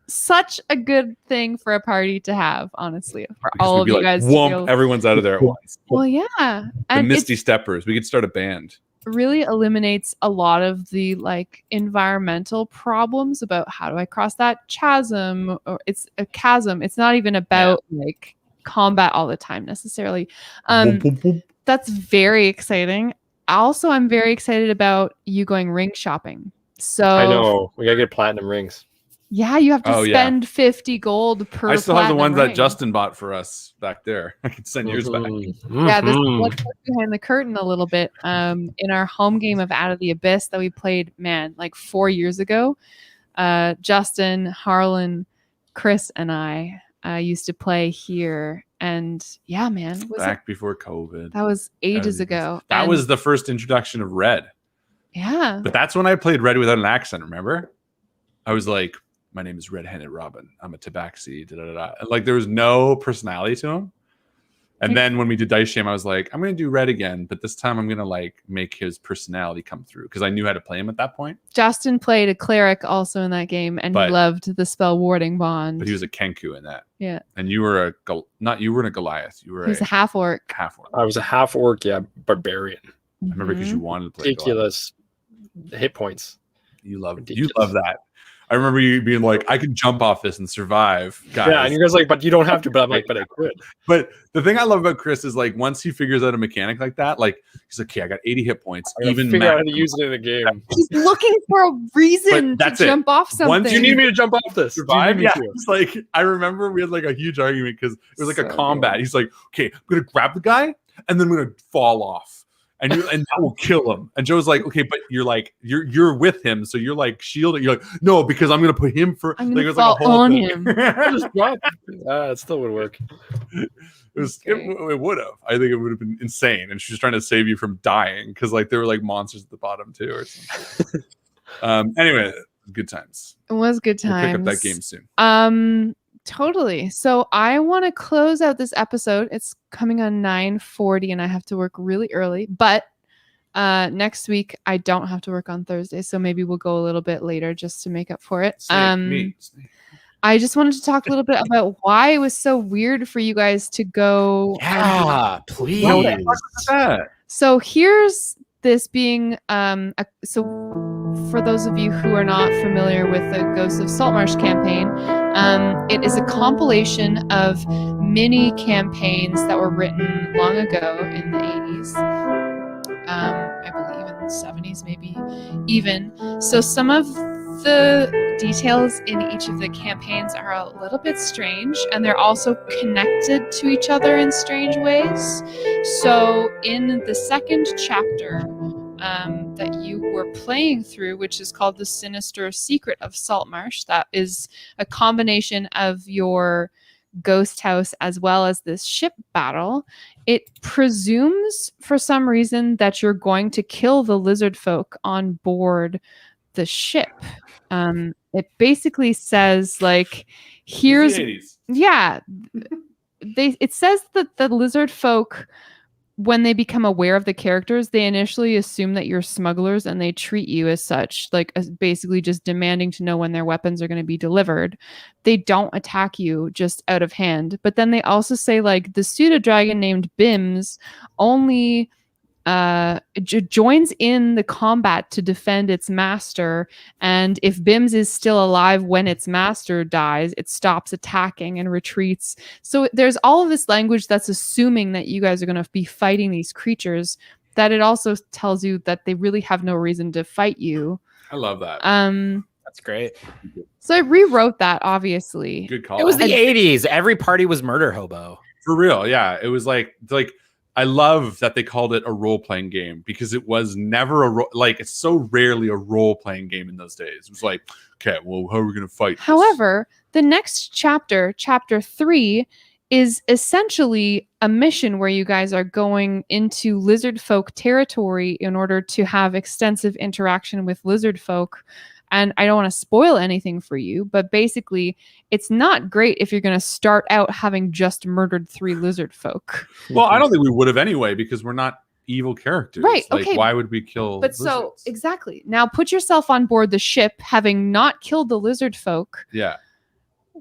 Speaker 2: such a good thing for a party to have, honestly, for
Speaker 1: Because
Speaker 2: all
Speaker 1: we'd
Speaker 2: of
Speaker 1: be
Speaker 2: you
Speaker 1: like,
Speaker 2: guys.
Speaker 1: whoomp, everyone's out of there at once.
Speaker 2: Well, yeah,
Speaker 1: The
Speaker 2: and
Speaker 1: Misty
Speaker 2: it
Speaker 1: Steppers. We could start a band.
Speaker 2: really eliminates a lot of the like environmental problems about how do I cross that chasm, or it's a chasm. It's not even about like combat all the time necessarily.
Speaker 1: Boom, boom, boom.
Speaker 2: That's very exciting. Also, I'm very excited about you going ring shopping. So
Speaker 4: I know we gotta get platinum rings.
Speaker 2: yeah, you have to
Speaker 1: Oh, yeah.
Speaker 2: spend 50 gold per.
Speaker 1: I still have the
Speaker 2: platinum
Speaker 1: ones
Speaker 2: ring.
Speaker 1: that Justin bought for us back there. I can send yours back.
Speaker 2: Yeah, this let's look behind the curtain a little bit. In our home game of Out of the Abyss that we played, man, like 4 years ago, Justin, Harlan, Chris, and I used to play here, and yeah, man,
Speaker 1: Back before COVID.
Speaker 2: that was ages ago.
Speaker 1: That
Speaker 2: And
Speaker 1: was the first introduction of Red.
Speaker 2: yeah,
Speaker 1: But that's when I played Red without an accent, remember? I was like, my name is Red-Handed Robin. I'm a tabaxi. Da, da, da, da. And like there was no personality to him. And then when we did Dice Jam, I was like, I'm going to do Red again, but this time I'm going to like make his personality come through because I knew how to play him at that point.
Speaker 2: Justin played a cleric also in that game, and
Speaker 1: But-
Speaker 2: he loved the spell Warding Bond.
Speaker 1: But he was a Kenku in that.
Speaker 2: Yeah.
Speaker 1: And you were you weren't a Goliath. You were
Speaker 2: He was a half orc.
Speaker 1: half one.
Speaker 4: I was a half orc, barbarian.
Speaker 1: I remember because you wanted to play Goliath.
Speaker 4: Ridiculous hit points.
Speaker 1: You love
Speaker 4: Ridiculous.
Speaker 1: that. I remember you being like, I can jump off this and survive, guys.
Speaker 4: Yeah, and you guys like, but you don't have to. But I'm like, but I could.
Speaker 1: But the thing I love about Chris is like once he figures out a mechanic like that, like he's like, okay, I got 80 hit points.
Speaker 4: I gotta
Speaker 1: Even
Speaker 4: figure out how
Speaker 1: max.
Speaker 4: to use it in the game.
Speaker 2: He's looking for a reason to
Speaker 1: that's it.
Speaker 2: jump off something.
Speaker 1: Once
Speaker 4: Do you need me to jump off this? Do you
Speaker 1: Survive.
Speaker 4: need me
Speaker 1: Yeah,
Speaker 4: to?
Speaker 1: it's like I remember we had like a huge argument because it was like a
Speaker 2: So
Speaker 1: combat.
Speaker 2: good.
Speaker 1: He's like, okay, I'm gonna grab the guy and then I'm gonna fall off. And that will kill him. And Joe's like, okay, but you're like you're with him, so you're like shielding. You're like, no, because I'm gonna put him for.
Speaker 2: I'm
Speaker 1: like,
Speaker 2: gonna
Speaker 1: it was like a
Speaker 2: fall
Speaker 1: whole
Speaker 2: on
Speaker 1: thing.
Speaker 2: him.
Speaker 4: Just drop. It still would work.
Speaker 1: It would have. I think it would have been insane. And she was trying to save you from dying because like there were like monsters at the bottom too or something. Anyway, good times.
Speaker 2: It was good
Speaker 1: We'll
Speaker 2: times.
Speaker 1: pick up that game soon.
Speaker 2: Totally. So I want to close out this episode. It's coming on 9:40 and I have to work really early, but next week I don't have to work on Thursday, so maybe we'll go a little bit later just to make up for it.
Speaker 1: Snake.
Speaker 2: I just wanted to talk a little bit about why it was so weird for you guys to go.
Speaker 3: Yeah, please.
Speaker 2: So here's this being so for those of you who are not familiar with the Ghosts of Saltmarsh campaign, it is a compilation of mini campaigns that were written long ago in the 80s. I believe in the 70s, maybe even. So some of the details in each of the campaigns are a little bit strange, and they're also connected to each other in strange ways. So in the second chapter that you were playing through, which is called The Sinister Secret of Saltmarsh, that is a combination of your ghost house as well as this ship battle. It presumes for some reason that you're going to kill the lizard folk on board the ship. It basically says like, here's yeah, it says that the lizard folk, when they become aware of the characters, they initially assume that you're smugglers and they treat you as such, like as basically just demanding to know when their weapons are going to be delivered. They don't attack you just out of hand. But then they also say like the pseudo dragon named Bims only joins in the combat to defend its master, and if Bims is still alive when its master dies, it stops attacking and retreats. So there's all of this language that's assuming that you guys are going to be fighting these creatures, that it also tells you that they really have no reason to fight you.
Speaker 1: I love that.
Speaker 3: That's great.
Speaker 2: So I rewrote that, obviously.
Speaker 1: Good call.
Speaker 3: It was the 80s. Every party was murder hobo.
Speaker 1: For real, yeah. It was like I love that they called it a role-playing game because it was never it's so rarely a role-playing game in those days. It was like, okay, well, how are we gonna fight this?
Speaker 2: However, the next chapter, chapter 3, is essentially a mission where you guys are going into lizard folk territory in order to have extensive interaction with lizard folk. And I don't want to spoil anything for you, but basically, it's not great if you're going to start out having just murdered 3 lizard folk.
Speaker 1: Well, I don't think we would have anyway because we're not evil characters.
Speaker 2: Right,
Speaker 1: Like,
Speaker 2: okay.
Speaker 1: why would we kill
Speaker 2: But
Speaker 1: lizards?
Speaker 2: so, exactly. Now put yourself on board the ship, having not killed the lizard folk.
Speaker 1: Yeah.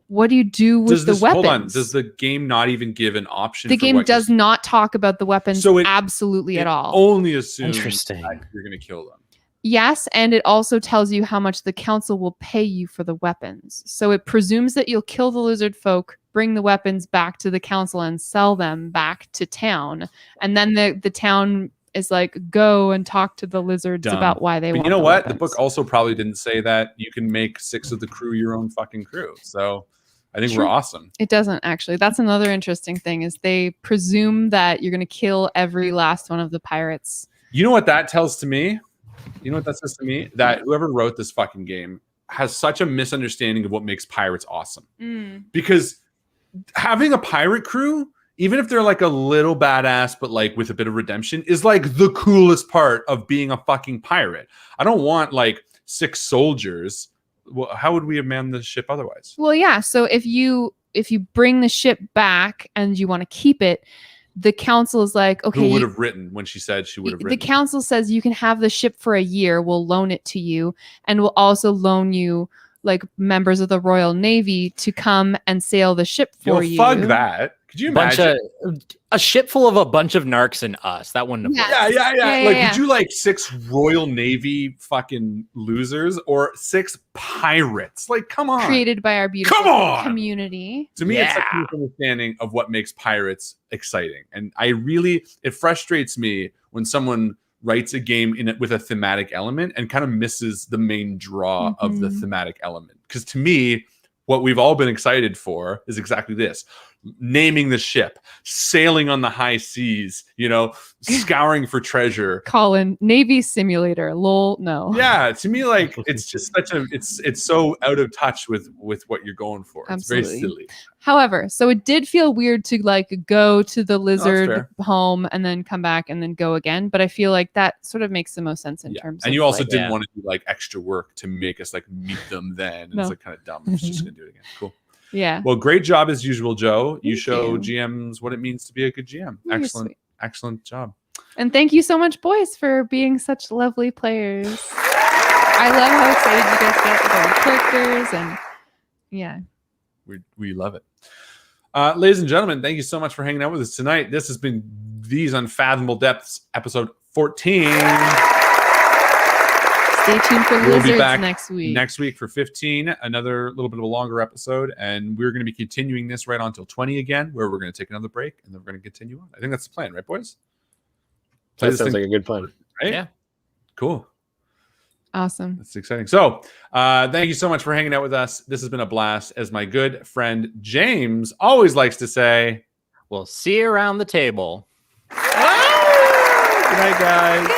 Speaker 2: What do you do with the weapons?
Speaker 1: Hold on. Does the game not even give an option?
Speaker 2: The
Speaker 1: for
Speaker 2: game
Speaker 1: what
Speaker 2: does not talk about the weapons
Speaker 1: So it-
Speaker 2: absolutely at all.
Speaker 1: Only assumes
Speaker 3: Interesting.
Speaker 1: that you're going to kill them.
Speaker 2: Yes, and it also tells you how much the council will pay you for the weapons. So it presumes that you'll kill the lizard folk, bring the weapons back to the council, and sell them back to town. And then the town is like, go and talk to the lizards
Speaker 1: Dumb.
Speaker 2: about why they
Speaker 1: But
Speaker 2: want
Speaker 1: you know
Speaker 2: the
Speaker 1: what? The
Speaker 2: weapons.
Speaker 1: book also probably didn't say that you can make 6 of the crew your own fucking crew. So I think
Speaker 2: True.
Speaker 1: we're awesome.
Speaker 2: It doesn't actually. That's another interesting thing is they presume that you're going to kill every last one of the pirates.
Speaker 1: You know what that tells to me? You know what that says to me? That whoever wrote this fucking game has such a misunderstanding of what makes pirates awesome. Because having a pirate crew, even if they're like a little badass, but like with a bit of redemption, is like the coolest part of being a fucking pirate. I don't want like 6 soldiers. Well, how would we have manned the ship otherwise?
Speaker 2: Well, yeah. So if you bring the ship back and you want to keep it, the council is like, okay.
Speaker 1: Who would have written when she said she would have
Speaker 2: The
Speaker 1: written?
Speaker 2: council says you can have the ship for a year. We'll loan it to you, and we'll also loan you like members of the Royal Navy to come and sail the ship for you.
Speaker 1: Fuck that. Could you imagine?
Speaker 3: A ship full of a bunch of narcs and us. That wouldn't have
Speaker 2: Yeah.
Speaker 3: worked.
Speaker 1: Yeah.
Speaker 2: Yeah,
Speaker 1: Like,
Speaker 2: yeah.
Speaker 1: would you like 6 Royal Navy fucking losers or 6 pirates? Like, come on.
Speaker 2: Created by our beautiful
Speaker 1: Come on!
Speaker 2: community.
Speaker 1: To me, it's a
Speaker 3: Yeah.
Speaker 1: misunderstanding of what makes pirates exciting. And it frustrates me when someone writes a game with a thematic element and kind of misses the main draw of the
Speaker 2: Mhm.
Speaker 1: thematic element. Because to me, what we've all been excited for is exactly this: naming the ship, sailing on the high seas, scouring for treasure.
Speaker 2: Colin, Navy Simulator. Lol, no.
Speaker 1: Yeah, to me, like, it's just it's so out of touch with what you're going for. It's very
Speaker 2: Absolutely.
Speaker 1: silly.
Speaker 2: However, so it did feel weird to like go to the lizard
Speaker 1: fair.
Speaker 2: home and then come back and then go again. But I feel like that sort of makes the most sense in
Speaker 1: Yeah.
Speaker 2: terms
Speaker 1: And
Speaker 2: of
Speaker 1: you also
Speaker 2: like,
Speaker 1: didn't
Speaker 3: Yeah.
Speaker 1: want to do like extra work to make us like meet them then.
Speaker 2: No.
Speaker 1: It's like kind of dumb. It's just gonna do it again. Cool.
Speaker 2: yeah.
Speaker 1: Well, great job as usual, Joe. You
Speaker 2: Thank
Speaker 1: show
Speaker 2: you.
Speaker 1: GMs what it means to be a good GM.
Speaker 2: You're
Speaker 1: Excellent,
Speaker 2: sweet.
Speaker 1: excellent job.
Speaker 2: And thank you so much, boys, for being such lovely players. I love how excited you guys get about your characters and yeah.
Speaker 1: We love it. Ladies and gentlemen, thank you so much for hanging out with us tonight. This has been These Unfathomable Depths, episode 14.
Speaker 2: Stay tuned for
Speaker 1: We'll be
Speaker 2: lizards
Speaker 1: back
Speaker 2: next week.
Speaker 1: Next week for 15, another little bit of a longer episode. And we're going to be continuing this right on till 20 again, where we're going to take another break and then we're going to continue on. I think that's the plan, right, boys? Play
Speaker 4: That
Speaker 1: this
Speaker 4: sounds
Speaker 1: thing,
Speaker 4: like a good plan.
Speaker 1: right?
Speaker 3: Yeah.
Speaker 1: Cool.
Speaker 2: Awesome.
Speaker 1: That's exciting. So thank you so much for hanging out with us. This has been a blast. As my good friend James always likes to say,
Speaker 3: We'll see you around the table.
Speaker 1: good night, guys.